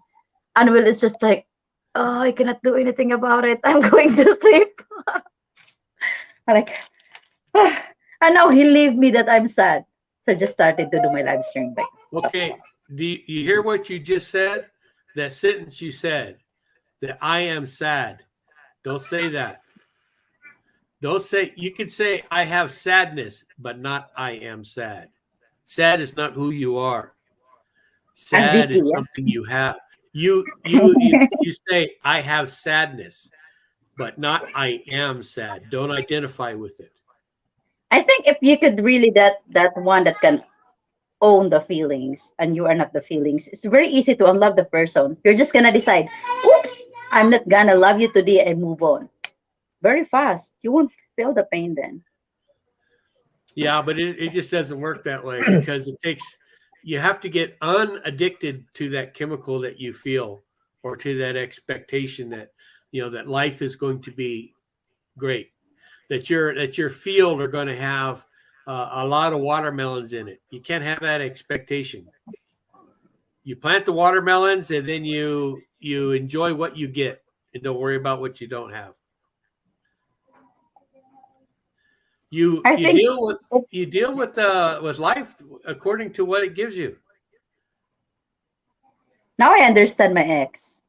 And Will is just like, oh, I cannot do anything about it. I'm going to sleep. I'm like, and now he leave me that I'm sad. So I just started to do my live stream. Like, Okay. Do you hear what you just said? That sentence you said, that I am sad. Don't say that. Don't say, you can say I have sadness, but not I am sad. Sad is not who you are. I'm Sad Vicky. is Yeah? something you have. You say I have sadness, but not I am sad. Don't identify with it. I think if you could really that one that can own the feelings and you are not the feelings, it's very easy to unlove the person. You're just gonna decide, oops, I'm not gonna love you today and move on. Very fast. You won't feel the pain then. Yeah, but it just doesn't work that way, because you have to get unaddicted to that chemical that you feel, or to that expectation that, that life is going to be great, that your field are going to have a lot of watermelons in it. You can't have that expectation. You plant the watermelons, and then you enjoy what you get, and don't worry about what you don't have. You I you think deal with with life according to what it gives you. now I understand my ex.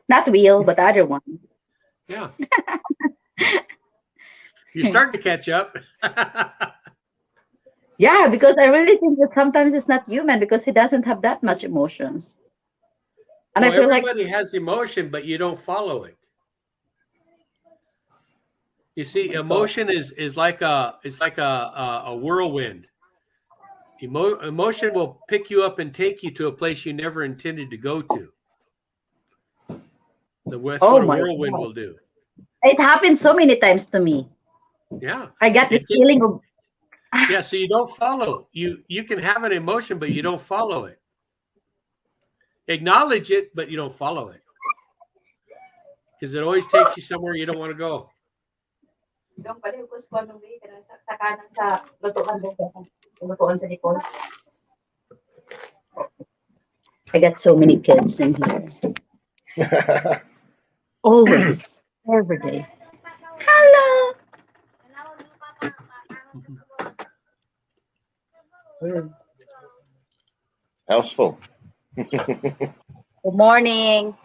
Not Will, but the other one. Yeah. You're starting to catch up. Yeah, because I really think that sometimes it's not human because he doesn't have that much emotions. And I Well, feel like, everybody has emotion, but you don't follow it. You oh see, my God. emotion is like a whirlwind. Emotion will pick you up and take you to a place you never intended to go to. That's Oh what a my whirlwind God. will do. It happened so many times to me. Yeah. I got this It feeling of, Yeah, so you don't follow. You can have an emotion, but you don't follow it. Acknowledge it, but you don't follow it. Because it always takes you somewhere you don't want to go. I got so many kids in here. Always. Every day. Hello. House full. Good morning.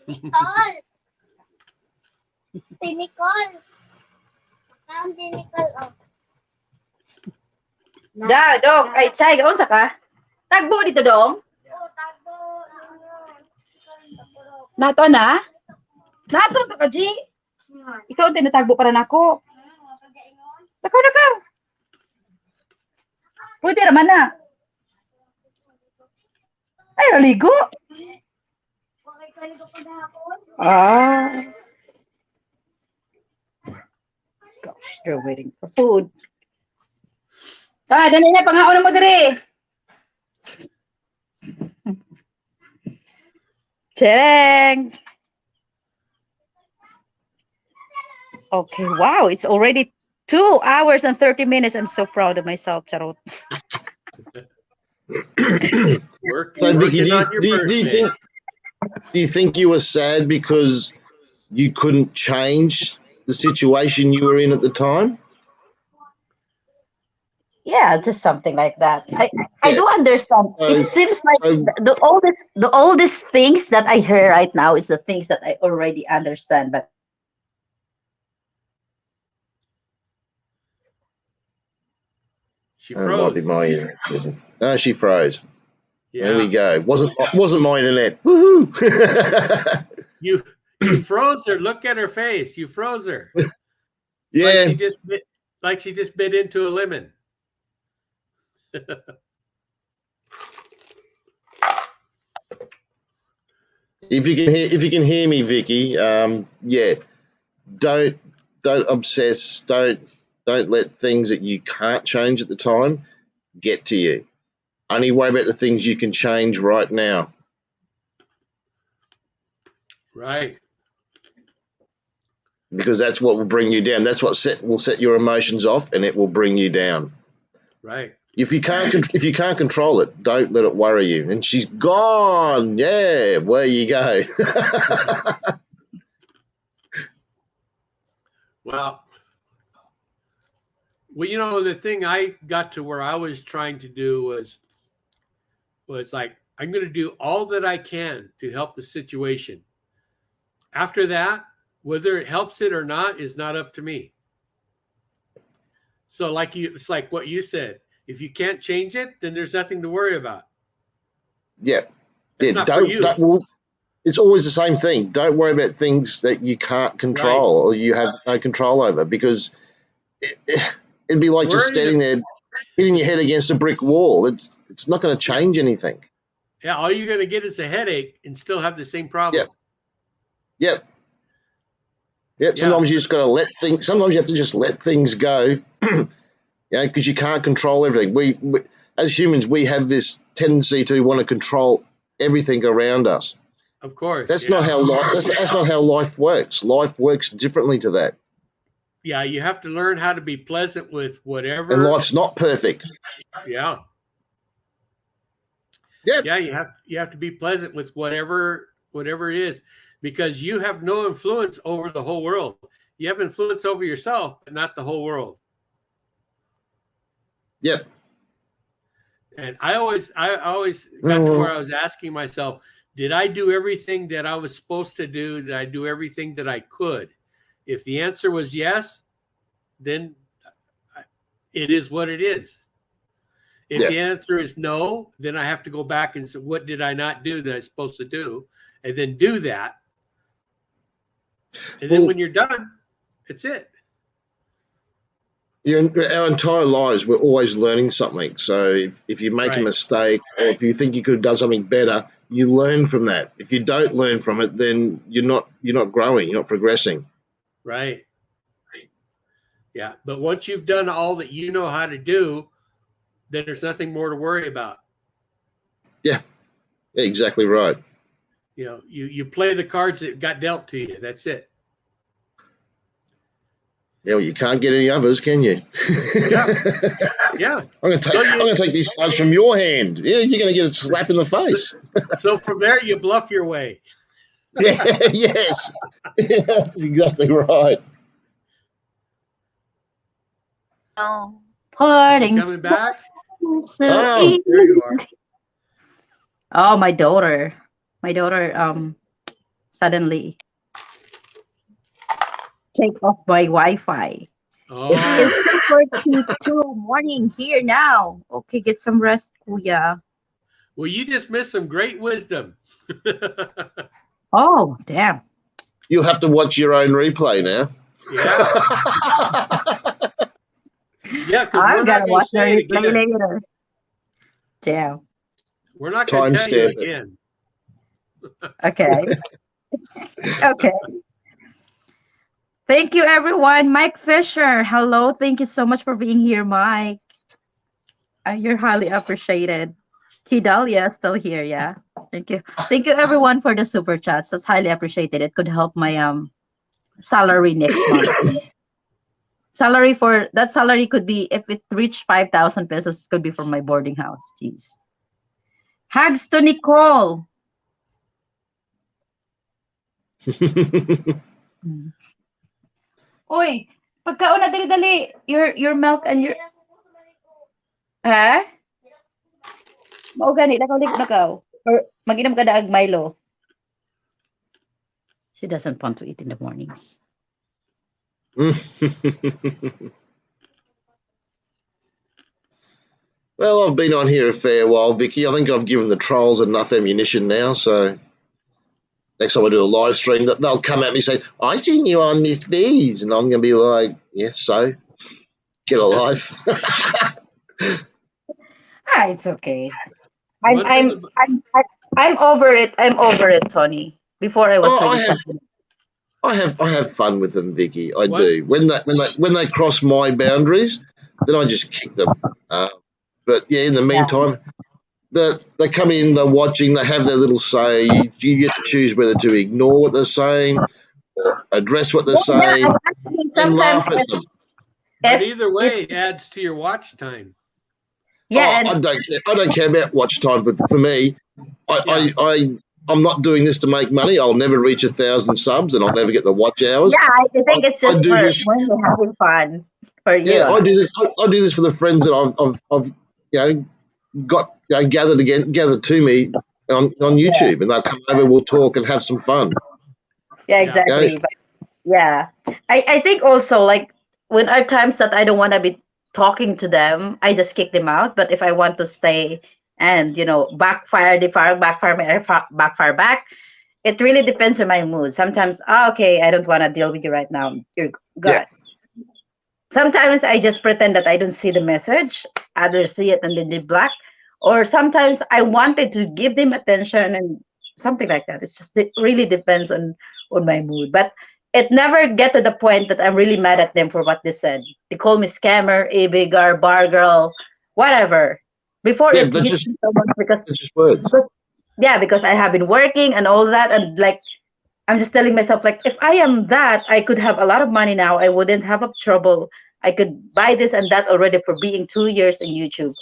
Nicole. Si Nicole. Ang si Nicole, oh. Da, dong. Ay, chay, gaon sa ka? Tagbo dito, dong. Oh, tago. Nato na? Nato to ka, G. Ikaw ang tinatagbo para nako. Takaw na ka. Pwede raman na. Ay, naligo. Bakit ka nito pagkakon? Ah. Gosh, they're waiting for food. Ah, dali na, pangaon mo diri. Chereng. Okay, wow, it's already 2 hours and 30 minutes. I'm so proud of myself, Charot. So, Vicky, Working on your birthday. do you think you were sad because you couldn't change the situation you were in at the time? Yeah, just something like that. I Yeah. do understand. So- It seems like so- the oldest things that I hear right now is the things that I already understand. But She Oh, it might be froze. my internet. Oh, she froze. Yeah. There we go. Wasn't my internet. Woohoo! You froze her. Look at her face. You froze her. It's Yeah. like she just bit into a lemon. If you can hear me, Vicky, yeah, don't obsess. Don't let things that you can't change at the time get to you. Only worry about the things you can change right now. Right. Because that's what will bring you down. That's what will set your emotions off, and it will bring you down. Right. If you can't control it, don't let it worry you. And she's gone. Yeah, where you go. Well, you know, the thing I got to where I was trying to do was like, I'm going to do all that I can to help the situation. After that, whether it helps it or not is not up to me. So it's like what you said. If you can't change it, then there's nothing to worry about. Yeah. It's not for you. It's always the same thing. Don't worry about things that you can't control or you have no control over, because it'd be like just standing there hitting your head against a brick wall. It's not going to change anything. Yeah, all you're going to get is a headache and still have the same problem. Yep. Sometimes you just got to let things. Sometimes you have to just let things go. Because you can't control everything. We as humans, we have this tendency to want to control everything around us. Of course. That's not how life works. Life works differently to that. Yeah, you have to learn how to be pleasant with whatever. And life's not perfect. Yeah. Yep. Yeah, you have to be pleasant with whatever it is, because you have no influence over the whole world. You have influence over yourself, but not the whole world. Yep. And I always got to where I was asking myself, did I do everything that I was supposed to do? Did I do everything that I could? If the answer was yes, then it is what it is. If the answer is no, then I have to go back and say, what did I not do that I was supposed to do? And then do that. And then when you're done, it's it. Our entire lives, we're always learning something. So if you make a mistake, or if you think you could have done something better, you learn from that. If you don't learn from it, then you're not growing, you're not progressing. Right. Yeah. But once you've done all that you know how to do, then there's nothing more to worry about. Yeah, exactly right. You play the cards that got dealt to you. That's it. Yeah, well, you can't get any others, can you? Yeah. Yeah. I'm going to take these cards from your hand. Yeah, you're going to get a slap in the face. So from there, you bluff your way. Yeah, yes. Yeah, that's exactly right. Oh, Is parting he coming back? so Oh, There you are. easy. Oh, my daughter. My daughter suddenly take off my Wi-Fi. Oh, It's 2:42 morning here now. Okay, get some rest, Kuya. well, you just missed some great wisdom. Oh, damn. you'll have to watch your own replay now. Yeah. Yeah, because we're I'm not gonna going to watch the say it replay again. later. Damn. We're not going to tell you Timestamp it. again. Okay. Okay. Thank you, everyone. Mike Fisher. Hello. Thank you so much for being here, Mike. You're highly appreciated. Kidalia still here, yeah. Thank you. Thank you, everyone, for the super chats. That's highly appreciated. It could help my salary next month. Salary could be, if it reached 5,000 pesos, could be for my boarding house. Jeez. Hugs to Nicole. Uy, pagkaon na dali-dali. Your milk and your... Ha? Mao gani, nakaw. Or mag-inom ka daag Milo. She doesn't want to eat in the mornings. Well, I've been on here a fair while, Vicky. I think I've given the trolls enough ammunition now, so next time I do a live stream, they'll come at me saying, I seen you on Miss V's, and I'm going to be like, yes, so get a life. It's okay. I'm over it. I'm over it, Tony. Before I was really suffering. I have fun with them, Vicky. I do. When they cross my boundaries, then I just kick them. But yeah, in the meantime, they come in, they're watching, they have their little say. You get to choose whether to ignore what they're saying, or address what they're saying, and laugh at them. But either way, it adds to your watch time. Yeah, I don't care about watch time for me. I'm not doing this to make money. I'll never reach 1,000 subs, and I'll never get the watch hours. Yeah, I think it's just when you're having fun for you. Yeah, I do this. I do this for the friends that I've got gathered to me on YouTube, and they'll come over, we'll talk and have some fun. Yeah, exactly. Yeah. But yeah, I think also, like, when are times that I don't want to be talking to them, I just kick them out. But if I want to stay and backfire back, it really depends on my mood. Sometimes, okay, I don't want to deal with you right now. You're good. Yeah. Sometimes I just pretend that I don't see the message. Others see it and then they block. Or sometimes I wanted to give them attention and something like that. It really depends on my mood. But it never get to the point that I'm really mad at them for what they said. They call me scammer, a-bigger, bar girl, whatever. Before it hits me so much because I have been working and all that, and like I'm just telling myself, like, if I am that, I could have a lot of money now. I wouldn't have a trouble. I could buy this and that already for being 2 years in YouTube.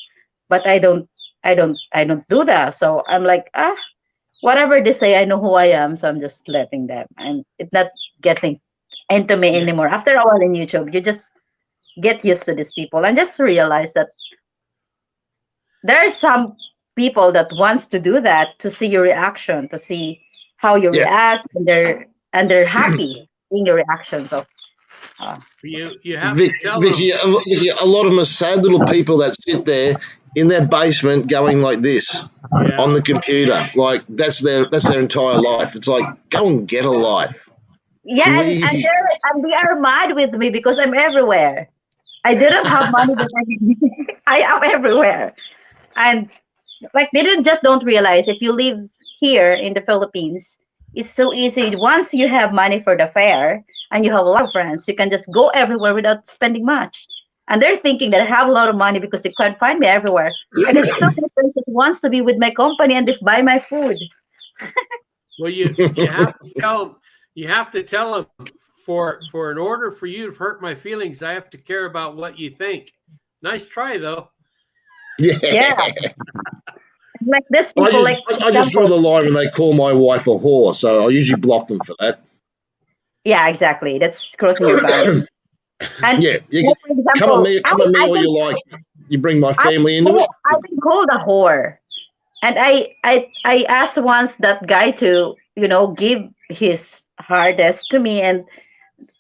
But I don't do that. So I'm like, whatever they say, I know who I am, so I'm just letting them. And it's not getting into me anymore. After a while in YouTube, you just get used to these people and just realize that there are some people that wants to do that to see your reaction, to see how you react, and they're happy seeing your reaction. So you have to tell Vicky, a lot of them are sad little people that sit there in their basement going like this on the computer. Like that's their entire life. It's like, go and get a life. Yeah, and they are mad with me because I'm everywhere. I didn't have money, but I am everywhere. And like they don't realize if you live here in the Philippines, it's so easy. Once you have money for the fare and you have a lot of friends, you can just go everywhere without spending much. And they're thinking that I have a lot of money because they can't find me everywhere. And it's so many friends that wants to be with my company and they buy my food. Well, you have to tell them. You have to tell them for in order for you to hurt my feelings, I have to care about what you think. Nice try though. Yeah. Yeah, like this people, like for I just draw example, the line when they call my wife a whore, so I usually block them for that. yeah, exactly. That's crossing your boundaries. And Yeah, you like for example, come at me all you like. You bring my family into it. I've been called a whore. And I asked once that guy to, give his hardest to me, and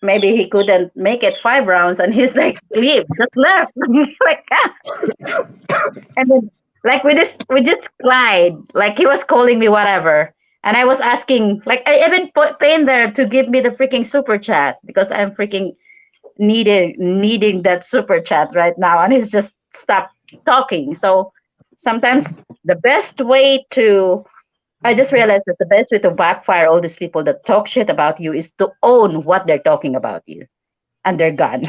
maybe he couldn't make it 5 rounds, and he's like, leave, just left. Like, and then like we just cried. Like he was calling me whatever. And I was asking, like I even put paying there to give me the freaking super chat because I'm freaking needing that super chat right now, and he's just stopped talking. So sometimes the best way to I just realized that the best way to backfire all these people that talk shit about you is to own what they're talking about you, and they're gone.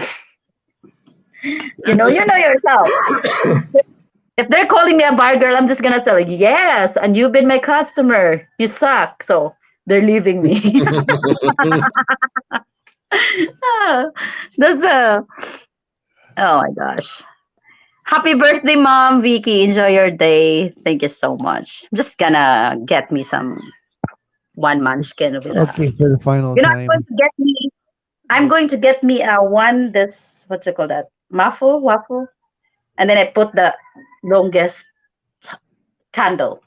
You know yourself. If they're calling me a bar girl, I'm just gonna tell you, yes, and you've been my customer. You suck. So they're leaving me. Ah, that's oh my gosh. Happy birthday, Mom, Vicky. Enjoy your day. Thank you so much. I'm just gonna get me some one munchkin with a. Okay, for the final I'm time. going to get me. I'm going to get me a one. This what's it called that waffle, and then I put the longest candle.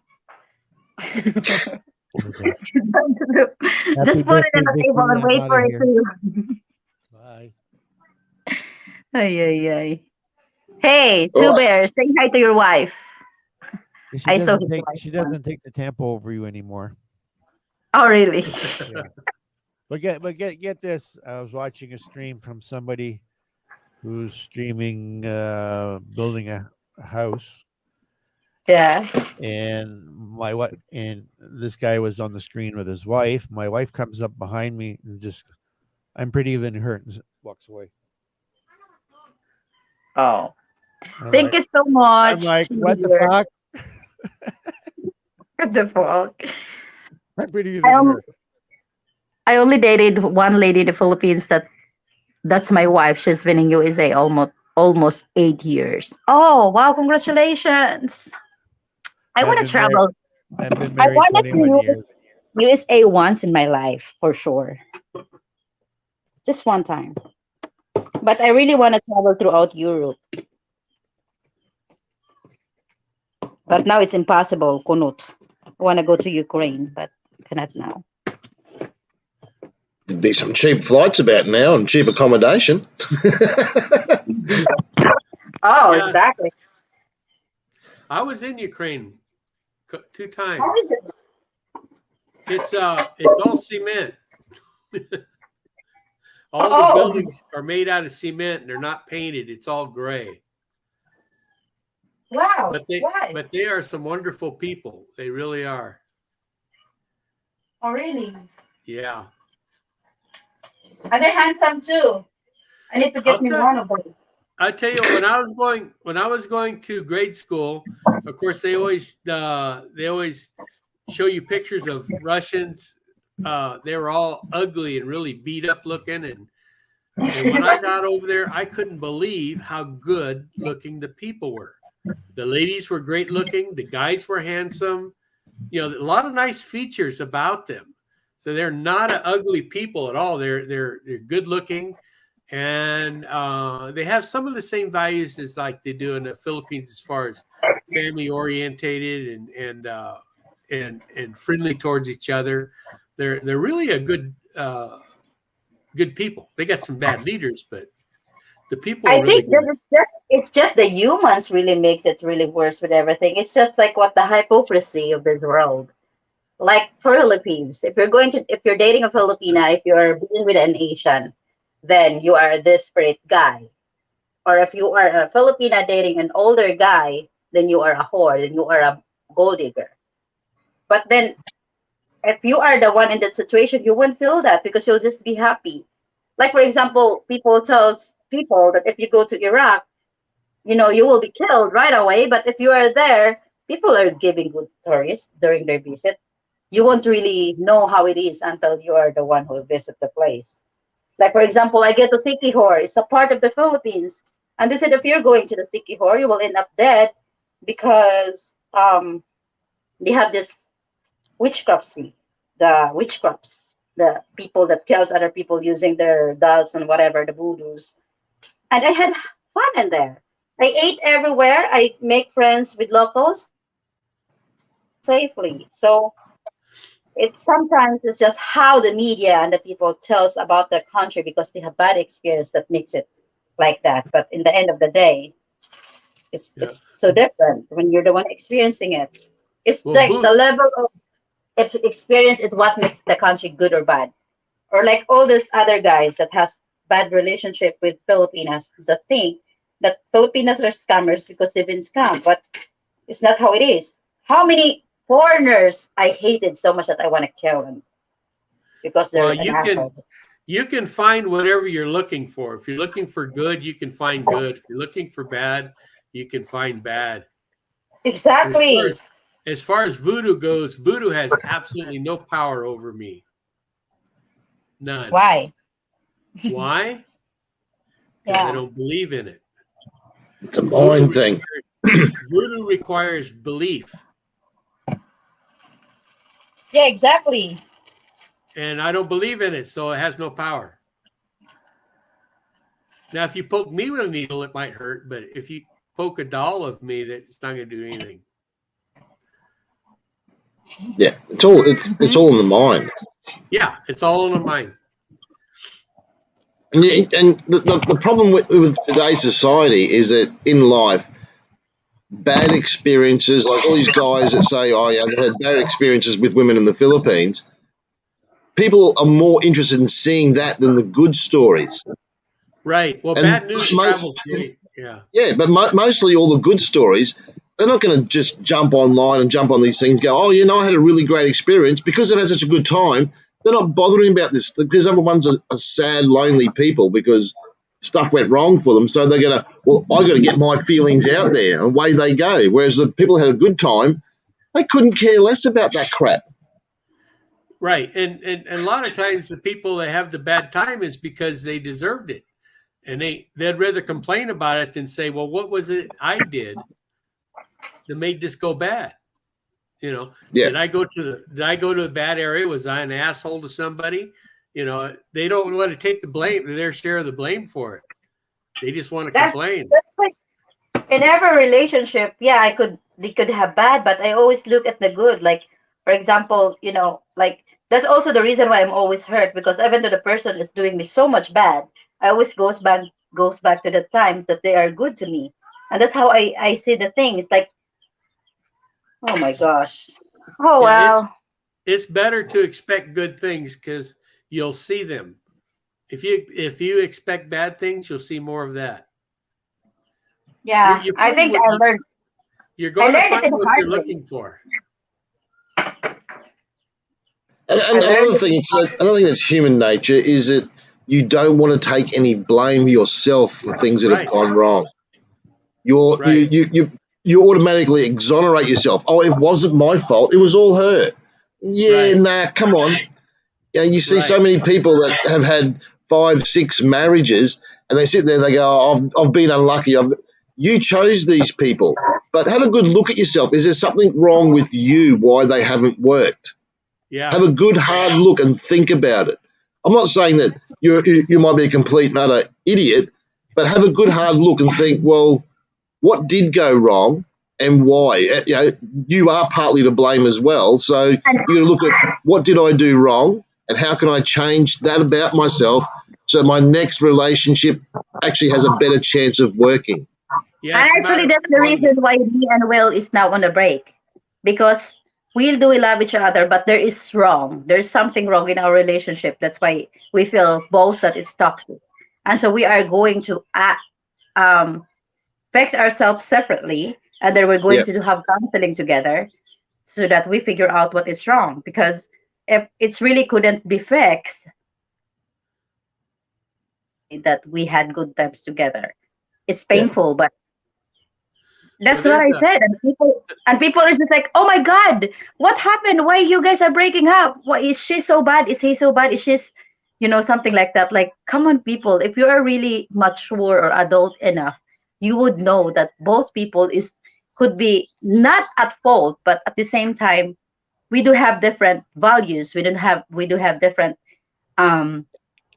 Okay. Just Happy put it birthday, on the Vicky. table and I'm wait out for of it here. to. Bye. Ay, ay, ay. Hey, Two Oh, Bears, say hi to your wife. She I saw doesn't his take wife she once. doesn't take the tempo over you anymore. Oh, really? Yeah. But get this. I was watching a stream from somebody who's streaming building a house, Yeah. and my what and this guy was on the screen with his wife. My wife comes up behind me and just, I'm prettier than her, and walks away. Oh, I'm thank like, you so I'm much, like, what the dear. fuck? What the fuck? I'm prettier I than only, her. I only dated one lady in the Philippines that's my wife. She's been in USA almost 8 years. Oh wow! Congratulations. I I've want to been married. travel. I've been I married wanted 21 to years. USA once in my life for sure, just one time. But I really want to travel throughout Europe. But now it's impossible, Kunut. I want to go to Ukraine, but cannot now. there'd be some cheap flights about now and cheap accommodation. Oh, Yeah, exactly. I was in Ukraine 2 How times. is it? It's all cement. All the Oh, buildings are made out of cement and they're not painted. It's all gray. wow. But they Why? but they are some wonderful people. They really are. Oh, really? Yeah. And they're handsome too. I need to get I'll me tell one of them. I tell you, when I was going to grade school, of course they always show you pictures of Russians. They were all ugly and really beat up looking, and when I got over there, I couldn't believe how good looking the people were. The ladies were great looking, the guys were handsome. A lot of nice features about them. So they're not ugly people at all. They're good looking, and they have some of the same values as like they do in the Philippines as far as family orientated and friendly towards each other. They're really a good people. They got some bad leaders, but the people are I really think that good. it's just the humans really makes it really worse with everything. It's just like what the hypocrisy of this world. Like Philippines, if you're dating a Filipina, if you're being with an Asian, then you are a desperate guy. Or if you are a Filipina dating an older guy, then you are a whore, then you are a gold digger. But then if you are the one in that situation, you won't feel that because you'll just be happy. Like for example, people tells people that if you go to Iraq, you will be killed right away. But if you are there, people are giving good stories during their visit. You won't really know how it is until you are the one who visit the place. Like for example, I get to Sikihor. It's a part of the Philippines, and they said if you're going to the Sikihor, you will end up dead because they have this witchcrafty, the witchcrafts, the people that kills other people using their dolls and whatever, the voodoos. And I had fun in there. I ate everywhere. I make friends with locals safely. So sometimes it's just how the media and the people tells about the country because they have bad experience that makes it like that. But in the end of the day, it's Yeah. so different when you're the one experiencing it. It's Well, like the level of experience is what makes the country good or bad. Or like all these other guys that has bad relationship with Filipinas that think that Filipinas are scammers because they've been scammed, but it's not how it is. How many foreigners I hated so much that I want to kill them because they're well, an you asshole. can find whatever you're looking for. If you're looking for good, you can find good. If you're looking for bad, you can find bad. And Exactly. as far as voodoo goes, voodoo has absolutely no power over me. None. Why? Why? Because I Yeah. don't believe in it. It's a Voodoo mind thing. requires, voodoo requires belief, Yeah, exactly. and I don't believe in it, so it has no power. Now, if you poke me with a needle, it might hurt, but if you poke a doll of me, that's not going to do anything. Yeah, it's all in the mind. Yeah, it's all in the mind. And the problem with today's society is that in life, bad experiences, like all these guys that say, oh, yeah, they had bad experiences with women in the Philippines, people are more interested in seeing that than the good stories. Right. Well, And bad news most, travels great. Yeah. yeah, but mostly all the good stories, they're not going to just jump online and jump on these things and go, oh, I had a really great experience because they've had such a good time. They're not bothering about this because everyone's a sad, lonely people because stuff went wrong for them. So they're going to, well, I got to get my feelings out there, and away they go. Whereas the people who had a good time, they couldn't care less about that crap. Right. And a lot of times the people that have the bad time is because they deserved it. And they'd rather complain about it than say, well, what was it I did that made this go bad? Yeah, Did I go to a bad area? Was I an asshole to somebody? They don't want to take the blame, their share of the blame for it. They just want to That's complain. that's like in every relationship, yeah, they could have bad, but I always look at the good. Like for example, like that's also the reason why I'm always hurt because even though the person is doing me so much bad, I always goes back to the times that they are good to me. And that's how I see the thing. It's like, oh my gosh. Oh Yeah, it's well. it's better to expect good things because you'll see them. If you expect bad things, you'll see more of that. Yeah. You I find think what I learned you're I going to learned it find in a what hard you're way. looking for. I and learned it. another thing that's human nature is that you don't want to take any blame yourself for things that have Right, gone wrong. You're you right, you you you automatically exonerate yourself. Oh, it wasn't my fault. It was all her. Yeah, right, nah, come on. You see so right. many people that have had 5, 6 marriages, and they sit there and they go, oh, I've been unlucky. You chose these people, but have a good look at yourself. Is there something wrong with you? Why they haven't worked? Yeah, Have a good hard look and think about it. I'm not saying that you might be a complete and utter idiot, but have a good hard look and think, well, what did go wrong and why? You are partly to blame as well. So you got to look at what did I do wrong and how can I change that about myself so my next relationship actually has a better chance of working. yeah. And It's a matter actually, of that's the wanting reason it. why me and Will is now on a break. Because we love each other, but there is wrong. There's something wrong in our relationship. That's why we feel both that it's toxic. And so we are going to um, fix ourselves separately. And then we're going Yeah. to have counseling together so that we figure out what is wrong. Because if it's really couldn't be fixed, that we had good times together. It's Yeah. painful, but Well, that's what there's I a said. And people are just like, oh my God, what happened? Why you guys are breaking up? Why is she so bad? Is he so bad? Is she, something like that? Like, come on, people. If you are really mature or adult enough, you would know that both people is could be not at fault, but at the same time, we do have different values. We do have different um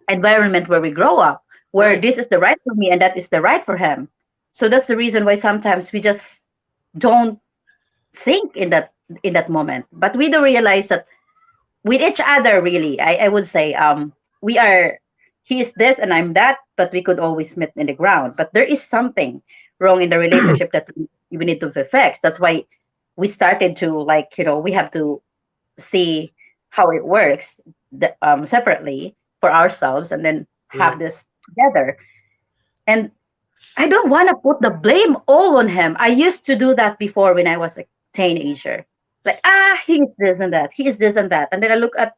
environment where we grow up, where right. this is the right for me and that is the right for him. So that's the reason why sometimes we just don't think in that moment. But we do realize that with each other, really, I would say, we are, he is this and I'm that, but we could always meet in the ground. But there is something wrong in the relationship that we need to fix. That's why we started to, like, we have to see how it works, separately for ourselves, and then have Right. this together. And I don't want to put the blame all on him. I used to do that before when I was a teenager. Like, he's this and that. He's this and that. And then I look at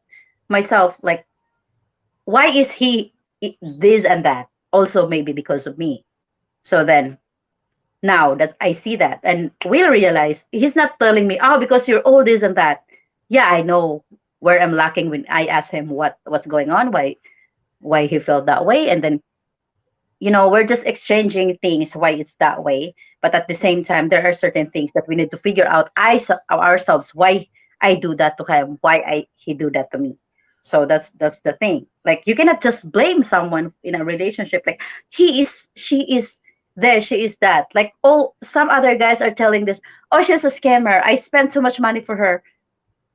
myself like, why is he this and that? Also, maybe because of me. So then now that I see that and will realize he's not telling me, oh, because you're all this and that. Yeah, I know where I'm lacking when I ask him what's going on, why he felt that way. And then we're just exchanging things why it's that way, but at the same time there are certain things that we need to figure out ourselves, why I do that to him, why I he do that to me. So that's the thing. Like, you cannot just blame someone in a relationship, like, she is this, she is that. Like, oh, some other guys are telling this, oh, she's a scammer, I spent too much money for her.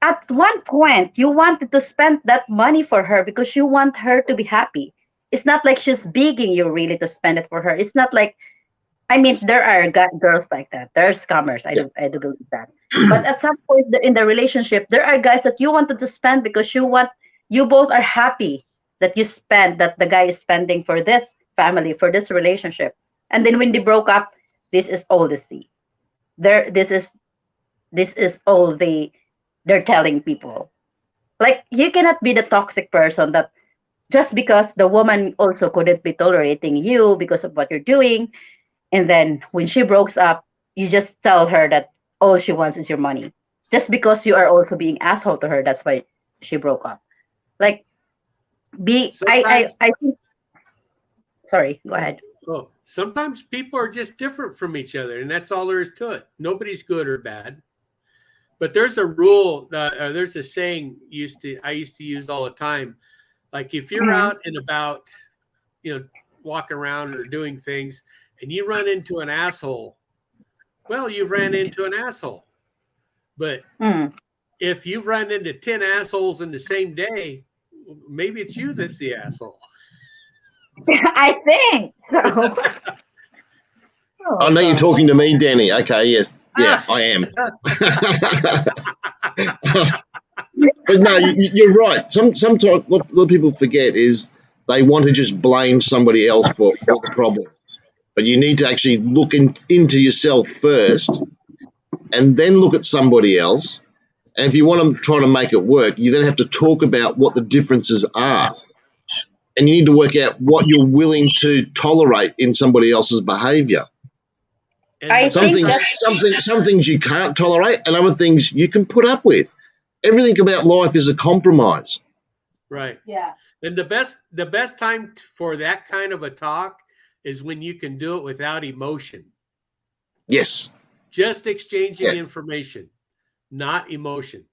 At one point you wanted to spend that money for her because you want her to be happy. It's not like she's begging you really to spend it for her. It's not like, I mean, there are girls like that. There are scammers. I Yeah. do I do believe that. But at some point in the relationship, there are guys that you wanted to spend because you both are happy that you spend, that the guy is spending for this family, for this relationship. And then when they broke up, this is all the sea. There this is all they're telling people. Like, you cannot be the toxic person that just because the woman also couldn't be tolerating you because of what you're doing, and then when she breaks up, you just tell her that all she wants is your money. Just because you are also being asshole to her, that's why she broke up. Like, be Sometimes, I think, sorry, go ahead. oh, sometimes people are just different from each other, and that's all there is to it. Nobody's good or bad. But there's a rule. There's a saying I used to use all the time. Like, if you're Mhm. out and about, walking around or doing things, and you run into an asshole, well, you ran into an asshole. But Mm. if you've run into 10 assholes in the same day, maybe it's you that's the asshole. I think so. I Oh know you're God. talking to me, Danny. Okay, yes. Yeah, Ah, I am. But no, you're right. Sometimes what people forget is they want to just blame somebody else for all the problems. But you need to actually look into yourself first and then look at somebody else. And if you want to try to make it work, you then have to talk about what the differences are. And you need to work out what you're willing to tolerate in somebody else's behavior. and I the Some best think things, time, that. some things you can't tolerate, and other things you can put up with. Everything about life is a compromise. right? Yeah. And the best time for that kind of a talk is when you can do it without emotion, Yes, just exchanging yeah, information, not emotion.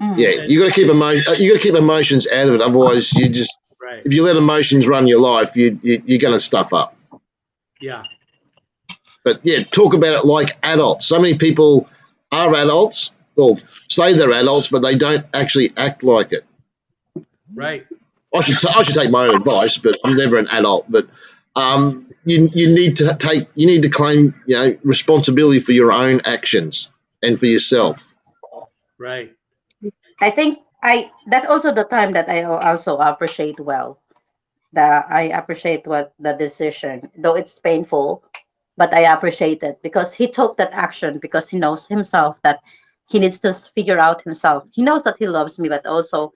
Mm. yeah. And You got to keep you got to keep emotions out of it. Otherwise, you just right, if you let emotions run your life, you're going to stuff up. yeah, But yeah, talk about it like adults. So many people are adults, or say they're adults, but they don't actually act like it. right. I should take my own advice, but I'm never an adult. But you need to claim responsibility for your own actions and for yourself. Right. I think I that's also the time that I also appreciate, well, that I appreciate what the decision, though it's painful. but I appreciate it because he took that action because he knows himself that he needs to figure out himself. He knows that he loves me, but also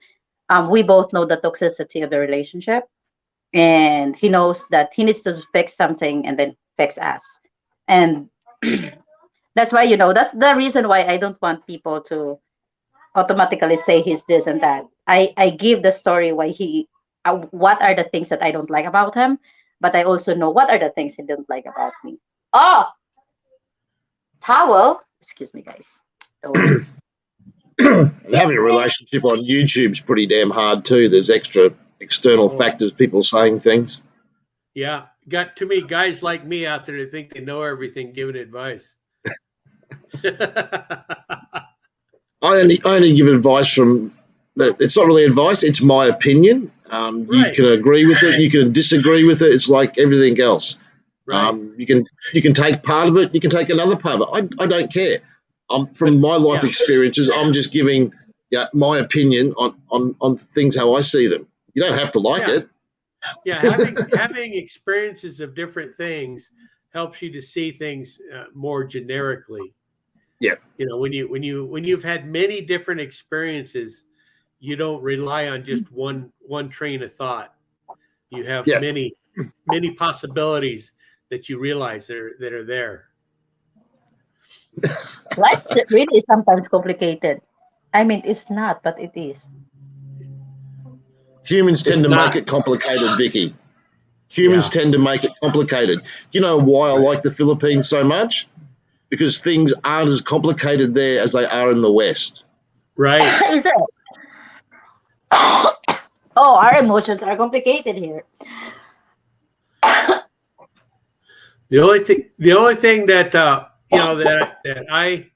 we both know the toxicity of the relationship, and he knows that he needs to fix something and then fix us. And that's why, that's the reason why I don't want people to automatically say he's this and that. I give the story why what are the things that I don't like about him, but I also know what are the things he don't like about me. Oh, towel. Excuse me, guys. Oh, And having a relationship on YouTube's pretty damn hard too. There's extra external Oh, factors, people saying things. yeah. Got too many guys like me out there that think they know everything, giving advice. I only give advice from. It's not really advice. It's my opinion. You Right, can agree with it. You can disagree with it. It's like everything else. right. You can take part of it. You can take another part of it. I don't care. From But my life yeah, experiences, I'm just giving my opinion on things how I see them. You don't have to like yeah, it. yeah. Having experiences of different things helps you to see things more generically. Yeah, When you've had many different experiences, you don't rely on just one train of thought. You have yeah. many possibilities that you realize that are there. life's really sometimes complicated. I mean, it's not, but it is. Humans tend It's to make not it complicated, Vicky. Humans yeah, tend to make it complicated. You know why I right, like the Philippines so much? Because things aren't as complicated there as they are in the West. right. Is it? Oh, our emotions are complicated here. The only thing that that I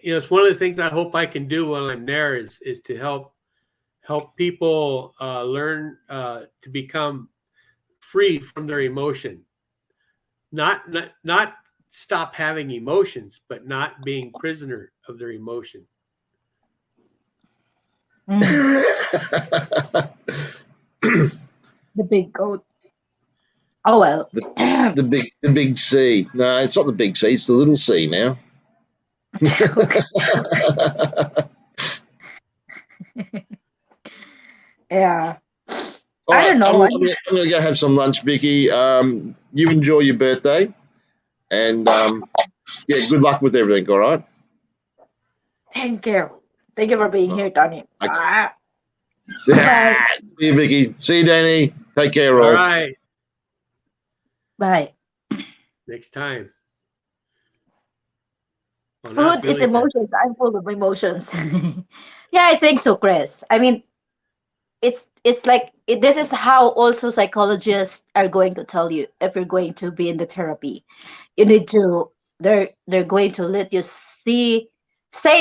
it's one of the things I hope I can do while I'm there is to help people learn to become free from their emotion, not stop having emotions, but not being prisoner of their emotion. Mm, the the big goat. Oh well. the big C. No, it's not the big C. It's the little C now. Okay. Yeah. All I right, don't I'm, know. I'm, gonna, I'm gonna go have some lunch, Vicky. You enjoy your birthday, and yeah, good luck with everything. All right. Thank you. Thank you for being All here, Tony. right. Bye bye. See you, Vicky. See you, Danny. Take care, All all. right, Bye. next time. Oh, now Food it's is really good. emotions. I'm full of emotions. Yeah, I think so, Chris. I mean, it's like this is how also psychologists are going to tell you if you're going to be in the therapy. You need to they're going to let you say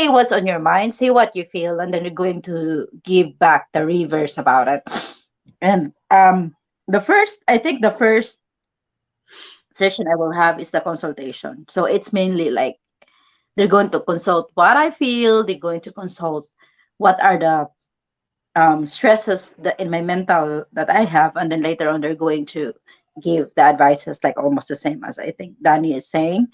what's on your mind, say what you feel, and then they're going to give back the reverse about it. And I think the first session I will have is the consultation. So it's mainly like they're going to consult what I feel, they're going to consult what are the stresses that in my mental that I have, and then later on they're going to give the advices like almost the same as I think Danny is saying.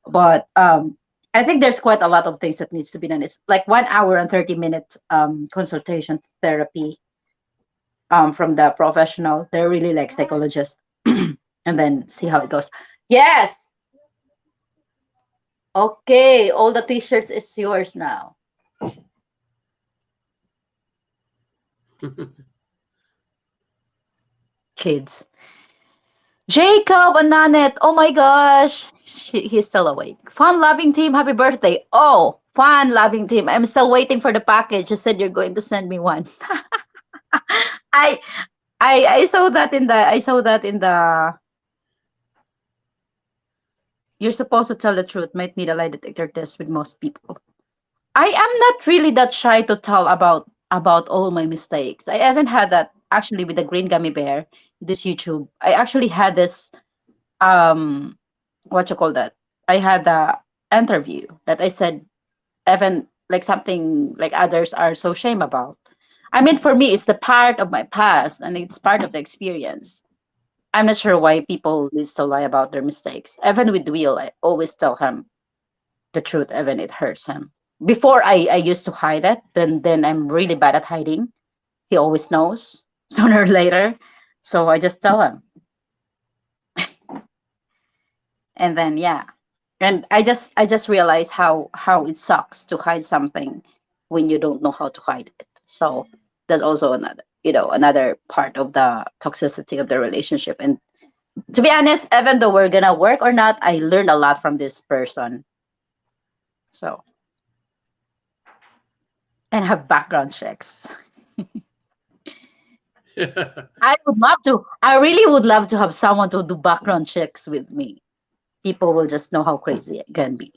But I think there's quite a lot of things that needs to be done. It's like 1 hour and 30 minute consultation therapy from the professional. They're really like psychologists, and then see how it goes. Yes. Okay. All the t-shirts is yours now, kids. Jacob and Nanette. Oh my gosh. He's still awake. Fun loving team. Happy birthday. Oh, fun loving team. I'm still waiting for the package. You said you're going to send me one. I I saw that in the you're supposed to tell the truth. Might need a lie detector test with most people. I am not really that shy to tell about all my mistakes. I haven't had that actually with the green gummy bear, this YouTube. I actually had this um what you call that? I had a interview that I said even like something like others are so shame about. I mean, for me, it's the part of my past and it's part of the experience. I'm not sure why people used to lie about their mistakes. Even with Will, I always tell him the truth, even it hurts him. Before I used to hide it, then I'm really bad at hiding. He always knows sooner or later. So I just tell him. And then yeah. And I just realized how it sucks to hide something when you don't know how to hide it. So that's also another part of the toxicity of the relationship. And to be honest, even though we're gonna work or not, I learned a lot from this person. So and have background checks. I really would love to have someone to do background checks with me. People will just know how crazy it can be.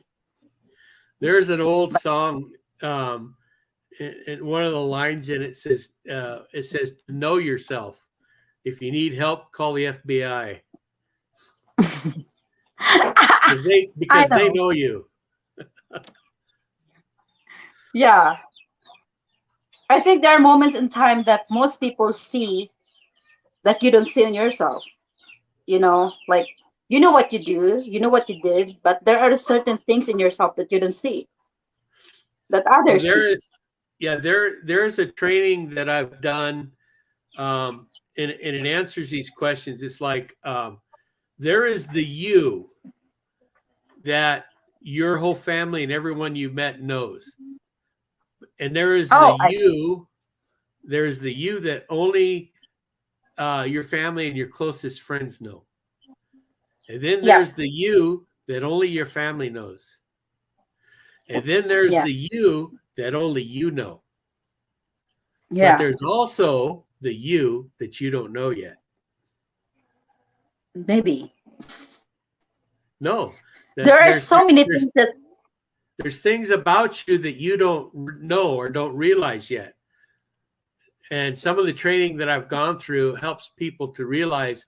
There's an old But song, and one of the lines in it says, "To know yourself. If you need help, call the FBI because they I because they know. know you." Yeah. I think there are moments in time that most people see that you don't see in yourself. Like you know what you do, you know what you did, but there are certain things in yourself that you don't see that Well, others there see. is, yeah, there is a training that I've done, and it answers these questions. It's like there is the you that your whole family and everyone you met knows, and Oh, there's the you that only your family and your closest friends know, and then yeah, there's the you that only your family knows, and then there's yeah, the you that only you know. But yeah. there's also the you that you don't know yet. Maybe No, there that are so many there's things that. there's things about you that you don't know or don't realize yet. And some of the training that I've gone through helps people to realize,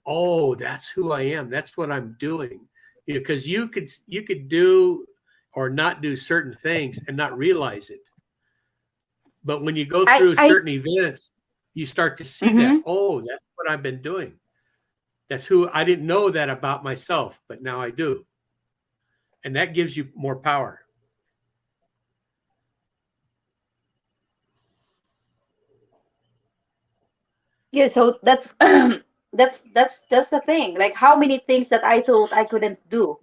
oh, that's who I am. That's what I'm doing. Because you could do or not do certain things and not realize it. But when you go through I certain events, you start to see that, hmm oh, that's what I've been doing. That's who I didn't know that about myself, but now I do. And that gives you more power. Yeah, so that's that's the thing. Like how many things that I thought I couldn't do,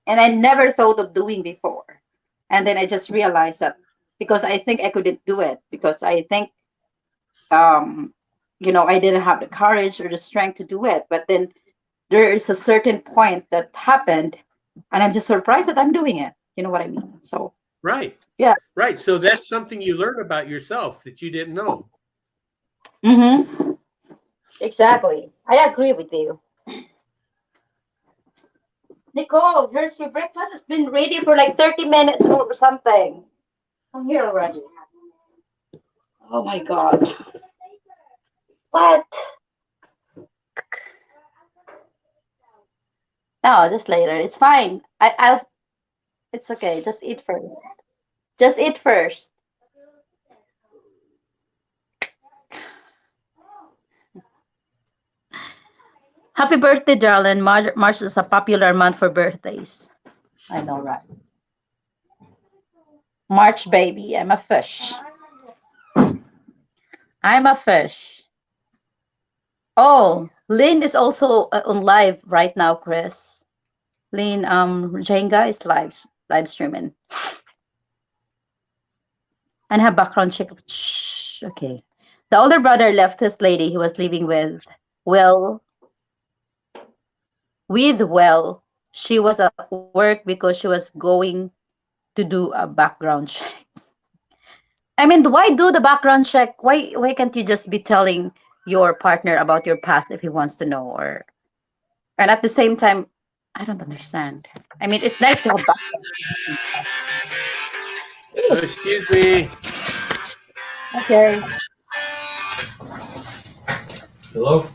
and I never thought of doing before, and then I just realized that because I think I couldn't do it because I think um I didn't have the courage or the strength to do it. But then there is a certain point that happened, and I'm just surprised that I'm doing it. You know what I mean? So Right. yeah. Right. So that's something you learn about yourself that you didn't know. Mm-hmm. Exactly. I agree with you. Nicole, here's your breakfast. It's been ready for like 30 minutes or something. I'm here already. Oh my God. What? No, just later. It's fine. It's okay. Just eat first. Just eat first. Happy birthday, darling. March is a popular month for birthdays. I know, right? March, baby. I'm a fish. I'm a fish. Oh, Lynn is also on live right now, Chris. Lynn, Jenga is live streaming and have background check. Shh, okay. The older brother left his lady he was living with. Well, well, she was at work because she was going to do a background check. I mean, why do the background check? Why can't you just be telling your partner about your past if he wants to know, or and at the same time, I don't understand. I mean, it's nice to have background. Oh, excuse me. Okay. Hello?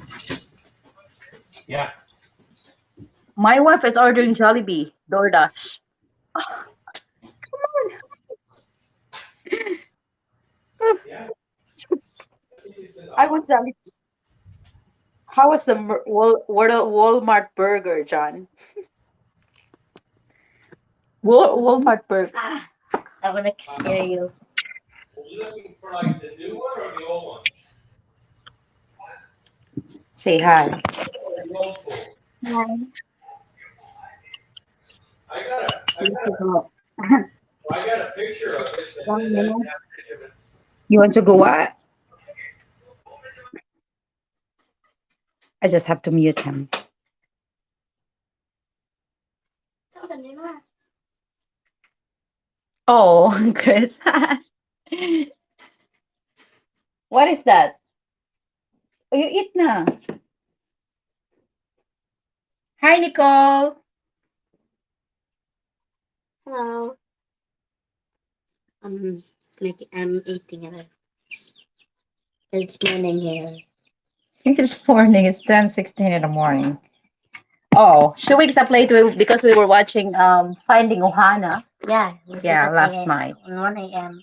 Yeah. My wife is ordering Jollibee, DoorDash. I want Jollibee. How was the Walmart burger, John? Walmart burger. I wanna scare you. Are you looking for like the new one or the old one? Say hi. The old school. Hi. I got a, I You got want to a, go? I got a picture of it that, One that doesn't minute. have a picture of it. You want to go what? I just have to mute him. Oh, Chris. What is that? Oh, you eat na. Hi, Nicole. Hello. I'm eating it. It's morning here. It's morning. It's 10:16 in the morning. Oh, she wakes up late because we were watching Finding Ohana. Yeah. We Yeah, slept last at night. 1 a.m.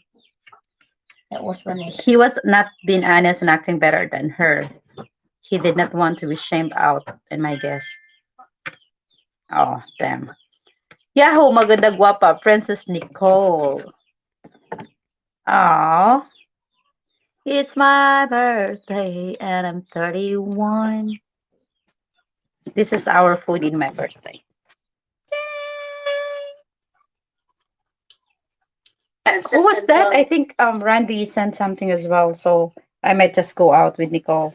That was 1 a.m. He was not being honest and acting better than her. He did not want to be shamed out in my guess. Oh, damn. Yahoo, maganda guapa, Princess Nicole. Oh, it's my birthday and I'm 31. This is our food in my birthday. Who was that? I think Randy sent something as well, so I might just go out with Nicole,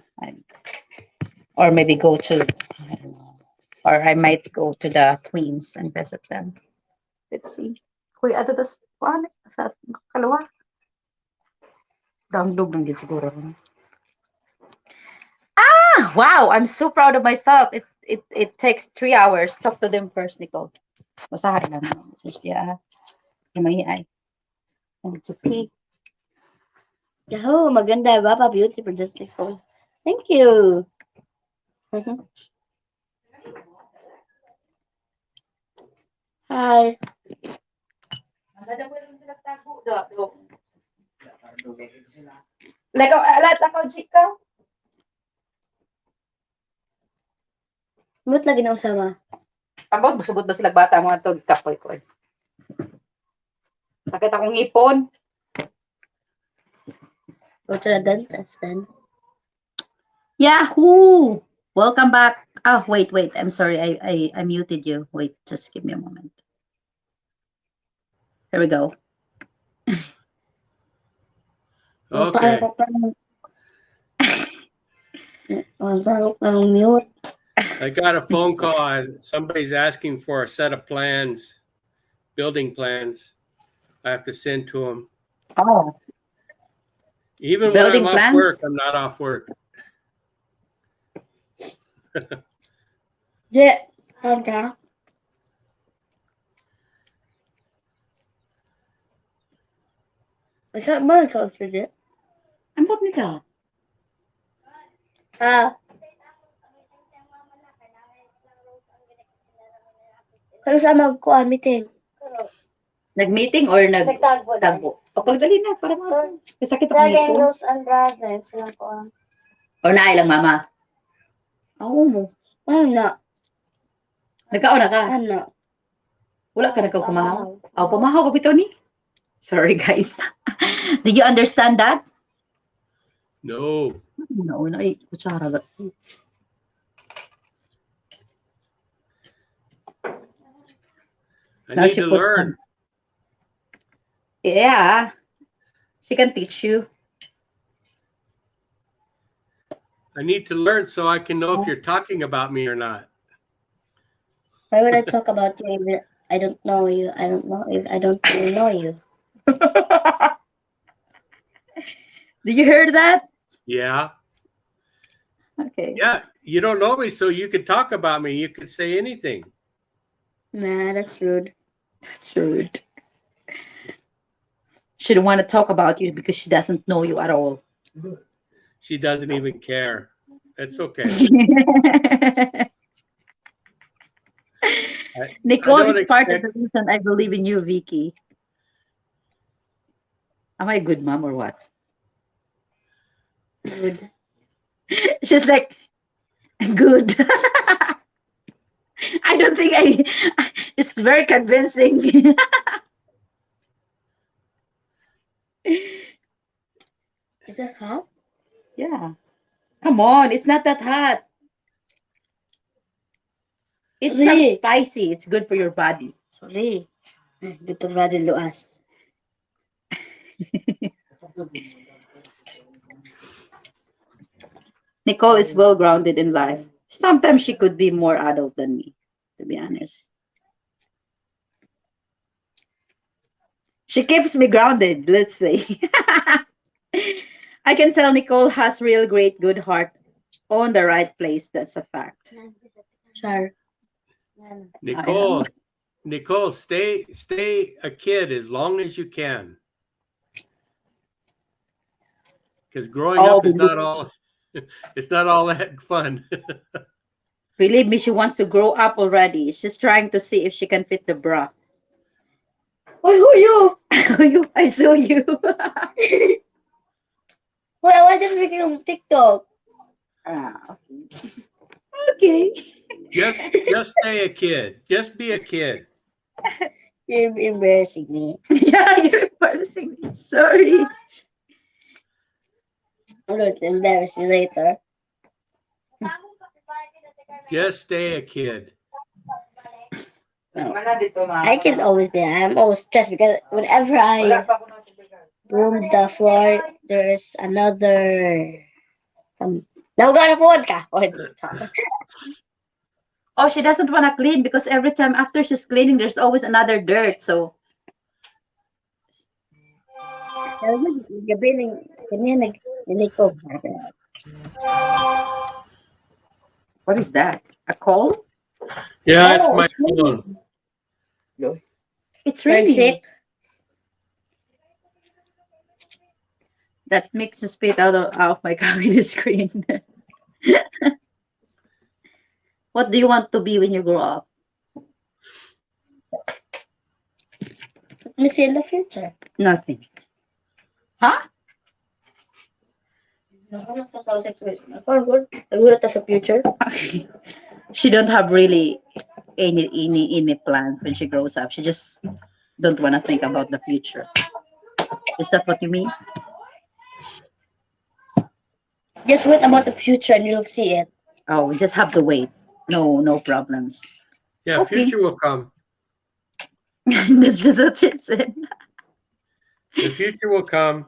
or maybe go to, I don't know, or I might go to the Queens and visit them. Let's see. Kuya, ato tas, kuan, sa kalawa. Download lang din siguro. Ah, wow, I'm so proud of myself. It takes 3 hours. Talk to them first, Nicole. Masahay lang. Yeah. May ay. I need to pee. Yahoo! Maganda. Baba Beauty for just like phone. Thank you. Mhm. Hi. Lakaw, alat, lakaw, chika. Mut lagi na usama. Ambot, busugod ba sila bata mga to? Kapoy ko. Sakit akong ipon. Go to the dentist then. Yahoo! Welcome back. Oh, wait. I'm sorry. I muted you. Wait, just give me a moment. Here we go. Okay. Mute. I got a phone call and somebody's asking for a set of plans, building plans. I have to send to them. Oh, Even when building I'm off plans? work, I'm not off work. Yeah. Okay. I thought Monica did it. Ambot ni ka. Kano sa magkuhan meeting? Nag-meeting or nagtago? O pagdali na, para mo. Sakit akong Laging ipon. Rose and Brothers. Silang kuhan. O na ilang mama? Oo mo. Ano? Nagkaon na ka? Ano? Wala ka nagkaupumahaw? Aw, pumahaw ka bitaw ni? Sorry, guys. Did you understand that? No. No, ay, kutsara. I Now need she to put learn. Yeah, she can teach you. I need to learn so I can know if you're talking about me or not. Why would I talk about you if I don't know you? I don't know if I don't really know you. Did you hear that? Yeah. Okay. Yeah. You don't know me, so you could talk about me. You could say anything. Nah, that's rude. That's rude. She don't want to talk about you because she doesn't know you at all. She doesn't even care. That's okay. Nicole don't is part of expect- the reason I believe in you, Vicky. Am I a good mom or what? Rude. She's like, Good. I don't think it's very convincing. Is this hot? Yeah. Come on, it's not that hot. It's some Sorry. spicy. It's good for your body. Sorry. Dito rada luas. Nicole is well grounded in life. Sometimes she could be more adult than me, to be honest. She keeps me grounded, let's say. I can tell Nicole has real great good heart on the right place. That's a fact. Sure. I know. Nicole, stay a kid as long as you can. Because growing Oh, up is not all it's not all that fun. believe me, she wants to grow up already. She's trying to see if she can fit the bra. Oh, who are you? I saw you. Well, I just making on TikTok. Ah, okay. Just stay a kid. Just be a kid. You're embarrassing me. Yeah, you're embarrassing me. Sorry. I'm going to embarrass you later. Just stay a kid. No. I can always be. I'm always stressed because whenever I broom the floor, there's another. Now gonna vodka. Oh, she doesn't want to clean because every time after she's cleaning, there's always another dirt. So, what is that? A call? Yeah, it's Oh, my it's raining. phone. It's You're raining. sick. That makes me spit out of my comedy screen. What do you want to be when you grow up? Let me see in the future. Nothing. Huh? Nagulat sa future. She don't have really any plans when she grows up. She just don't want to think about the future. Is that what you mean? Just wait about the future and you'll see it. Oh, we just have to wait. No problems. Yeah, Okay. future will come. That's just what she said. The future will come.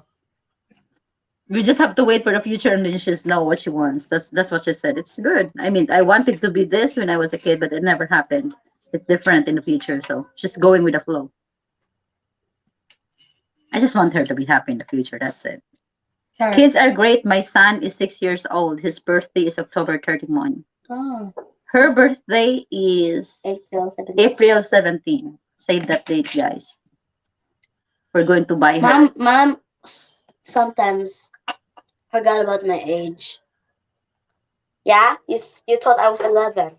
We just have to wait for the future and then she just know what she wants. That's what she said. It's good. I mean, I wanted to be this when I was a kid, but it never happened. It's different in the future, so just going with the flow. I just want her to be happy in the future. That's it. Sure. Kids are great. My son is 6 years old. His birthday is October 31. Oh, Her birthday is April 17th. April 17. Save that date, guys. We're going to buy her. Mom sometimes forgot about my age. Yeah? You thought I was 11.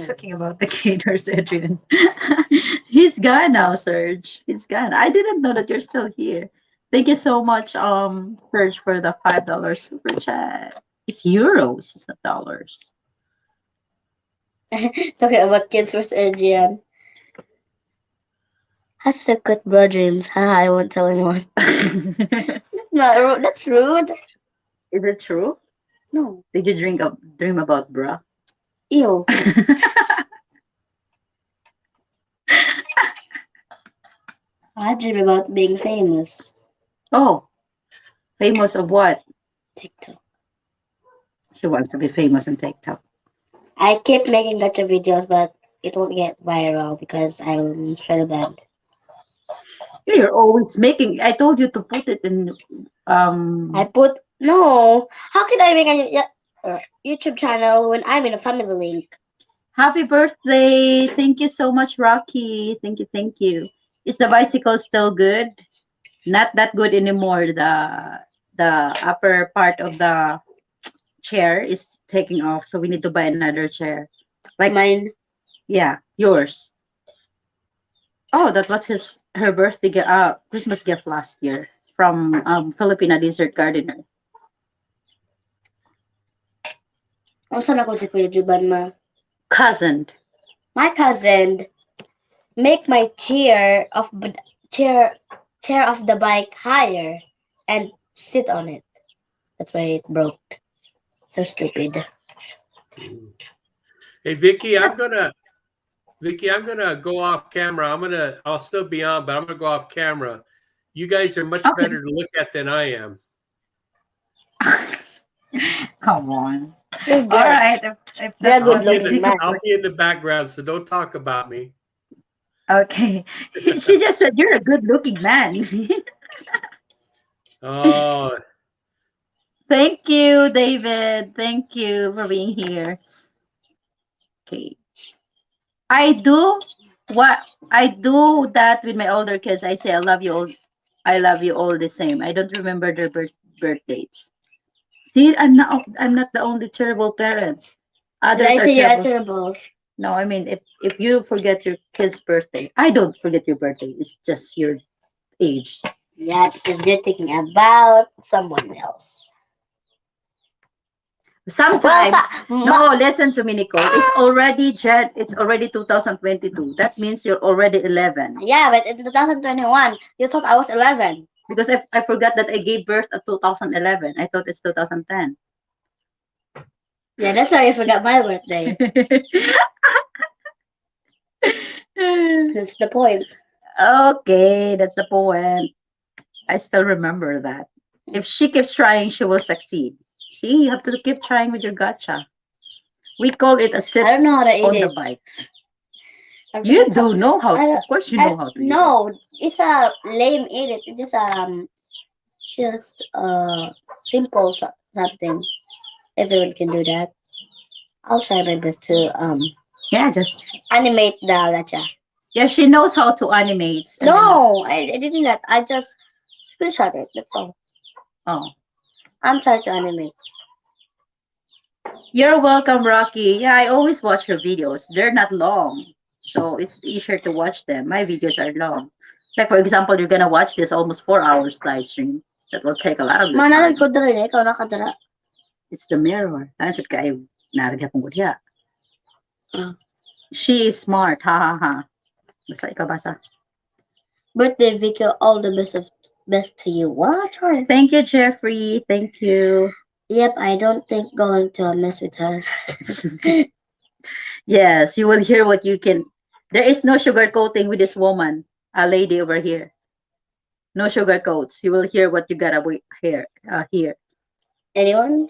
Talking about the caters, Adrian. He's gone now, Serge. He's gone. I didn't know that you're still here. Thank you so much, Serge, for the $5 super chat. It's euros, it's not dollars. Talking about kids with Adrian. Has to cut bro dreams. Haha, I won't tell anyone. No, that's rude. Is it true? No. Did you dream about bra? Ew. I dream about being famous. Oh, famous of what? TikTok. She wants to be famous on TikTok. I keep making gotcha videos, but it won't get viral because I'm shadow banned. You're always making. I told you to put it in. No. How can I make a YouTube channel when I'm in a family link? Happy birthday! Thank you so much, Rocky. Thank you. Is the bicycle still good? Not that good anymore. The upper part of the chair is taking off, so we need to buy another chair. Like Mine. Yeah, yours. Oh, that was her birthday Christmas gift last year from Filipina Desert Gardener. Unsa na ko si Kuya Juban ma? Cousin. My cousin make my chair chair of the bike higher and sit on it. That's why it broke. So stupid. Hey Vicky, That's I'm gonna go off camera. I'll still be on, but I'm gonna go off camera. You guys are much okay. better to look at than I am. Come on. You're All good. right. If You're a that's good what looking makes you man. I'll feel be in the background, so don't talk about me. okay. She just said you're a good looking man. Oh, Thank you, David. Thank you for being here. Okay. I do what I do that with my older kids. I say I love you all. I love you all the same. I don't remember their birth dates. See, I'm not the only terrible parent. Did I Others are say you're terrible. answerable? No, I mean if you forget your kid's birthday, I don't forget your birthday. It's just your age. Yeah, because you're thinking about someone else. Sometimes, Ma, no, listen to me, Nicole. It's already 2022. That means you're already 11. yeah, but in 2021, you thought I was 11. Because I forgot that I gave birth at 2011. I thought it's 2010. Yeah, that's why you forgot my birthday. That's the point. Okay, that's the point. I still remember that. If she keeps trying, she will succeed. See, you have to keep trying with your gotcha. We call it a sit I don't know how to eat on the it. bike. I You forgot how. do know how. I don't. Of course, you know how to eat it. No, it's a lame eat it. It's just simple something. Everyone can do that. I'll try my best to Yeah, just animate the gacha. yeah. She knows how to animate. And then, No, I didn't that. I just screenshot it. That's all. oh, I'm trying to animate. you're welcome, Rocky. Yeah, I always watch your videos. They're not long, so it's easier to watch them. My videos are long. Like for example, you're gonna watch this almost 4 hours live stream. That will take a lot of your Manalag time. ko dira ikaw nakadira. It's the mirror. That's it, kay naragyan ko diya. Ah. She is smart. Ha ha ha. Basta ikaw basa. Birthday Vicky, all the best to you. What? Thank you, Jeffrey. Thank you. Yep, I don't think going to mess with her. Yes, you will hear what you can. There is no sugar coating with this woman, a lady over here. No sugar coats. You will hear what you gotta hear. Here. Anyone?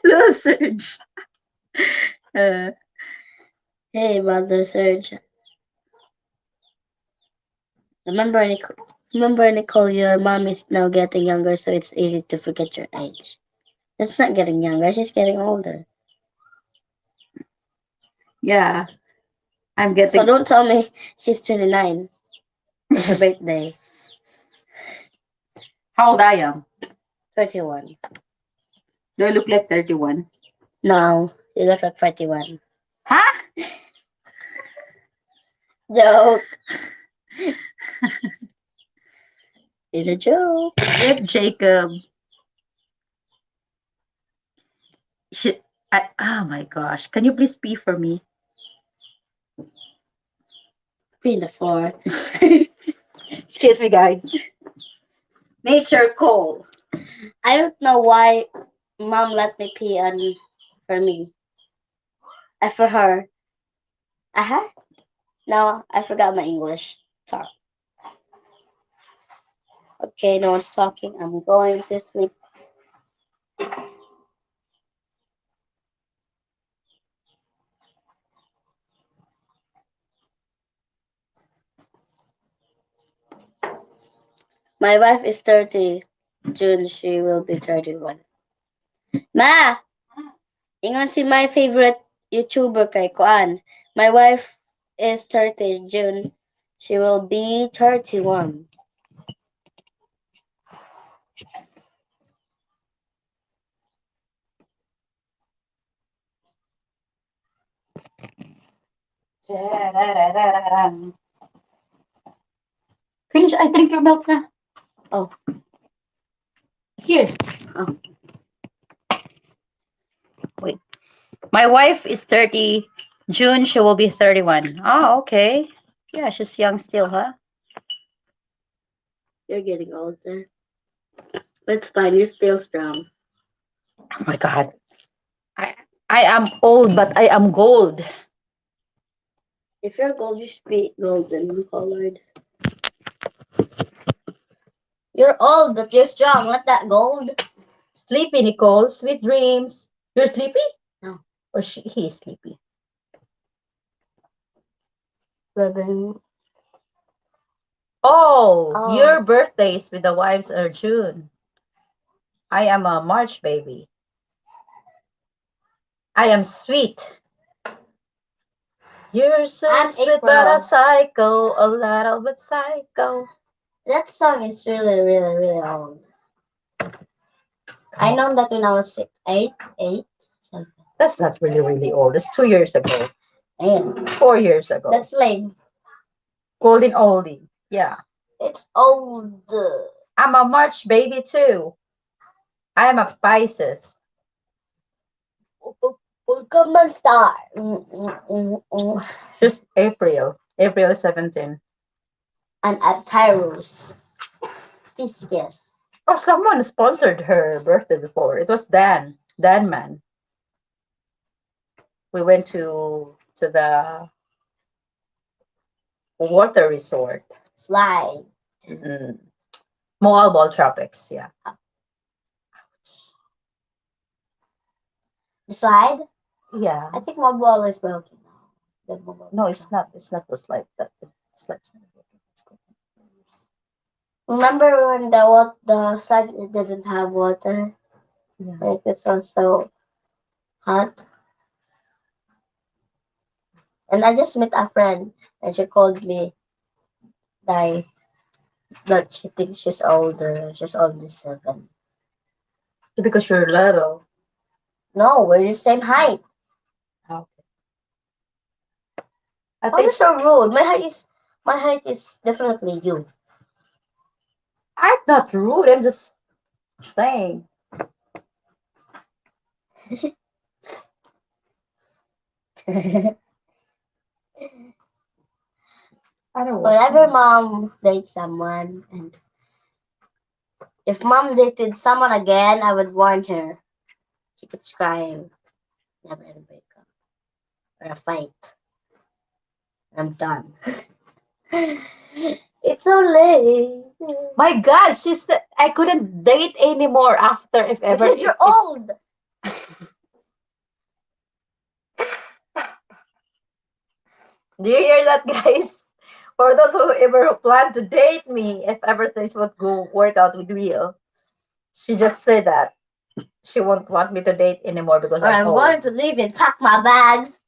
Little Surge. Uh, Hey, Mother Surge. Remember, Nicole, your mom is now getting younger, so it's easy to forget your age. It's not getting younger, she's getting older. yeah, I'm So getting. don't tell me she's 29. It's her birthday. How old I am? 31. Do I look like 31? No, you look like 41. Huh? Joke. It's a joke. Yep, Jacob. Shit. Oh my gosh. Can you please pee for me? Be in the floor. Excuse me, guys. Nature call. I don't know why mom let me pee on for me. For her. Uh-huh. No, I forgot my English. Sorry. Okay, no one's talking. I'm going to sleep. My wife is 30. June, she will be 31. Ma! Ingon si my favorite YouTuber kay Kuan. My wife is 30. June, she will be 31. Finish. I drink your milk na. Oh. Here. Oh. My wife is 30. June, she will be 31. Oh, okay. Yeah, she's young still, huh? You're getting older. But it's fine. You're still strong. Oh my God. I I am old, but I am gold. If you're gold, you should be golden colored. You're old, but you're strong. Not that gold. Sleepy, Nicole. Sweet dreams. You're sleepy? No. Or he's sleepy? 11. Oh, Oh. your birthdays with the wives are June. I am a March baby. I am sweet. You're so I'm sweet, but a April. psycho, a little bit psycho. That song is really, really, really old. I know that when I was 8, 7. That's not really, really old. It's 2 years ago, And 4 years ago. that's lame. Golden oldie. Yeah. It's old. I'm a March baby too. I am a Pisces. Come on, star. Just April 17. And at Tyrus. Pisces. Oh, someone sponsored her birthday before. It was Dan man. We went to the water resort. Slide. Mm. Moalbal Tropics, yeah. The slide? Yeah. I think my ball is broken now. No, it's not. It's not just like that. It's like it's good. Remember when the slide it doesn't have water? Yeah. Like it's also hot. And I just met a friend and she called me that that she thinks she's older. She's only 7. Because you're little. No, we're the same height. Okay. I How think you so rude? My height is definitely you. I'm not rude. I'm just saying. I don't know. Whenever mom dates someone, and if mom dated someone again, I would warn her. She keeps crying. Never in a breakup or a fight. I'm done. It's so late. My God, she said I couldn't date anymore after if ever. Because you're old. Do you hear that, guys? For those who ever plan to date me, if ever things would go work out with Will, she just said that she won't want me to date anymore because Or I'm I'm old. going to leave and pack my bags.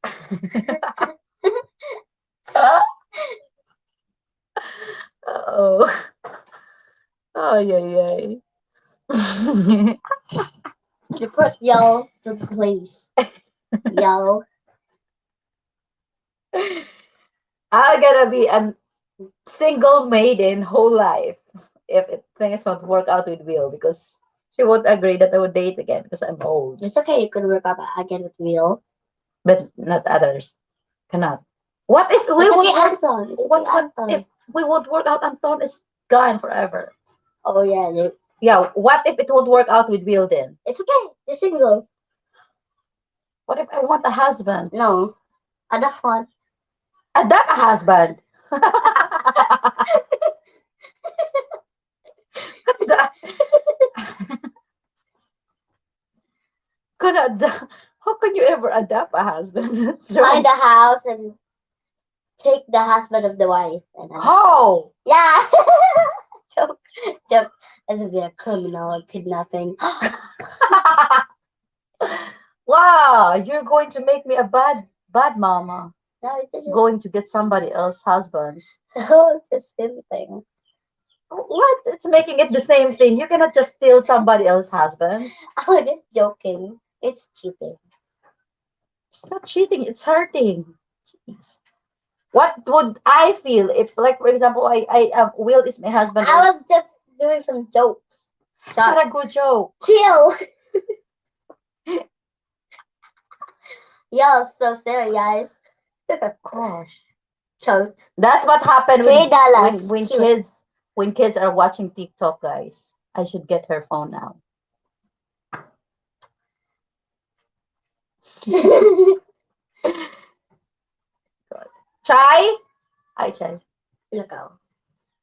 Oh, oh, yeah, yeah. You put y'all to place. Y'all. I'm gonna be a single maiden whole life if things won't work out with Will because she won't agree that I would date again because I'm old, It's okay. You could work up again with Will. but not others. Cannot. What if we It's would okay, work? Anton. It's okay, What Anton. if we would work out? Anton is gone forever. Oh, yeah. Yeah. What if it would work out with Will then? It's okay. You're single. What if I want a husband? No. Adopt one. Adopt a husband. Could adopt, how can you ever adopt a husband? That's Find wrong. a house and take the husband of the wife. And How? yeah. joke. Joke. As if you're a criminal or kidnapping. Wow, you're going to make me a bad mama. No, it isn't. Going to get somebody else husbands. No, it's the same thing. What? It's making it the same thing. You cannot just steal somebody else's husbands. I was just joking. It's cheating. It's not cheating, it's hurting. Jeez. What would I feel if, like, for example, Will is my husband? I was just doing some jokes. It's not a good joke. Chill. Y'all so serious. Gosh. Choked. That's what happened Okay, Dallas. when Cute. kids are watching TikTok, guys. I should get her phone now. Chai? Ay, Chai. Ikaw.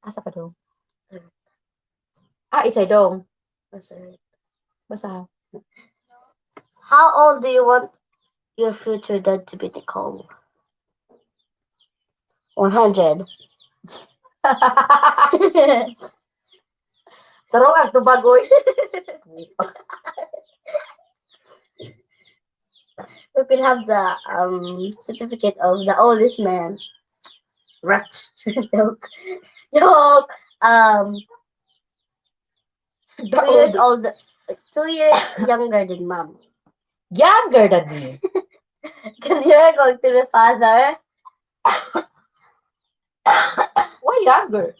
Asa ka dong? Isay dong. Masarap. Basa. How old do you want your future dad to be, Nicole? 100. Tarong ang tubagoy. We could have the certificate of the oldest man. Ratch. Joke. Joke. Um, 2 years older. 2 years younger than mom. Younger than me. Because you're going to be father. Why younger?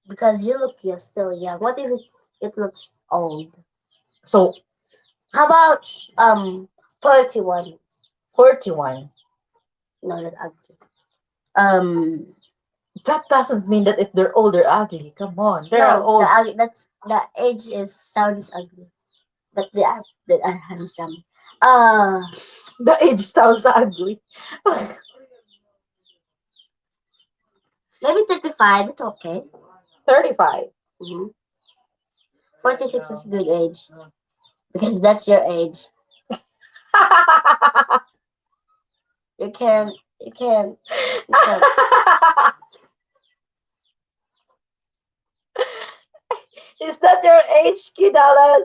Because you're still young. What if it looks old? So, How about 31? 41. No, that's ugly. That doesn't mean that if they're old, they're ugly. Come on. They're No, old. the age is sounds ugly, but they are handsome. The age sounds ugly. Maybe 35. It's okay. 35. 46 is a good age because that's your age. You can you can you can. Is that your age, Kidalas?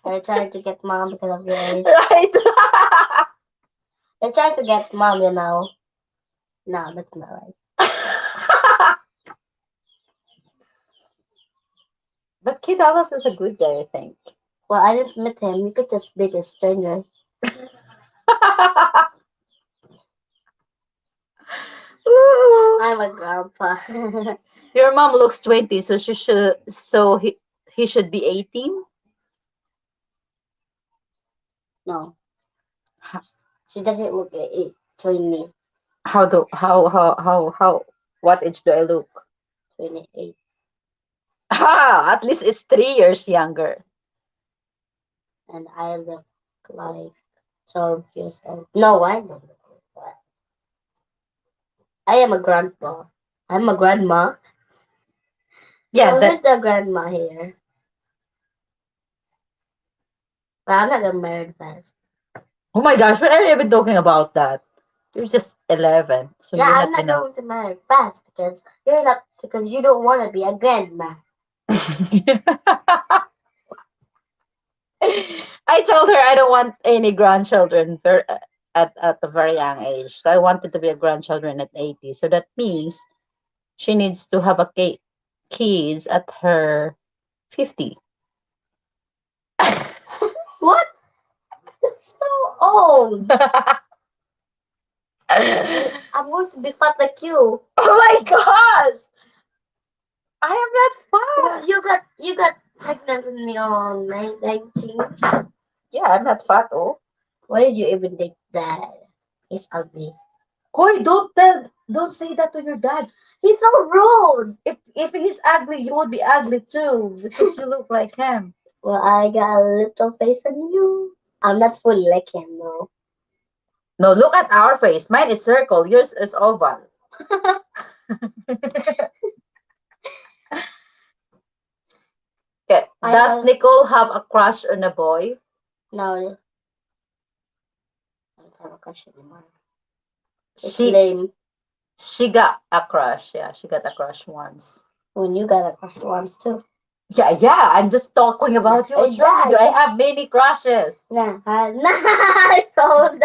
Are you trying to get mom because of your age? Right? You're trying to get mom, you know. No, that's not right. But Kidalas is a good guy, I think. Well, I didn't meet him. You could just date a stranger. Ooh. I'm a grandpa. Your mom looks 20, so he should be 18. No, she doesn't look 20, How what age do I look? 28. At least it's 3 years younger. And I look like 12 years old. No, I don't look like that. I am a grandpa. I'm a grandma. Yeah, No, that who's the grandma here? But I'm not gonna marry fast. oh my gosh, what are you even talking about that? You're just 11, so Yeah, you're I'm not not gonna. going to marry fast because you don't want to be a grandma. I told her I don't want any grandchildren at a very young age. So I wanted to be a grandchildren at 80. So that means she needs to have kids at her 50. What? That's so old. Oh I'm going to be fat like you. my gosh! I am not fat. You got pregnant with me on 19. Yeah, I'm not fat. Oh, Why did you even think that? He's ugly. Koi, don't say that to your dad. He's so rude. If he's ugly, you would be ugly too because you look like him. Well, I got a little face on you. I'm not fully like him, no. No, look at our face. Mine is circle. Yours is oval. Okay. I Does don't Nicole have a crush on a boy? No, I don't have a crush anymore. It's She lame she got a crush. Yeah, she got a crush once. when you got a crush once too. Yeah. I'm just talking about you. What's wrong with you? I have many crushes. Nah, exposed.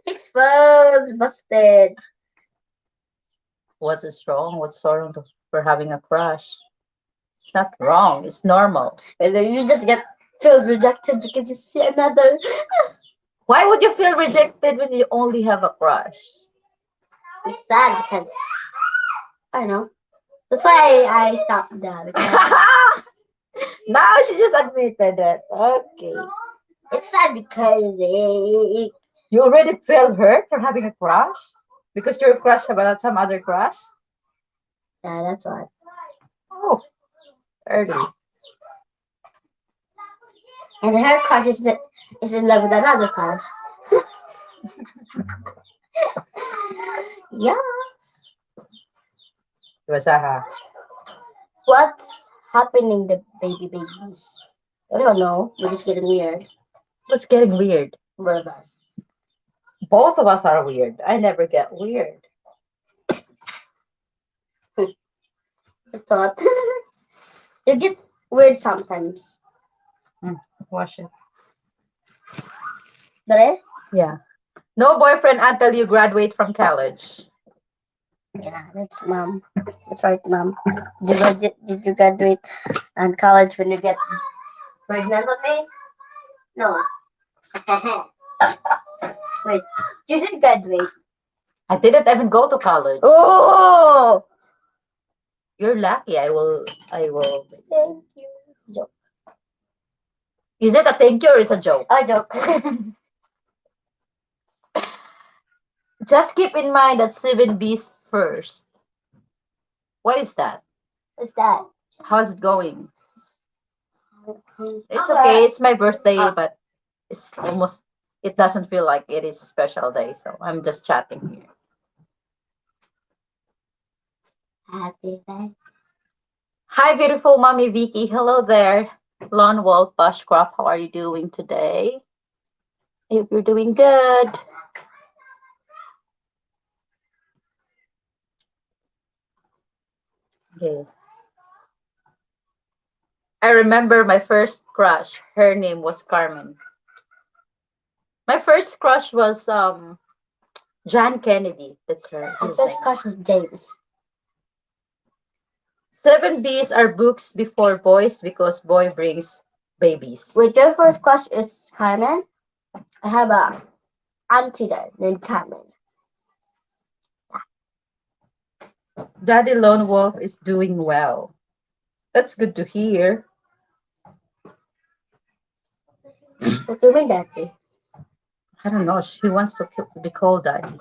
Exposed, busted. What's wrong? What's wrong for having a crush? It's not wrong. It's normal. And then you just get feel rejected because you see another. Why would you feel rejected when you only have a crush? It's sad because I don't know. That's why I stopped that. Because Now she just admitted it. Okay. It's sad because You already feel hurt for having a crush? Because your crush about some other crush? yeah, that's why. Oh, early. And her crush is in love with another crush. Yeah. Basaha. What's happening the babies? I don't know. We're just getting weird. It's getting weird. Both of us. Both of us are weird. I never get weird. I thought it gets weird sometimes. Wash it. But Yeah. No boyfriend until you graduate from college. yeah, that's mom. That's right, mom. Did you graduate on college when you get pregnant with me? No. Wait, you did graduate. I didn't even go to college. Oh, You're lucky. I will. thank you. Joke. Is it a thank you or is it a joke? A joke. Just keep in mind that 7B's first. What is that? What's that? How's it going? It's okay. It's my birthday, but it's almost. It doesn't feel like it is a special day, so I'm just chatting here. Happy birthday. Hi, beautiful mommy Vicky. Hello there, Lone Wolf Bushcraft. How are you doing today? I hope you're doing good. Okay. I remember my first crush. Her name was Carmen. My first crush was John Kennedy. That's her. My His first name. crush was James. 7Bs are books before boys because boy brings babies. Wait, your first crush is Carmen? I have a auntie there named Carmen. Daddy Lone Wolf is doing well. That's good to hear. What do you mean, Daddy? I don't know. She wants to be called Daddy.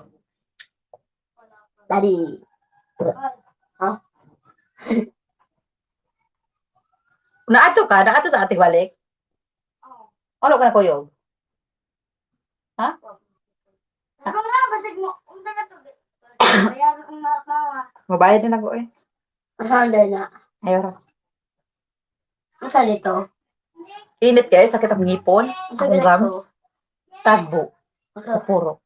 Daddy. Huh? Naato ka? Naato sa ating balik? Ano ka na kuyog? Ha? Mabayad na ako eh. Handa na. Ayaw. Ang sa dito? Init kayo, sakit ang ngipon, Ang sa akong dito? gums, tagbo, sa puro.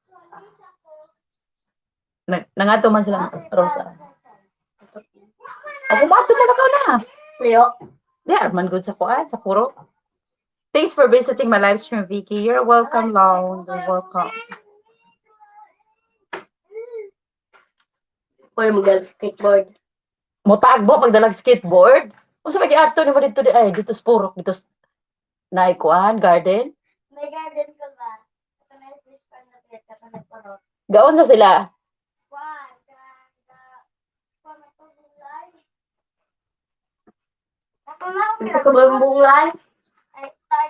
Nangato man sila Rosa. Ako mato mo na ka na. Leo? Di, man good sa kuan, sa puro. Thanks for visiting my live stream, Vicky. You're welcome, Lone. You're welcome. Or mag-skateboard? Motagbo pag dalag skateboard. Kung sa pag-ato ni mo dito di ay dito sa purok dito naikuan garden. May garden ka ba? Ito na yung fish pan na tiyak ka pa nagpuro. Gaon sa sila. Ito ka ba yung bungay? Ay,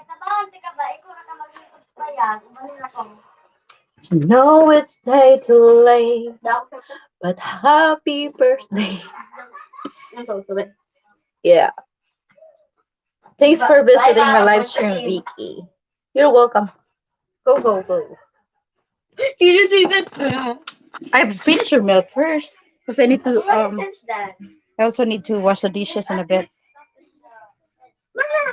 tabahan ka ba? Ikaw na ka mag-ikot pa yan. Umanin ako. You know it's day too late, but happy birthday. Yeah. Thanks for visiting my live stream, Vicky. You're welcome. Go, go, go. You just leave it. I finished your milk first because I need to that. I also need to wash the dishes in a bit.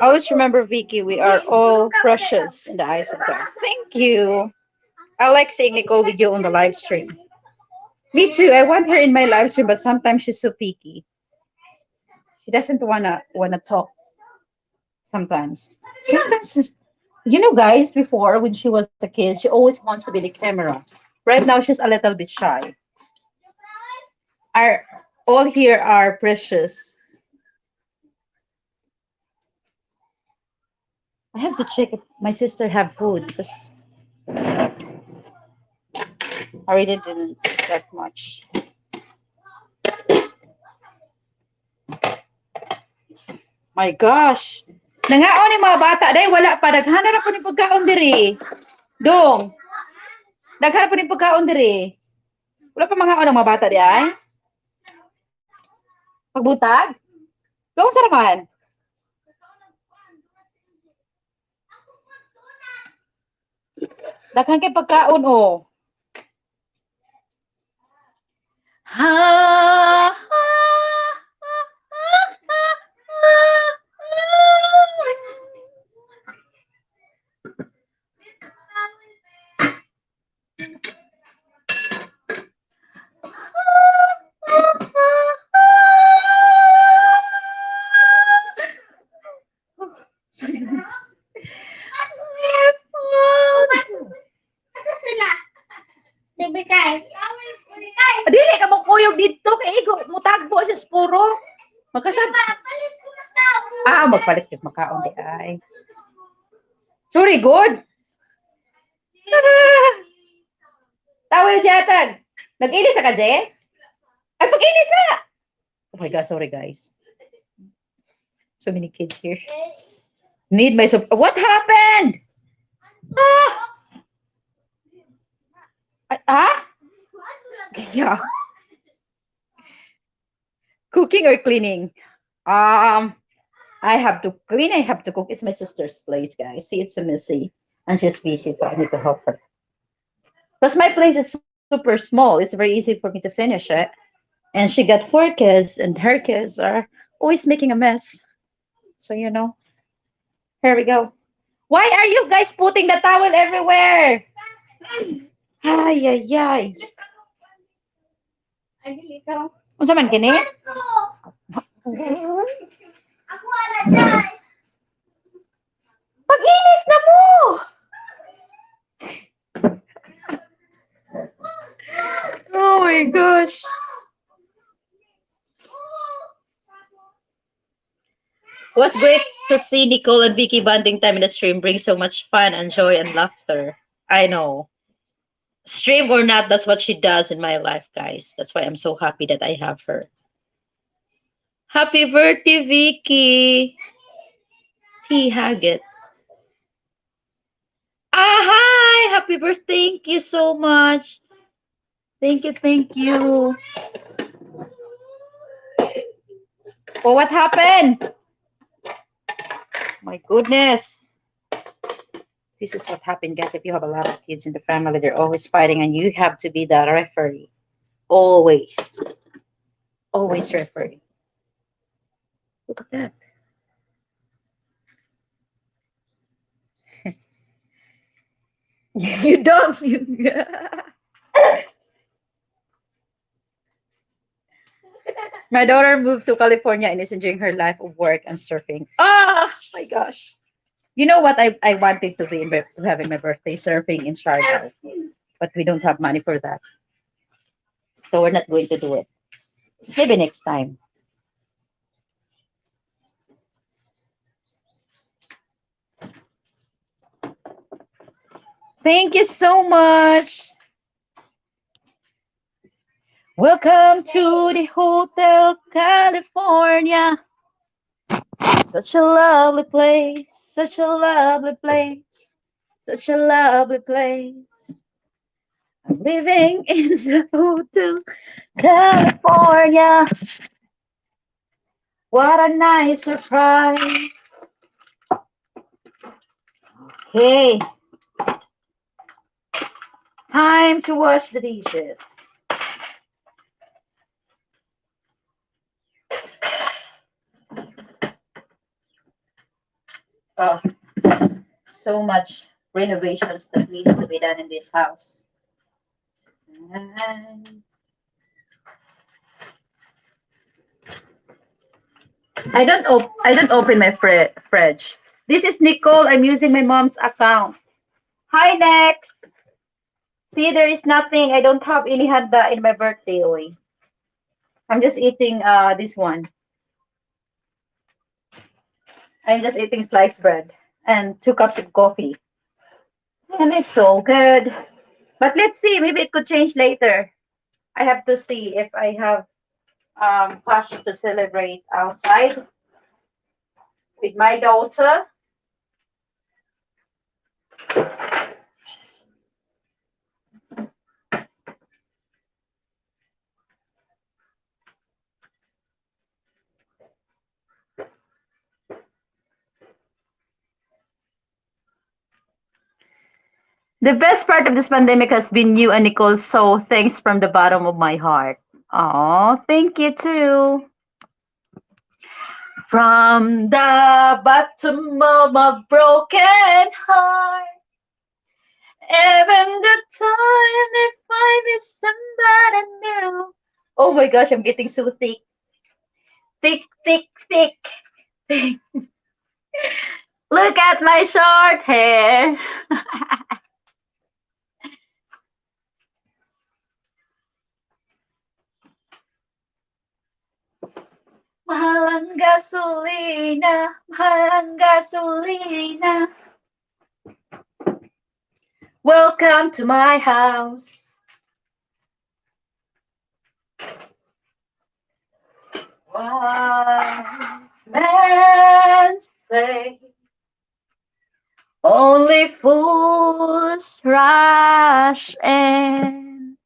Always remember, Vicky, we are all precious in the eyes of God. Thank you. I like seeing Nicole with you on the live stream. Me too. I want her in my live stream, but sometimes she's so picky. She doesn't wanna talk. Sometimes. Sometimes, guys, before when she was a kid, she always wants to be the camera. Right now, she's a little bit shy. Our all here are precious. I have to check if my sister have food because I really didn't get much. My gosh, Nangaon ni mga bata day wala pa daghan ra po ni pagkaon diri. Dong. Daghan po ni pagkaon diri. Wala pa mga mga bata di ay. Pagbutag? Dong sa naman. Daghan kay pagkaon oh. Ha. Dili ka mo kuyog dito kay igo mutagbo siya puro. Magkasab. Magpalit kag makaon di ay. Sorry, good. Tawel jatag. Nag-ilis ka, Je? Ay, pag-ilis na! Oh my God, sorry guys. So many kids here. Need my support. What happened? Yeah. Cooking or cleaning? I have to clean, I have to cook. It's my sister's place, guys. See, it's so messy. And she's busy, so I need to help her. Because my place is super small. It's very easy for me to finish it. And she got 4 kids, and her kids are always making a mess. So, you know. Here we go. Why are you guys putting the towel everywhere? Ay, ay, ay. Unsa man kini? Pag-inis na mo! Oh my gosh. It was great to see Nicole and Vicky bonding time in the stream. Brings so much fun and joy and laughter. I know. Stream or not, that's what she does in my life, guys. That's why I'm so happy that I have her. Happy birthday, Vicky. T. Haggett. Hi. Happy birthday. Thank you so much. Thank you, thank you. Oh, what happened? My goodness. This is what happened, guys. If you have a lot of kids in the family, they're always fighting, and you have to be the referee. Always. Always referee. Look at that. You don't. My daughter moved to California and is enjoying her life of work and surfing. My gosh. You know what I wanted to be to having my birthday surfing in Siargao, but we don't have money for that. So we're not going to do it. Maybe next time. Thank you so much. Welcome to the Hotel California. Such a lovely place. Such a lovely place. Such a lovely place. I'm living in the Hotel California. What a nice surprise. Okay. Time to wash the dishes. Oh, so much renovations that needs to be done in this house. And I don't open my fridge. This is Nicole. I'm using my mom's account. Hi, Next. See, there is nothing. I don't have any handa in my birthday. Oy. I'm just eating this one. I'm just eating sliced bread and 2 cups of coffee. And it's so good. But let's see. Maybe it could change later. I have to see if I have cash to celebrate outside. with my daughter. The best part of this pandemic has been you and Nicole, so thanks from the bottom of my heart. Oh, thank you too. From the bottom of my broken heart, even the time if I miss somebody new. Oh my gosh, I'm getting so thick. Thick, thick, thick, thick. Look at my short hair. Mahal ang gasolina, mahal ang gasolina. Welcome to my house. Wise men say only fools rush in,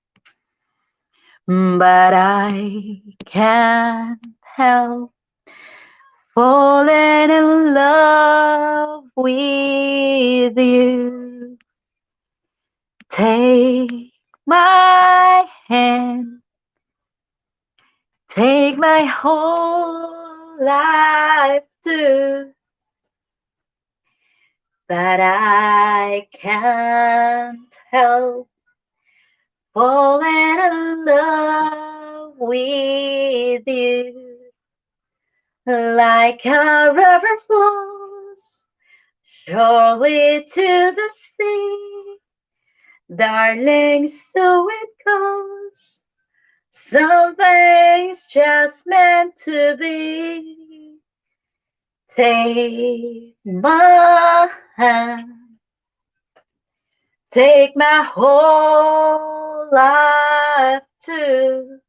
but I can't help falling in love with you. Take my hand, take my whole life too, but I can't help falling in love with you. Like a river flows surely to the sea, darling, so it goes. Something's just meant to be. Take my hand, take my whole life too,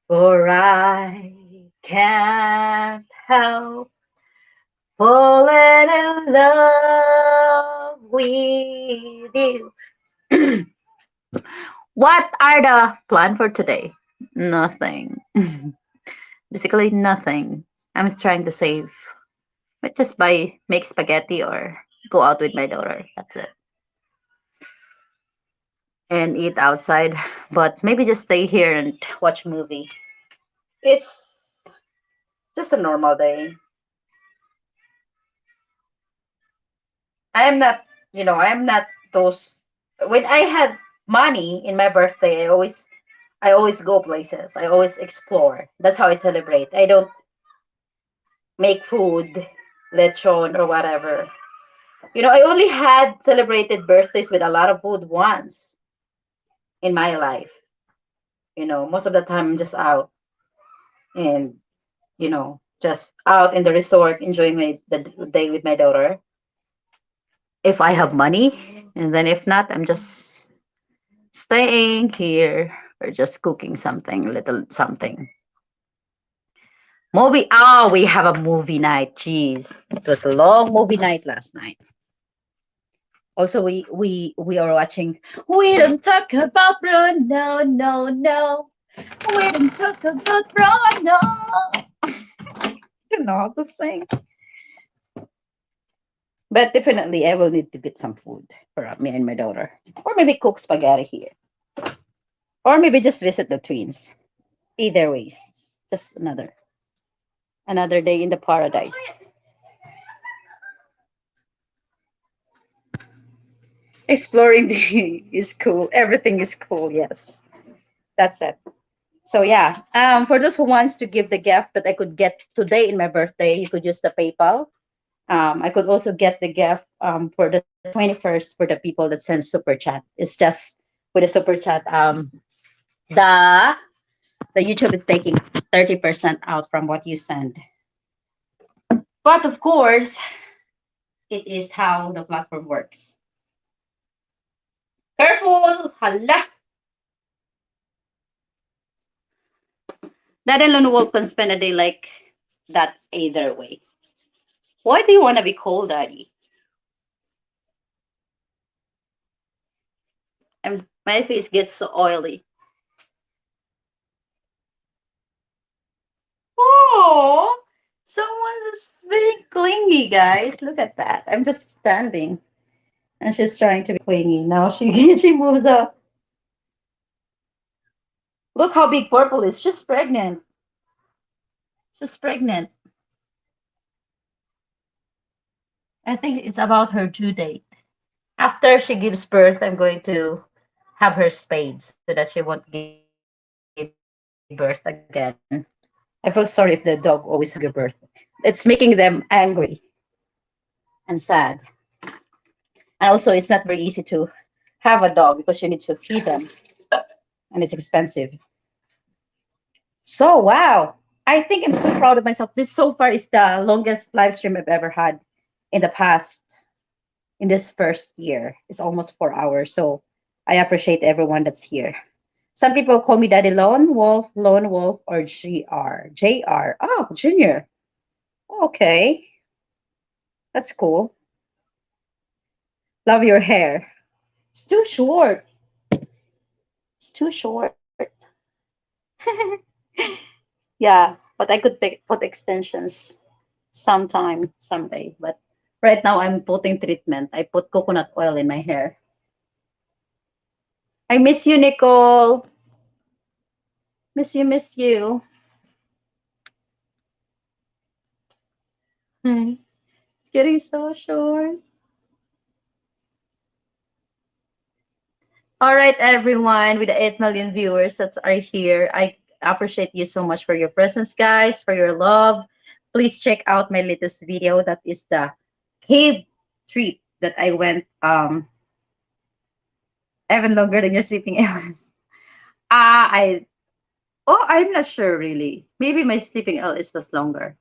for I can't help falling in love with you. What are the plan for today? Nothing. Basically nothing. I'm trying to save. But just buy make spaghetti or go out with my daughter. That's it. And eat outside. But maybe just stay here and watch movie. It's just a normal day. I am not, I am not those. When I had money in my birthday, I always go places. I always explore. That's how I celebrate. I don't make food, lechon or whatever. I only had celebrated birthdays with a lot of food once in my life. Most of the time I'm just out and, just out in the resort enjoying the day with my daughter. If I have money, and then if not, I'm just staying here or just cooking something, little something. Movie. Oh, we have a movie night. Jeez, it was a long movie night last night. Also, we are watching. We don't talk about Bruno, no, no. We don't talk about Bruno. I don't know how to sing, but definitely I will need to get some food for me and my daughter, or maybe cook spaghetti here, or maybe just visit the twins. Either ways, just another day in the paradise. Exploring is cool. Everything is cool. Yes, that's it. So yeah, for those who wants to give the gift that I could get today in my birthday, you could use the PayPal. I could also get the gift for the 21st for the people that send super chat. It's just with a super chat. The the YouTube is taking 30% out from what you send. But of course, it is how the platform works. Careful, hala. Dad and Lone Wolf can spend a day like that either way. Why do you want to be cold, Daddy? My face gets so oily. Oh, someone is very clingy, guys. Look at that. I'm just standing, and she's trying to be clingy. Now she she moves up. Look how big Purple is. She's pregnant. She's pregnant. I think it's about her due date. After she gives birth, I'm going to have her spayed so that she won't give birth again. I feel sorry if the dog always have to give birth. It's making them angry and sad. And also, it's not very easy to have a dog because you need to feed them, and it's expensive. So, wow. I think I'm so proud of myself. This so far is the longest live stream I've ever had in the past, in this first year. It's almost 4 hours. So, I appreciate everyone that's here. Some people call me Daddy Lone Wolf, or GR. JR. Oh, Junior. Okay. That's cool. Love your hair. It's too short. It's too short. Yeah, but I could put extensions sometime, someday. But right now, I'm putting treatment. I put coconut oil in my hair. I miss you, Nicole. Miss you, miss you. Hmm. It's getting so short. All right, everyone, with the 8 million viewers that are here, I appreciate you so much for your presence, guys, for your love. Please check out my latest video. That is the cave trip that I went even longer than your sleeping hours. I I'm not sure really. Maybe my sleeping hours was longer.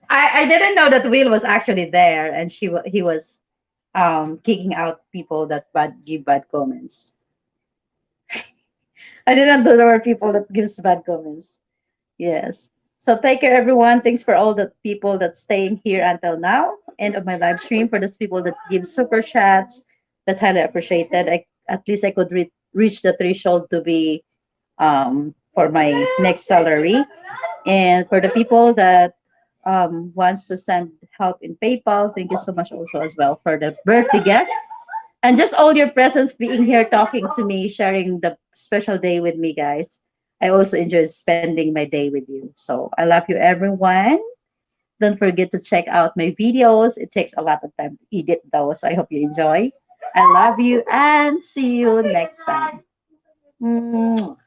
I didn't know that Will was actually there, and he was kicking out people that give bad comments. I didn't know there were people that gives bad comments. Yes. So take care, everyone. Thanks for all the people that's staying here until now. End of my live stream. For those people that give super chats, that's highly appreciated. At least I could reach the threshold to be for my next salary. And for the people that wants to send help in PayPal, thank you so much also as well for the birthday gift. And just all your presence being here, talking to me, sharing the special day with me, guys. I also enjoy spending my day with you. So I love you, everyone. Don't forget to check out my videos. It takes a lot of time to edit those. I hope you enjoy. I love you and see you next time. Mwah.